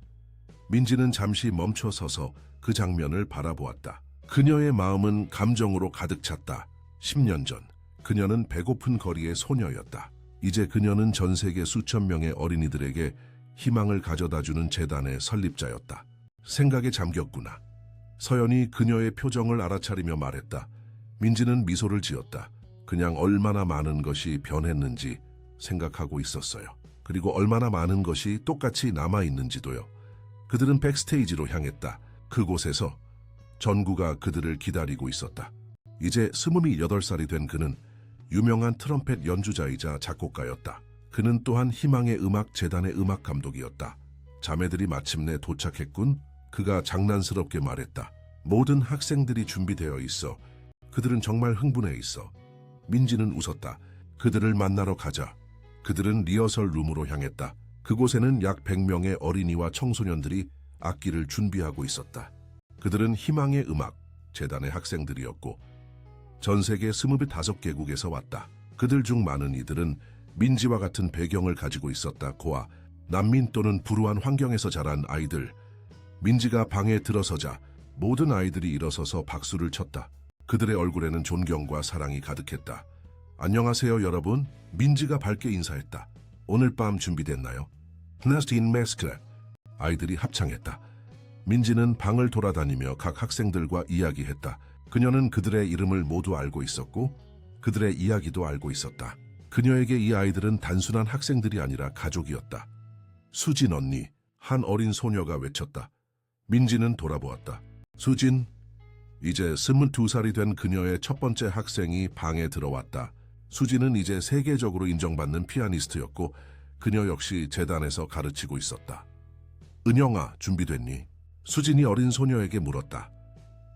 민지는 잠시 멈춰 서서 그 장면을 바라보았다. 그녀의 마음은 감정으로 가득 찼다. 10년 전 그녀는 배고픈 거리의 소녀였다. 이제 그녀는 전 세계 수천 명의 어린이들에게 희망을 가져다주는 재단의 설립자였다. 생각에 잠겼구나. 서연이 그녀의 표정을 알아차리며 말했다. 민지는 미소를 지었다. 그냥 얼마나 많은 것이 변했는지 생각하고 있었어요. 그리고 얼마나 많은 것이 똑같이 남아있는지도요. 그들은 백스테이지로 향했다. 그곳에서 전구가 그들을 기다리고 있었다. 이제 28살이 된 그는 유명한 트럼펫 연주자이자 작곡가였다. 그는 또한 희망의 음악 재단의 음악 감독이었다. 자매들이 마침내 도착했군. 그가 장난스럽게 말했다. 모든 학생들이 준비되어 있어. 그들은 정말 흥분해 있어. 민지는 웃었다. 그들을 만나러 가자. 그들은 리허설 룸으로 향했다. 그곳에는 약 100명의 어린이와 청소년들이 악기를 준비하고 있었다. 그들은 희망의 음악 재단의 학생들이었고 전 세계 25개국에서 왔다. 그들 중 많은 이들은 민지와 같은 배경을 가지고 있었다. 고아, 난민 또는 불우한 환경에서 자란 아이들. 민지가 방에 들어서자 모든 아이들이 일어서서 박수를 쳤다. 그들의 얼굴에는 존경과 사랑이 가득했다. 안녕하세요, 여러분. 민지가 밝게 인사했다. 오늘 밤 준비됐나요? 나스틴 메스크레. 아이들이 합창했다. 민지는 방을 돌아다니며 각 학생들과 이야기했다. 그녀는 그들의 이름을 모두 알고 있었고 그들의 이야기도 알고 있었다. 그녀에게 이 아이들은 단순한 학생들이 아니라 가족이었다. 수진 언니, 한 어린 소녀가 외쳤다. 민지는 돌아보았다. 수진, 이제 22살이 된 그녀의 첫 번째 학생이 방에 들어왔다. 수진은 이제 세계적으로 인정받는 피아니스트였고 그녀 역시 재단에서 가르치고 있었다. 은영아, 준비됐니? 수진이 어린 소녀에게 물었다.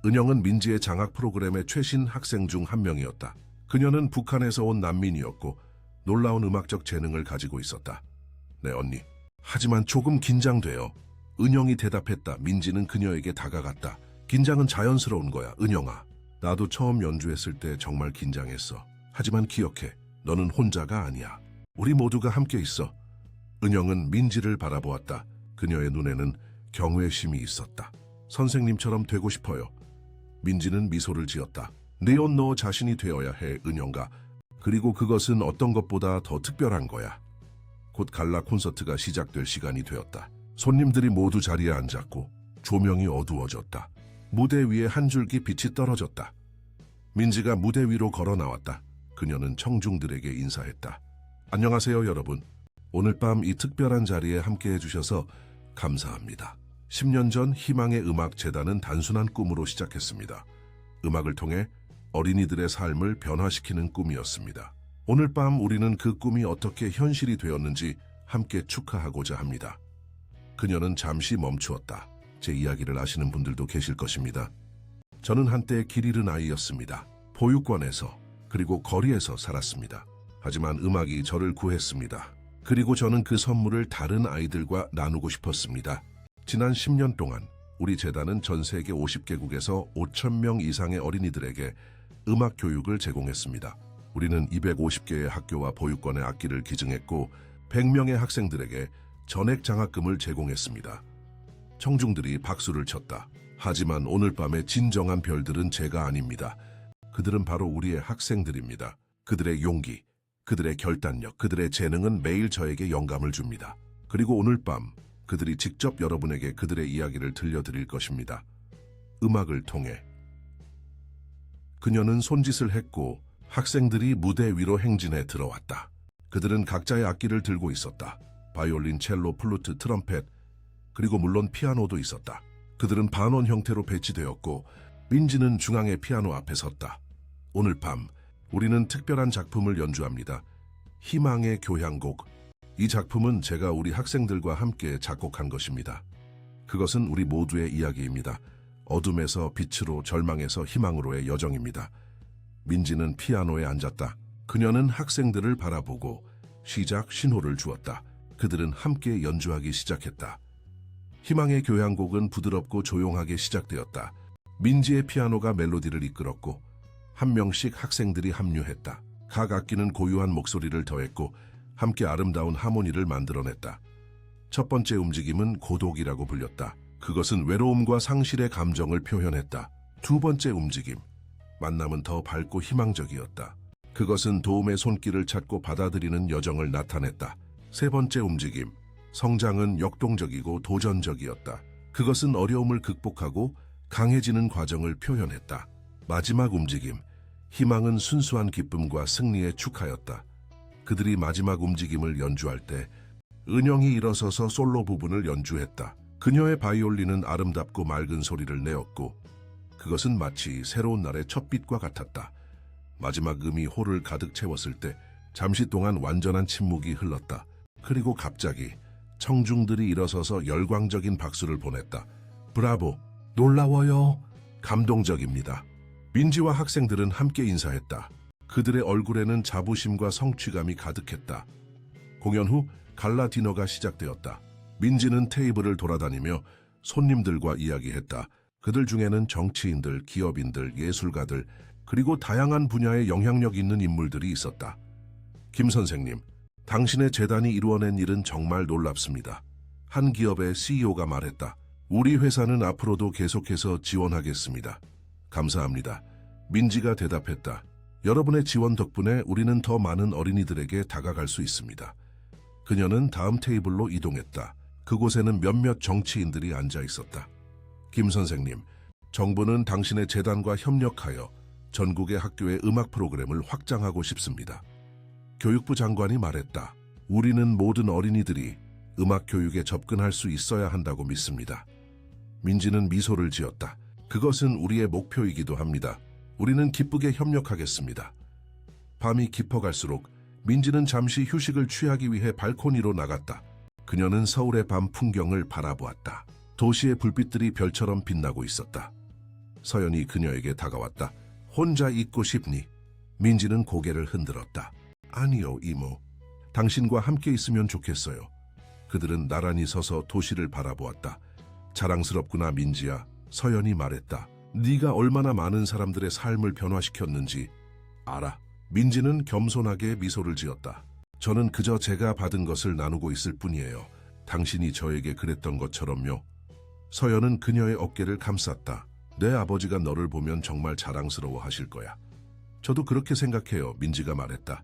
은영은 민지의 장학 프로그램의 최신 학생 중 한 명이었다. 그녀는 북한에서 온 난민이었고 놀라운 음악적 재능을 가지고 있었다. 네, 언니. 하지만 조금 긴장돼요. 은영이 대답했다. 민지는 그녀에게 다가갔다. 긴장은 자연스러운 거야, 은영아. 나도 처음 연주했을 때 정말 긴장했어. 하지만 기억해. 너는 혼자가 아니야. 우리 모두가 함께 있어. 은영은 민지를 바라보았다. 그녀의 눈에는 경외심이 있었다. 선생님처럼 되고 싶어요. 민지는 미소를 지었다. 네온 너 자신이 되어야 해, 은영아. 그리고 그것은 어떤 것보다 더 특별한 거야. 곧 갈라 콘서트가 시작될 시간이 되었다. 손님들이 모두 자리에 앉았고 조명이 어두워졌다. 무대 위에 한 줄기 빛이 떨어졌다. 민지가 무대 위로 걸어 나왔다. 그녀는 청중들에게 인사했다. 안녕하세요, 여러분. 오늘 밤 이 특별한 자리에 함께 해주셔서 감사합니다. 10년 전 희망의 음악재단은 단순한 꿈으로 시작했습니다. 음악을 통해 어린이들의 삶을 변화시키는 꿈이었습니다. 오늘 밤 우리는 그 꿈이 어떻게 현실이 되었는지 함께 축하하고자 합니다. 그녀는 잠시 멈추었다. 제 이야기를 아시는 분들도 계실 것입니다. 저는 한때 길 잃은 아이였습니다. 보육원에서 그리고 거리에서 살았습니다. 하지만 음악이 저를 구했습니다. 그리고 저는 그 선물을 다른 아이들과 나누고 싶었습니다. 지난 10년 동안 우리 재단은 전 세계 50개국에서 5,000명 이상의 어린이들에게 음악 교육을 제공했습니다. 우리는 250개의 학교와 보육원의 악기를 기증했고 100명의 학생들에게 전액 장학금을 제공했습니다. 청중들이 박수를 쳤다. 하지만 오늘 밤의 진정한 별들은 제가 아닙니다. 그들은 바로 우리의 학생들입니다. 그들의 용기, 그들의 결단력, 그들의 재능은 매일 저에게 영감을 줍니다. 그리고 오늘 밤 그들이 직접 여러분에게 그들의 이야기를 들려드릴 것입니다. 음악을 통해. 그녀는 손짓을 했고 학생들이 무대 위로 행진해 들어왔다. 그들은 각자의 악기를 들고 있었다. 바이올린, 첼로, 플루트, 트럼펫, 그리고 물론 피아노도 있었다. 그들은 반원 형태로 배치되었고 민지는 중앙의 피아노 앞에 섰다. 오늘 밤 우리는 특별한 작품을 연주합니다. 희망의 교향곡. 이 작품은 제가 우리 학생들과 함께 작곡한 것입니다. 그것은 우리 모두의 이야기입니다. 어둠에서 빛으로, 절망에서 희망으로의 여정입니다. 민지는 피아노에 앉았다. 그녀는 학생들을 바라보고 시작 신호를 주었다. 그들은 함께 연주하기 시작했다. 희망의 교향곡은 부드럽고 조용하게 시작되었다. 민지의 피아노가 멜로디를 이끌었고 한 명씩 학생들이 합류했다. 각 악기는 고유한 목소리를 더했고 함께 아름다운 하모니를 만들어냈다. 첫 번째 움직임은 고독이라고 불렸다. 그것은 외로움과 상실의 감정을 표현했다. 두 번째 움직임, 만남은 더 밝고 희망적이었다. 그것은 도움의 손길을 찾고 받아들이는 여정을 나타냈다. 세 번째 움직임, 성장은 역동적이고 도전적이었다. 그것은 어려움을 극복하고 강해지는 과정을 표현했다. 마지막 움직임, 희망은 순수한 기쁨과 승리의 축하였다. 그들이 마지막 움직임을 연주할 때 은영이 일어서서 솔로 부분을 연주했다. 그녀의 바이올린은 아름답고 맑은 소리를 내었고 그것은 마치 새로운 날의 첫 빛과 같았다. 마지막 음이 홀을 가득 채웠을 때 잠시 동안 완전한 침묵이 흘렀다. 그리고 갑자기 청중들이 일어서서 열광적인 박수를 보냈다. 브라보! 놀라워요! 감동적입니다. 민지와 학생들은 함께 인사했다. 그들의 얼굴에는 자부심과 성취감이 가득했다. 공연 후 갈라 디너가 시작되었다. 민지는 테이블을 돌아다니며 손님들과 이야기했다. 그들 중에는 정치인들, 기업인들, 예술가들, 그리고 다양한 분야에 영향력 있는 인물들이 있었다. 김 선생님, 당신의 재단이 이루어낸 일은 정말 놀랍습니다. 한 기업의 CEO가 말했다. 우리 회사는 앞으로도 계속해서 지원하겠습니다. 감사합니다. 민지가 대답했다. 여러분의 지원 덕분에 우리는 더 많은 어린이들에게 다가갈 수 있습니다. 그녀는 다음 테이블로 이동했다. 그곳에는 몇몇 정치인들이 앉아 있었다. 김 선생님, 정부는 당신의 재단과 협력하여 전국의 학교의 음악 프로그램을 확장하고 싶습니다. 교육부 장관이 말했다. 우리는 모든 어린이들이 음악 교육에 접근할 수 있어야 한다고 믿습니다. 민지는 미소를 지었다. 그것은 우리의 목표이기도 합니다. 우리는 기쁘게 협력하겠습니다. 밤이 깊어갈수록 민지는 잠시 휴식을 취하기 위해 발코니로 나갔다. 그녀는 서울의 밤 풍경을 바라보았다. 도시의 불빛들이 별처럼 빛나고 있었다. 서연이 그녀에게 다가왔다. 혼자 있고 싶니? 민지는 고개를 흔들었다. 아니요, 이모. 당신과 함께 있으면 좋겠어요. 그들은 나란히 서서 도시를 바라보았다. 자랑스럽구나, 민지야. 서연이 말했다. 네가 얼마나 많은 사람들의 삶을 변화시켰는지 알아. 민지는 겸손하게 미소를 지었다. 저는 그저 제가 받은 것을 나누고 있을 뿐이에요. 당신이 저에게 그랬던 것처럼요. 서연은 그녀의 어깨를 감쌌다. 내 아버지가 너를 보면 정말 자랑스러워 하실 거야. 저도 그렇게 생각해요, 민지가 말했다.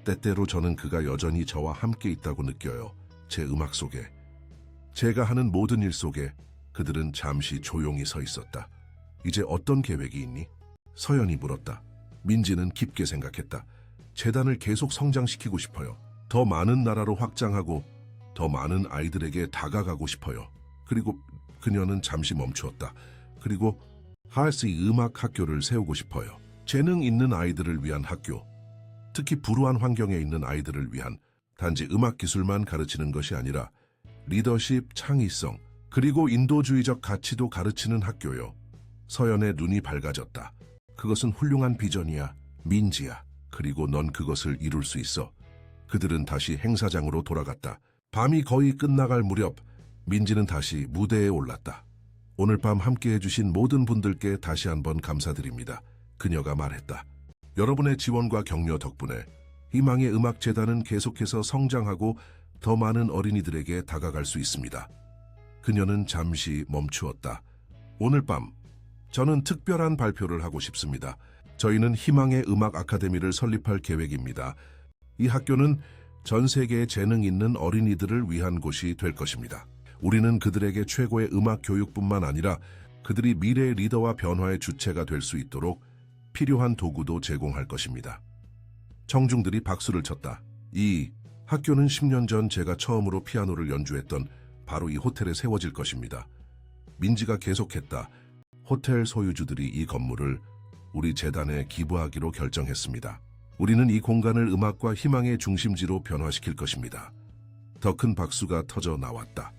때때로 저는 그가 여전히 저와 함께 있다고 느껴요. 제 음악 속에. 제가 하는 모든 일 속에. 그들은 잠시 조용히 서 있었다. 이제 어떤 계획이 있니? 서연이 물었다. 민지는 깊게 생각했다. 재단을 계속 성장시키고 싶어요. 더 많은 나라로 확장하고 더 많은 아이들에게 다가가고 싶어요. 그리고 그녀는 잠시 멈추었다. 그리고 하얼시 음악 학교를 세우고 싶어요. 재능 있는 아이들을 위한 학교. 특히 불우한 환경에 있는 아이들을 위한 단지 음악 기술만 가르치는 것이 아니라 리더십, 창의성, 그리고 인도주의적 가치도 가르치는 학교요. 서연의 눈이 밝아졌다. 그것은 훌륭한 비전이야, 민지야. 그리고 넌 그것을 이룰 수 있어. 그들은 다시 행사장으로 돌아갔다. 밤이 거의 끝나갈 무렵 민지는 다시 무대에 올랐다. 오늘 밤 함께해 주신 모든 분들께 다시 한번 감사드립니다. 그녀가 말했다. 여러분의 지원과 격려 덕분에 희망의 음악재단은 계속해서 성장하고 더 많은 어린이들에게 다가갈 수 있습니다. 그녀는 잠시 멈추었다. 오늘 밤 저는 특별한 발표를 하고 싶습니다. 저희는 희망의 음악 아카데미를 설립할 계획입니다. 이 학교는 전 세계의 재능 있는 어린이들을 위한 곳이 될 것입니다. 우리는 그들에게 최고의 음악 교육뿐만 아니라 그들이 미래의 리더와 변화의 주체가 될 수 있도록 필요한 도구도 제공할 것입니다. 청중들이 박수를 쳤다. 이 학교는 10년 전 제가 처음으로 피아노를 연주했던 바로 이 호텔에 세워질 것입니다. 민지가 계속했다. 호텔 소유주들이 이 건물을 우리 재단에 기부하기로 결정했습니다. 우리는 이 공간을 음악과 희망의 중심지로 변화시킬 것입니다. 더 큰 박수가 터져 나왔다.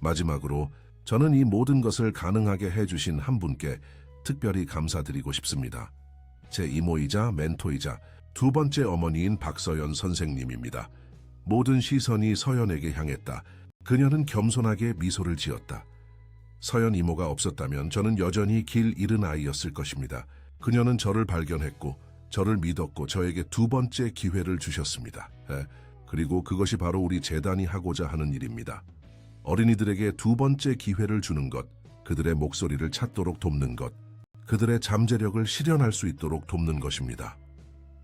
마지막으로 저는 이 모든 것을 가능하게 해주신 한 분께 특별히 감사드리고 싶습니다. 제 이모이자 멘토이자 두 번째 어머니인 박서연 선생님입니다. 모든 시선이 서연에게 향했다. 그녀는 겸손하게 미소를 지었다. 서연 이모가 없었다면 저는 여전히 길 잃은 아이였을 것입니다. 그녀는 저를 발견했고 저를 믿었고 저에게 두 번째 기회를 주셨습니다. 그리고 그것이 바로 우리 재단이 하고자 하는 일입니다. 어린이들에게 두 번째 기회를 주는 것, 그들의 목소리를 찾도록 돕는 것, 그들의 잠재력을 실현할 수 있도록 돕는 것입니다.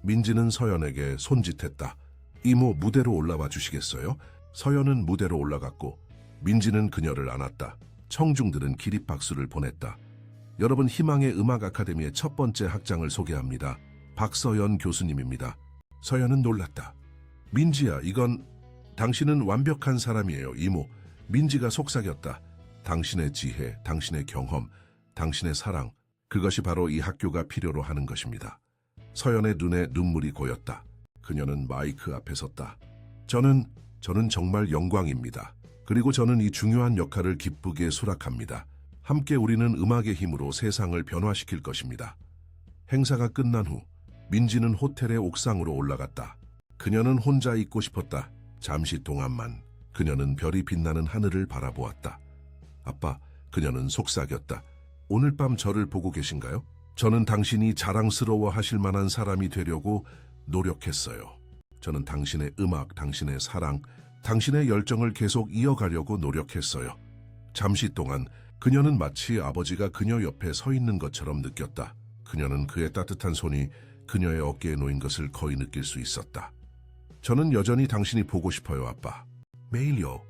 민지는 서연에게 손짓했다. 이모, 무대로 올라와 주시겠어요? 서연은 무대로 올라갔고 민지는 그녀를 안았다. 청중들은 기립박수를 보냈다. 여러분, 희망의 음악 아카데미의 첫 번째 학장을 소개합니다. 박서연 교수님입니다. 서연은 놀랐다. 민지야, 이건 당신은 완벽한 사람이에요, 이모. 민지가 속삭였다. 당신의 지혜, 당신의 경험, 당신의 사랑, 그것이 바로 이 학교가 필요로 하는 것입니다. 서연의 눈에 눈물이 고였다. 그녀는 마이크 앞에 섰다. 저는 정말 영광입니다. 그리고 저는 이 중요한 역할을 기쁘게 수락합니다. 함께 우리는 음악의 힘으로 세상을 변화시킬 것입니다. 행사가 끝난 후 민지는 호텔의 옥상으로 올라갔다. 그녀는 혼자 있고 싶었다. 잠시 동안만. 그녀는 별이 빛나는 하늘을 바라보았다. 아빠, 그녀는 속삭였다. 오늘 밤 저를 보고 계신가요? 저는 당신이 자랑스러워 하실 만한 사람이 되려고 노력했어요. 저는 당신의 음악, 당신의 사랑, 당신의 열정을 계속 이어가려고 노력했어요. 잠시 동안 그녀는 마치 아버지가 그녀 옆에 서 있는 것처럼 느꼈다. 그녀는 그의 따뜻한 손이 그녀의 어깨에 놓인 것을 거의 느낄 수 있었다. 저는 여전히 당신이 보고 싶어요, 아빠. 매일요.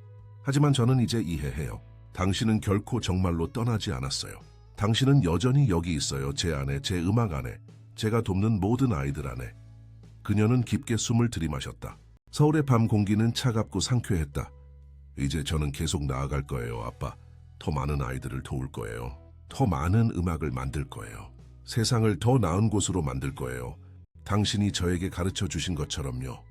하지만 저는 이제 이해해요. 당신은 결코 정말로 떠나지 않았어요. 당신은 여전히 여기 있어요. 제 안에, 제 음악 안에, 제가 돕는 모든 아이들 안에. 그녀는 깊게 숨을 들이마셨다. 서울의 밤 공기는 차갑고 상쾌했다. 이제 저는 계속 나아갈 거예요, 아빠. 더 많은 아이들을 도울 거예요. 더 많은 음악을 만들 거예요. 세상을 더 나은 곳으로 만들 거예요. 당신이 저에게 가르쳐 주신 것처럼요.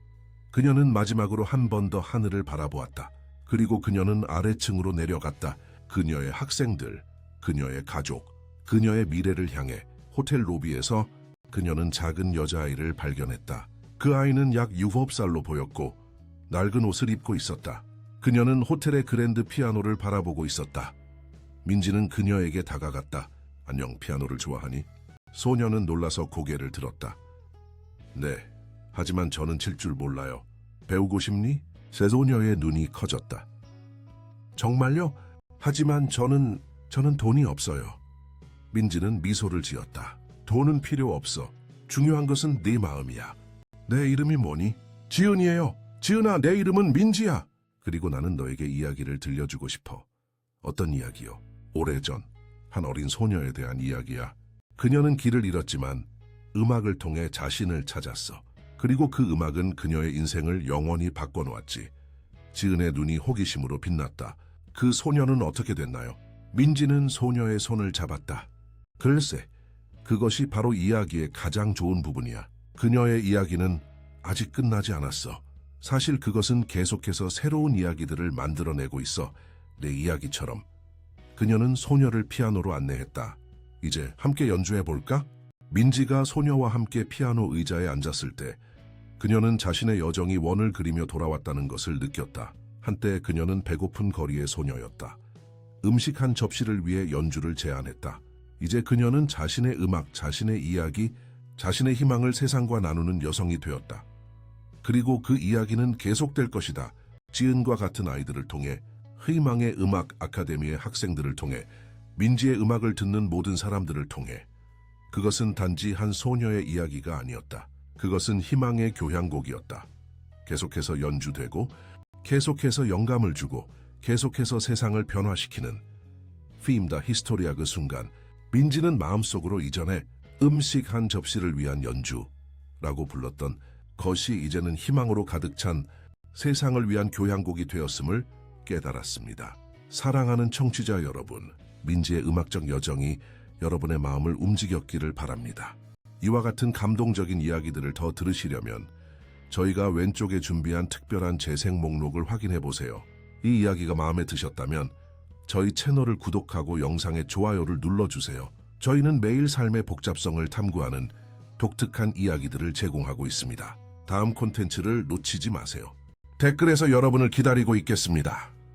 그녀는 마지막으로 한 번 더 하늘을 바라보았다. 그리고 그녀는 아래층으로 내려갔다. 그녀의 학생들, 그녀의 가족, 그녀의 미래를 향해 호텔 로비에서 그녀는 작은 여자아이를 발견했다. 그 아이는 약 7살로 보였고 낡은 옷을 입고 있었다. 그녀는 호텔의 그랜드 피아노를 바라보고 있었다. 민지는 그녀에게 다가갔다. 안녕, 피아노를 좋아하니? 소녀는 놀라서 고개를 들었다. 네, 하지만 저는 칠 줄 몰라요. 배우고 싶니? 소녀의 눈이 커졌다. 정말요? 하지만 저는 돈이 없어요. 민지는 미소를 지었다. 돈은 필요 없어. 중요한 것은 네 마음이야. 내 이름이 뭐니? 지은이에요. 지은아, 내 이름은 민지야. 그리고 나는 너에게 이야기를 들려주고 싶어. 어떤 이야기요? 오래전 한 어린 소녀에 대한 이야기야. 그녀는 길을 잃었지만 음악을 통해 자신을 찾았어. 그리고 그 음악은 그녀의 인생을 영원히 바꿔놓았지. 지은의 눈이 호기심으로 빛났다. 그 소녀는 어떻게 됐나요? 민지는 소녀의 손을 잡았다. 글쎄, 그것이 바로 이야기의 가장 좋은 부분이야. 그녀의 이야기는 아직 끝나지 않았어. 사실 그것은 계속해서 새로운 이야기들을 만들어내고 있어. 내 이야기처럼. 그녀는 소녀를 피아노로 안내했다. 이제 함께 연주해 볼까? 민지가 소녀와 함께 피아노 의자에 앉았을 때 그녀는 자신의 여정이 원을 그리며 돌아왔다는 것을 느꼈다. 한때 그녀는 배고픈 거리의 소녀였다. 음식 한 접시를 위해 연주를 제안했다. 이제 그녀는 자신의 음악, 자신의 이야기, 자신의 희망을 세상과 나누는 여성이 되었다. 그리고 그 이야기는 계속될 것이다. 지은과 같은 아이들을 통해, 희망의 음악 아카데미의 학생들을 통해, 민지의 음악을 듣는 모든 사람들을 통해. 그것은 단지 한 소녀의 이야기가 아니었다. 그것은 희망의 교향곡이었다. 계속해서 연주되고, 계속해서 영감을 주고, 계속해서 세상을 변화시키는 피임다 히스토리아. 그 순간 민지는 마음속으로 이전에 음식 한 접시를 위한 연주라고 불렀던 것이 이제는 희망으로 가득 찬 세상을 위한 교향곡이 되었음을 깨달았습니다. 사랑하는 청취자 여러분, 민지의 음악적 여정이 여러분의 마음을 움직였기를 바랍니다. 이와 같은 감동적인 이야기들을 더 들으시려면 저희가 왼쪽에 준비한 특별한 재생 목록을 확인해 보세요. 이 이야기가 마음에 드셨다면 저희 채널을 구독하고 영상에 좋아요를 눌러주세요. 저희는 매일 삶의 복잡성을 탐구하는 독특한 이야기들을 제공하고 있습니다. 다음 콘텐츠를 놓치지 마세요. 댓글에서 여러분을 기다리고 있겠습니다.